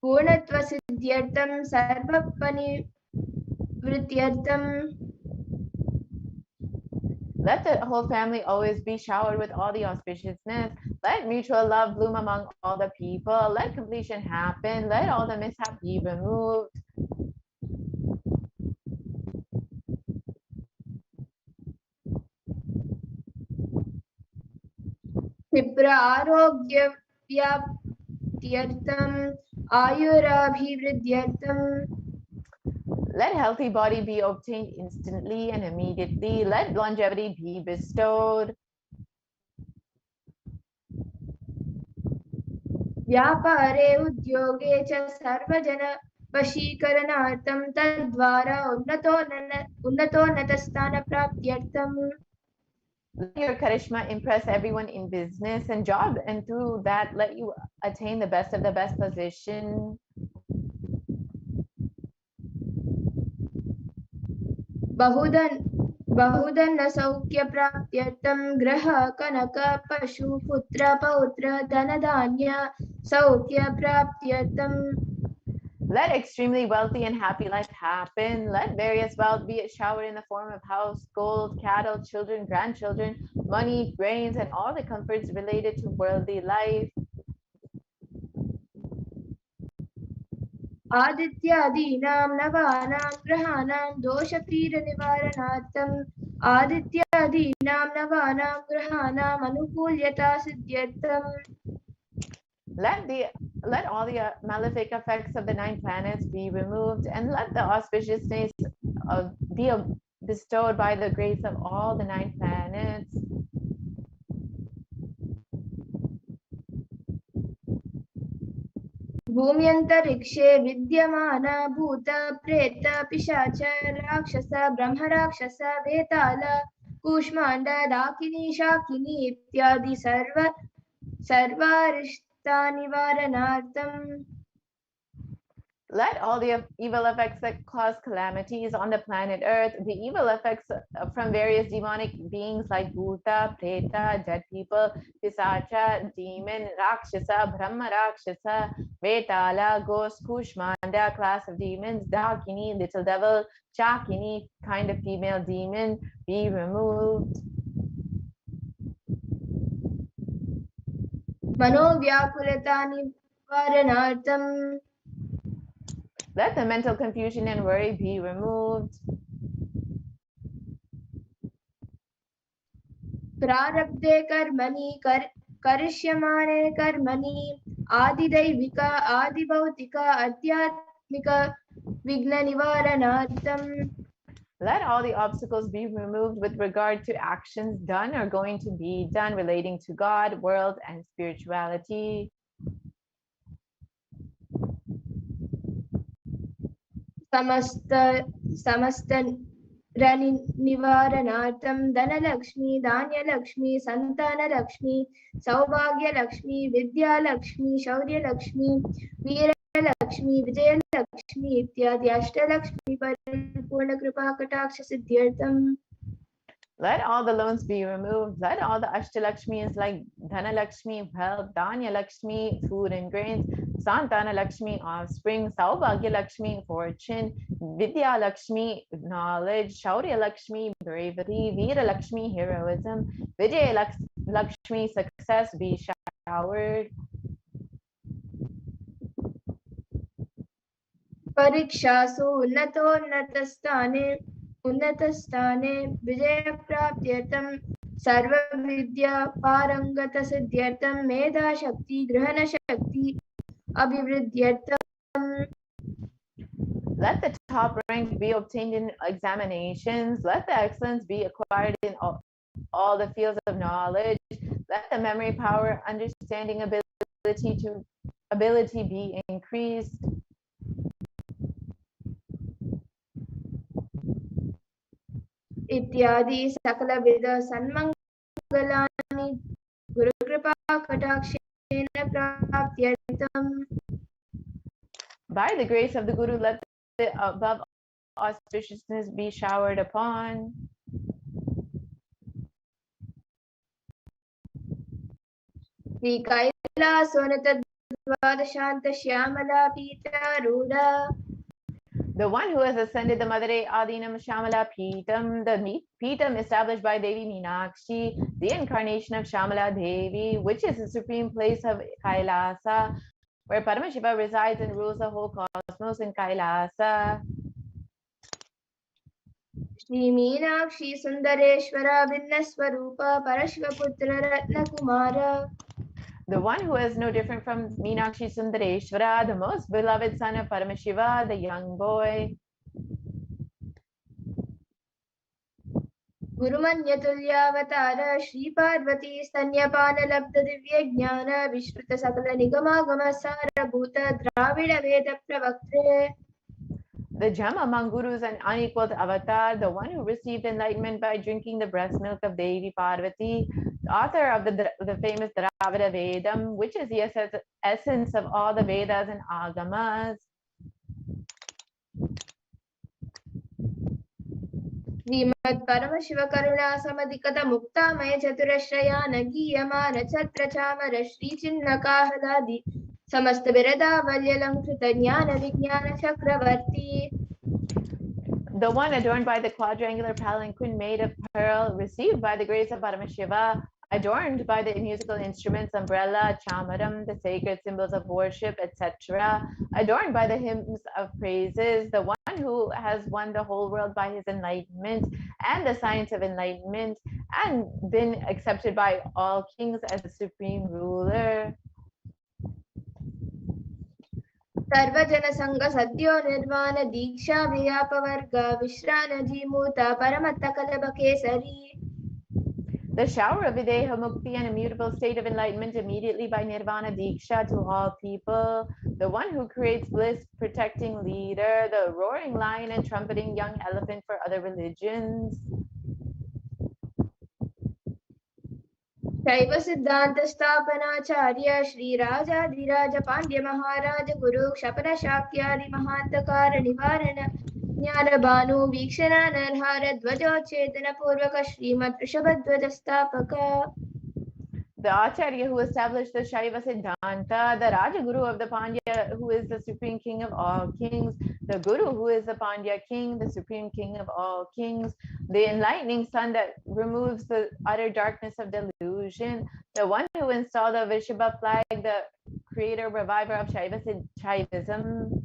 S18: पूर्णत्वसिद्ध्यर्थं सर्वपरिवृत्त्यर्थं.
S8: Let the whole family always be showered with all the auspiciousness. Let mutual love bloom among all the people. Let completion happen. Let all the mishap be removed.
S18: क्षिप्र आरोग्यव्याप्त्यर्थं आयुराभिवृद्ध्यर्थं.
S8: Let healthy body be obtained instantly and immediately. Let longevity be bestowed.
S18: व्यापारे उद्योगे च सर्वजन वशीकरणार्थं तद्वारा उन्नतस्थानप्राप्त्यर्थं.
S8: Let your charisma impress everyone in business and job, and through that let you attain the best of the best position.
S18: बहुधन सौख्य प्राप्त्यर्थं ग्रह कनक पशु पुत्र पौत्र धन धान्य सौख्य प्राप्त्यर्थं.
S8: Let extremely wealthy and happy life happen. Let various wealth be showered in the form of house, gold, cattle, children, grandchildren, money, grains, and all the comforts related to worldly life.
S18: आदित्यादीनां नवानां ग्रहाणां दोषतीरनिवारणार्थं आदित्यादीनां नवानां ग्रहाणाम् अनुकूल्यता सिद्ध्यर्थं.
S8: Let all the malefic effects of the 9 planets be removed, and let the auspiciousness be bestowed by the grace of all the 9 planets.
S18: भूम्यन्तरिक्षे विद्यमान भूत प्रेत पिशाच राक्षस ब्रह्मराक्षस वेताल कूष्माण्ड डाकिनी शाकिनी इत्यादि सर्वारिष्टानिवारणार्थं.
S8: Let all the evil effects that cause calamities on the planet Earth, the evil effects from various demonic beings like Bhuta, Preta, dead people, Pisacha, demon, Rakshasa, Brahma Rakshasa, Vetala, ghost, Kushmanda, class of demons, Dakini, little devil, Chakini, kind of female demon, be removed.
S18: मनोव्याकुलता निवारणार्थं.
S8: Let the mental confusion and worry be removed.
S18: प्रारब्धे कर्मणि करिष्यमाणे कर्मणि आदिदैविक आदिभौतिक आध्यात्मिक विघ्ननिवारणार्थं.
S8: Let all the obstacles be removed with regard to actions done or going to be done relating to God, world, and spirituality.
S18: समस्त निवारणार्थं धनलक्ष्मी धान्यलक्ष्मी संतानलक्ष्मी सौभाग्यलक्ष्मी विद्यालक्ष्मी शौर्यलक्ष्मी वीरलक्ष्मी विजयलक्ष्मी इत्यादि अष्टलक्ष्मी परिपूर्ण कृपा कटाक्ष सिद्ध्यर्थं.
S8: Let all the loans be removed. Let all the Ashtalakshmis like Dhanalakshmi, wealth, Dhanya Lakshmi, food and grains, Santana Lakshmi, offspring, Saubhagya Lakshmi, fortune, Vidya Lakshmi, knowledge, Shaurya Lakshmi, bravery, Veera Lakshmi, heroism, Vijay Lakshmi, success be showered.
S18: परीक्षासु उन्नतस्थाने विजयप्राप्त्यर्थं सर्वविद्या पारंगतसिद्ध्यर्थं मेधाशक्ति ग्रहणशक्ति अभिवृद्ध्यर्थं.
S8: Let the top rank be obtained in examinations. Let the excellence be acquired in all the fields of knowledge. Let the memory power, understanding ability be increased.
S18: इत्यादि सकलविध सन्मंगलानि Gurukripa कटाक्षेन प्राप्त्यर्थम्.
S8: By the grace of the Guru, let the above auspiciousness be showered upon.
S18: Shri कैलासोन्नतद्वादशान्त Shyamala पीतारूढा.
S8: The one who has ascended the Madurai Adinam Shamala Peetam, the Peetam established by Devi Meenakshi, the incarnation of Shamala Devi, which is the supreme place of Kailasa, where Paramashiva resides and rules the whole cosmos in Kailasa.
S18: Shri Meenakshi सुंदरेश्वरा भिन्नस्वरूपा परशिवपुत्र Ratnakumar.
S8: The one who is no different from Meenakshi Sundareshwara, the most beloved son of Paramashiva, the young boy.
S18: गुरुमन्यतुल्यावतार Shri Parvati स्तन्यपान लब्ध दिव्य ज्ञान विश्रुत सकल निगमागम सारभूत द्राविड वेद प्रवक्त्रे.
S8: The gem among gurus and unequaled avatar, the one who received enlightenment by drinking the breast milk of Devi Parvati, the author of the famous Dravida Vedam, which is the essence of all the Vedas and Agamas.
S18: Shrimad Paramshiva करुणा समधिकत मुक्तामय चतुरश्रयान गीयमान छत्र चामर श्री चिन्ह काहलादि समस्त बिरदावल्यलंकृत ज्ञान विज्ञान चक्रवर्ती.
S8: The one adorned by the quadrangular palanquin made of pearl, received by the grace of Paramashiva, adorned by the musical instruments, umbrella, chamaram, the sacred symbols of worship, etc., adorned by the hymns of praises, the one who has won the whole world by his enlightenment and the science of enlightenment, and been accepted by all kings as the supreme ruler.
S18: सर्वजन संग सद्यो निर्वाण दीक्षा व्यापवर्ग विश्रान जीमूता परमत्त कलभ Kesari.
S8: The shower of Videha Mukti, an immutable state of enlightenment immediately by Nirvana Diksha to all people, the one who creates bliss, protecting leader, the roaring lion and trumpeting young elephant for other religions.
S18: शैव सिद्धांत स्थापनाचार्य श्री राजाधिराज पांड्य महाराज गुरु क्षपन शाक्यादि महांतकार निवारण ज्ञान भानु वीक्षण नरहार ध्वजोच्चेतन पूर्वक श्रीमद वृषभध्वज स्थापक.
S8: The Acharya who established the Shaiva Siddhanta, the Rajaguru of the Pandya who is the supreme king of all kings, the Guru who is the Pandya king, the supreme king of all kings, the enlightening sun that removes the utter darkness of delusion, the one who installed the Vrishabha flag, the creator, reviver of Shaivism.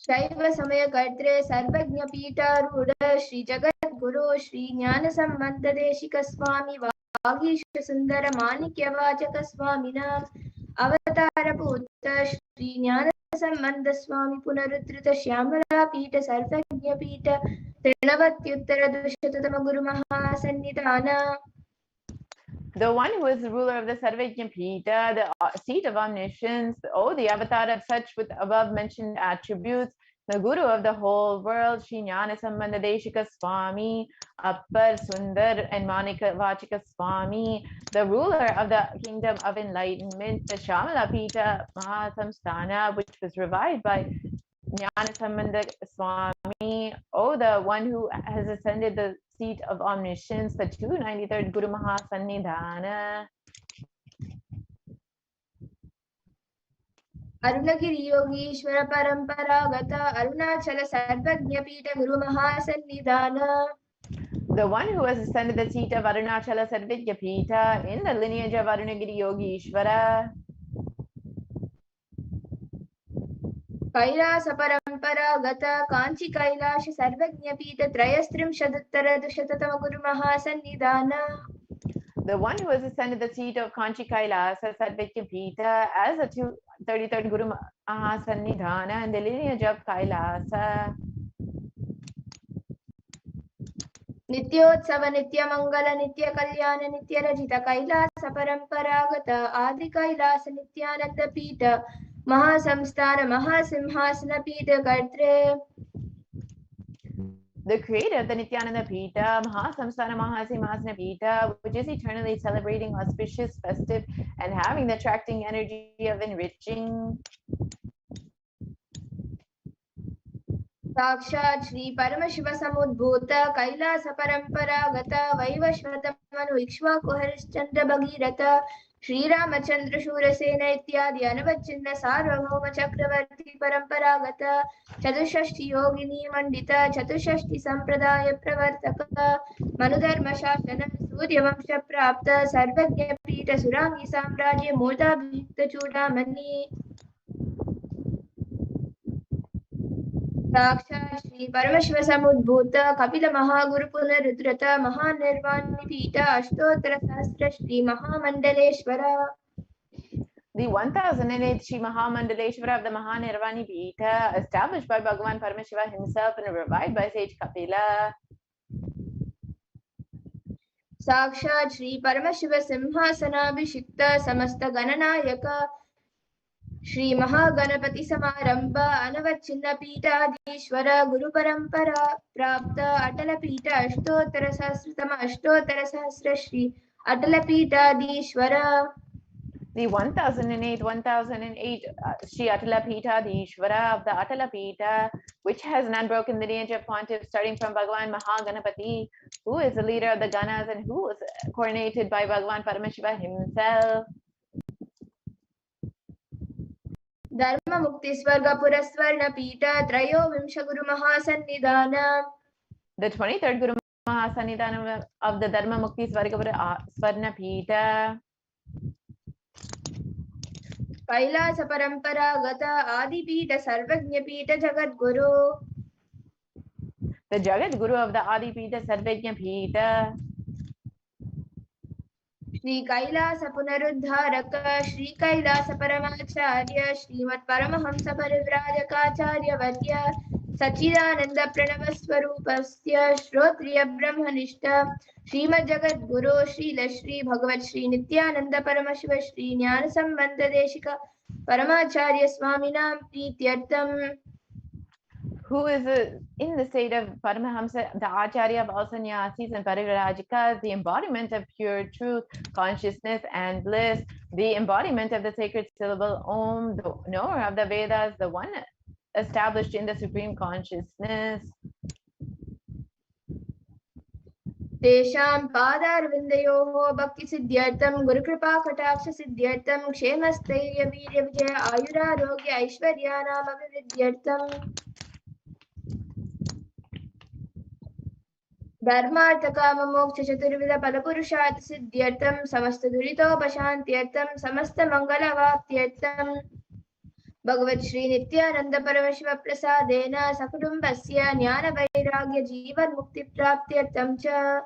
S18: शैव समय कर्त्रे सर्वज्ञ पीठारूढ़ श्री जगत गुरु श्री ज्ञान संबंध देशिक स्वामी वागीश सुंदर माणिक्य वाचक स्वामिना अवतार पुत्र श्री ज्ञान संबंध स्वामी पुनरुद्धृत श्यामला पीठ सर्वज्ञ पीठ तृणवत्युत्तर दुष्टतम गुरु महासन्निधाना.
S8: The one who is the ruler of the Sarvajna Pita, the seat of omniscience, the avatar of such with above mentioned attributes, the Guru of the whole world, Shri Jnana Sambandha Deshika Swami, Appar Sundar and Manika Vachika Swami, the ruler of the kingdom of enlightenment, the Shamala Pita Mahasamsthana, which was revived by Jnanasambandha Swami, oh, the one who has ascended the seat of omniscience, the 293rd Guru Mahasannidhana.
S18: Arunagiri Yogishwara Paramparagata Arunachala Sarvajña Pita Guru Mahasannidhana.
S8: The one who has ascended the seat of Arunachala Sarvajñapita in the lineage of Arunagiri Yogishvara.
S18: Kailasa Paramparagata Kanchi Kailasha Sarvajñapita Trayastrimshadattara Dushatatama Guru Mahasannidhana.
S8: The one who has ascended the seat of Kanchi Kailasa Sarvajñapita as the 33rd Guru Mahasannidhana in the lineage of Kailasa.
S18: Nityotsav Nityamangala Nitya Kalyana Nitya Rajita Kailasa Paramparagata Adi Kailasa Nityananda Pita Mahasamsthana Mahasimhasana Pita Kartre.
S8: The creator of the Nityananda Pita, Mahasamsthana Mahasimhasana Pita, which is eternally celebrating, auspicious, festive, and having the attracting energy of enriching.
S18: Sakshat Shri Paramashiva Samudbhuta Kailasa Paramparagata Vaivashvata Manu Ikshvaku Harishchandra Bhagirata Shri Ramachandra Shurasena Ityadi Anavachinna Sarvabhauma Chakravarti Paramparagata Chatushashti Yogini Mandita Chatushashti Sampradaya Pravartaka Manudharma Shasana Surya Vamsha Prapta Sarvajña Pita Surangi Samrajya Murta Bhikta Chudamani. साक्षात् श्री परमशिव समुद्भूत कपिल महागुरु पुनरुद्रत महानिर्वाणी पीठ अष्टोत्तर सहस्र श्री महामंडलेश्वर.
S8: The 1008th Sri Mahamandaleshwara of the Mahanirvani Pita, established by Bhagavan Paramashiva himself and revived by sage Kapila.
S18: साक्षात् श्री परमशिव सिंहासनाभिषिक्त समस्त गणनायक श्री महागणपति समारंभ अनवच्छिन्न पीठाधीश्वर गुरु परंपरा प्राप्त अटल पीठ अष्टोत्तर सहस्रतम अष्टोत्तर सहस्र श्री अटल पीठाधीश्वर.
S8: The 1008 Sri Atala Pita, the Ishvara of the Atala Pita, which has an unbroken lineage of pontiffs starting from Bhagavan Mahaganapati, who is the leader of the Ganas and who was coronated by Bhagavan Paramashiva himself.
S18: Dharma Mukti Swarga Puraswarna Pita Trayo Vimsha Guru Mahasannidhana.
S8: The 23rd Guru Mahasannidhana of the Dharma Mukti Swarga Pita.
S18: Kailasa Paramparagata Adipita Sarvajñapita Jagadguru.
S8: The Jagat Guru of the Adipita Sarvajñapita.
S18: Shri Kailasa Punaruddharaka Shri Kailasa Paramacharya Srimat Paramahamsa Parivrajaka Varya Sachidananda Pranavaswarupasya Shrotriya Brahmanishta Srimad Jagat Guru Shri Lashri Bhagavat Shri Nithyananda Paramashiva Shri Jnanasambandha Deshika Paramacharya Swaminam Prityartham.
S8: Who is in the state of Paramahamsa, the Acharya of all sannyasis and Parivrajikas, the embodiment of pure truth, consciousness, and bliss, the embodiment of the sacred syllable Om, the knower of the Vedas, the one established in the supreme consciousness.
S18: Tesham Padarvindayoho Bhakti Siddhyartham Guru Kripa Kataksha Siddhyartham Kshemasthirya Virya Vijaya Ayura Rogya Aishwarya Nama Vividyartham. Dharmartha Kama Moksha Chaturvida Palapurushartha Siddhyartham Samasta Duritopashantyartham Samasta Mangala Vaptyartham. Bhagavat Shri Nithyananda Paramashiva Prasadena Sakudumbasya Jnana Vairagya Jivan Mukti Praptyartham Cha.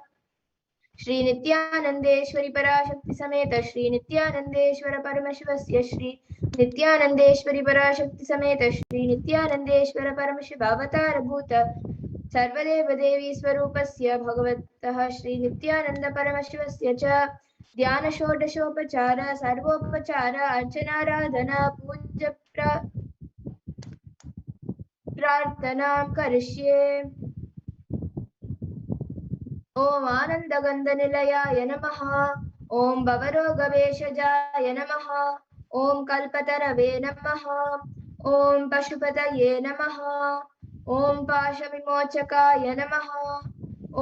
S18: Shri Nithyanandeshwari Parashakti Sameta Shri Nithyanandeshwara Paramashivasya Shri Nithyanandeshwari Parashakti Sameta Shri Nithyanandeshwara Paramashiva Avatara Bhuta Sarvadeva Devi Swarupasya Bhagavatah Shri Nithyananda Paramashivasya Cha Dhyana Shodashopachara Sarvopachara Archana Radhana Puja Prarthanam Karishye. Om Anandagandhanilaya Namaha. Om Bhavarogaveshajaya Namaha. Om Kalpatarave Namaha. ॐ पशुपतये नमः। ॐ पाशविमोचकाय नमः।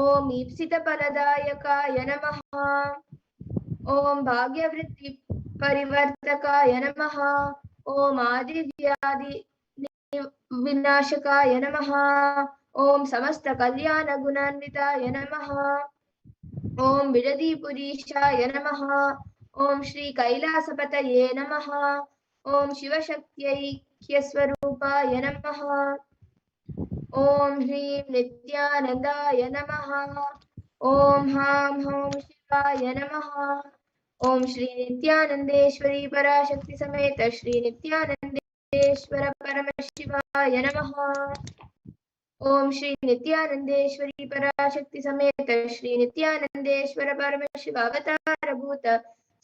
S18: ॐ ईप्सितफलदायकाय नमः। ॐ भाग्यवृत्तिपरिवर्तकाय नमः। ॐ आदिव्याधि विनाशकाय नमः। ॐ समस्तकल्याणगुणान्विताय नमः। ॐ विरदिपुरीशाय नमः। ॐ श्री कैलासपतये नमः। ॐ शिवशक्त्यैक्यस्वरूपाय नमः। ॐ ह्रीं नित्यानन्दाय नमः। ॐ हां हौं शिवाय नमः। ॐ श्री नित्यानन्देश्वरी पराशक्ति समेत श्री नित्यानन्देश्वर परमशिवाय नमः। ॐ श्री नित्यानन्देश्वरी पराशक्ति समेत श्री नित्यानन्देश्वर परमशिवावतारभूत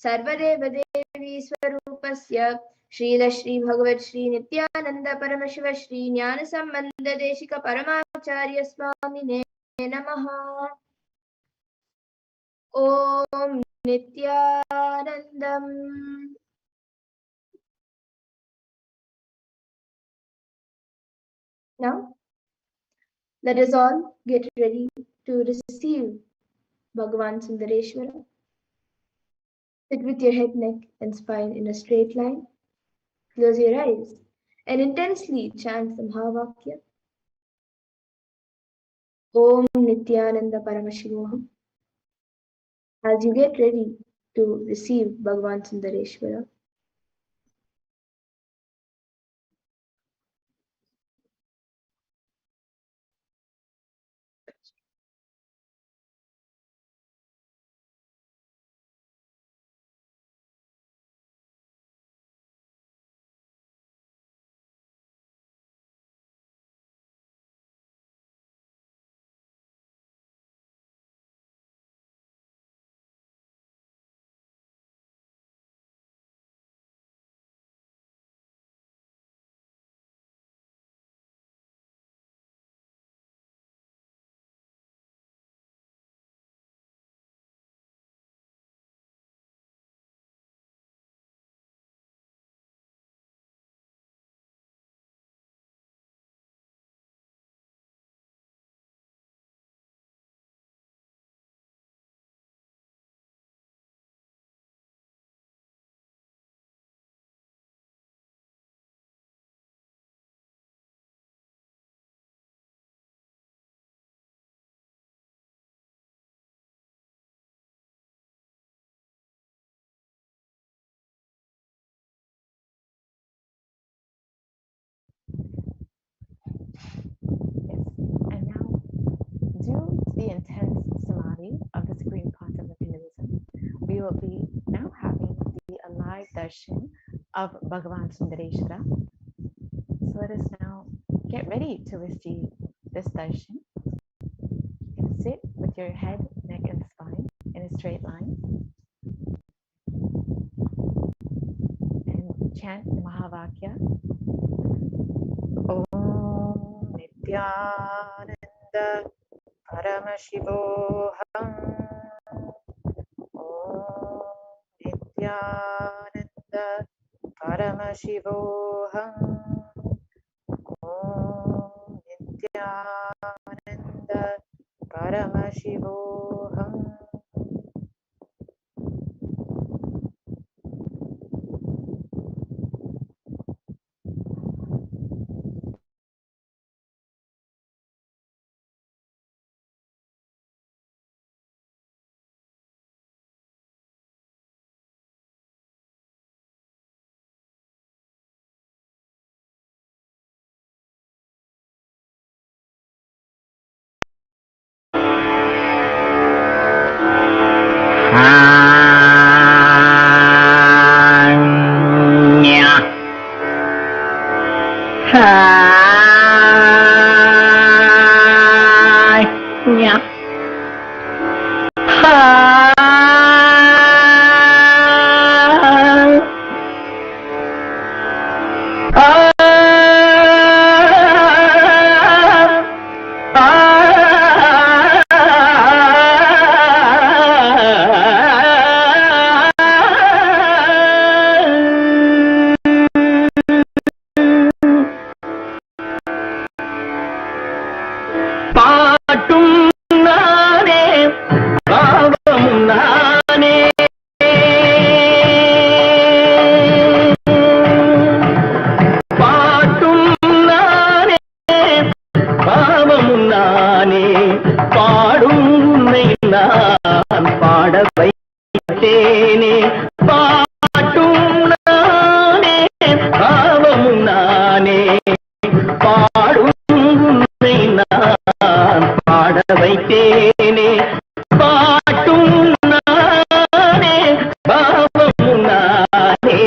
S18: सर्वदेव देवी स्वरूपस्य श्री भगवत् श्री नित्यानन्द परमशिव श्री ज्ञान संबंध देशिक परमाचार्य स्वामिने नमः। ॐ नित्यानन्दम्। Now let us all get ready to receive Bhagavan Sundareshwara. Sit with your head, neck and spine in a straight line. Close your eyes and intensely chant the Mahavakya. Om Nithyananda Paramashivoham. As you get ready to receive Bhagavan Sundareshwara,
S8: And now, due to the intense samadhi of the Supreme Concept of Hinduism, we will be now having the alive darshan of Bhagavan Sundareshwara. So let us now get ready to receive this darshan. And sit with your head, neck, and spine in a straight line. And chant the Mahavakya. Om Nithyananda Paramashivoham. Om Nithyananda Paramashivoham. Om Nithyananda Paramashivoham.
S19: வைத்தேனே பாட்டும் நானே பாவமும் நானே பாடும் உன்னை நான் பாட வைத்தேனே பாட்டும் நானே பாவமும் நானே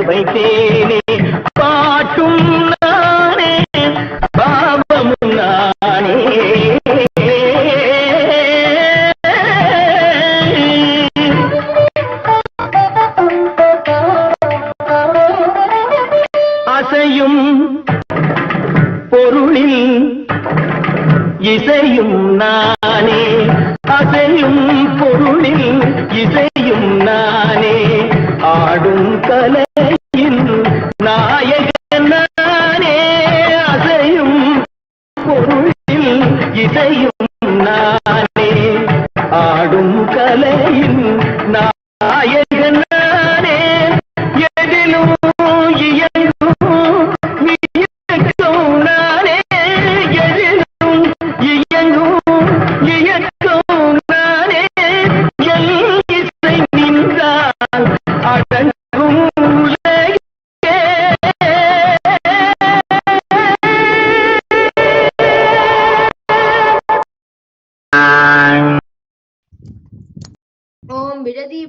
S19: வைத்தேனே பாட்டும் நானே பாவமும் நானே அசையும் பொருளில் இசையும் நானே அசையும் பொருளில் இசையும் நானே ஆடும் கலையின் நாயகன் நானே அசையும் பொருளில் இசையும் நானே ஆடும் கலையின் நாயகன் நானே எதிலும் இயங்கும் இயக்கம் நானே எதிலும் இயங்கும் இயக்கம் நானே எல் இசை நின்றால் அடங்கும் உலகே
S18: ஓம் விடதி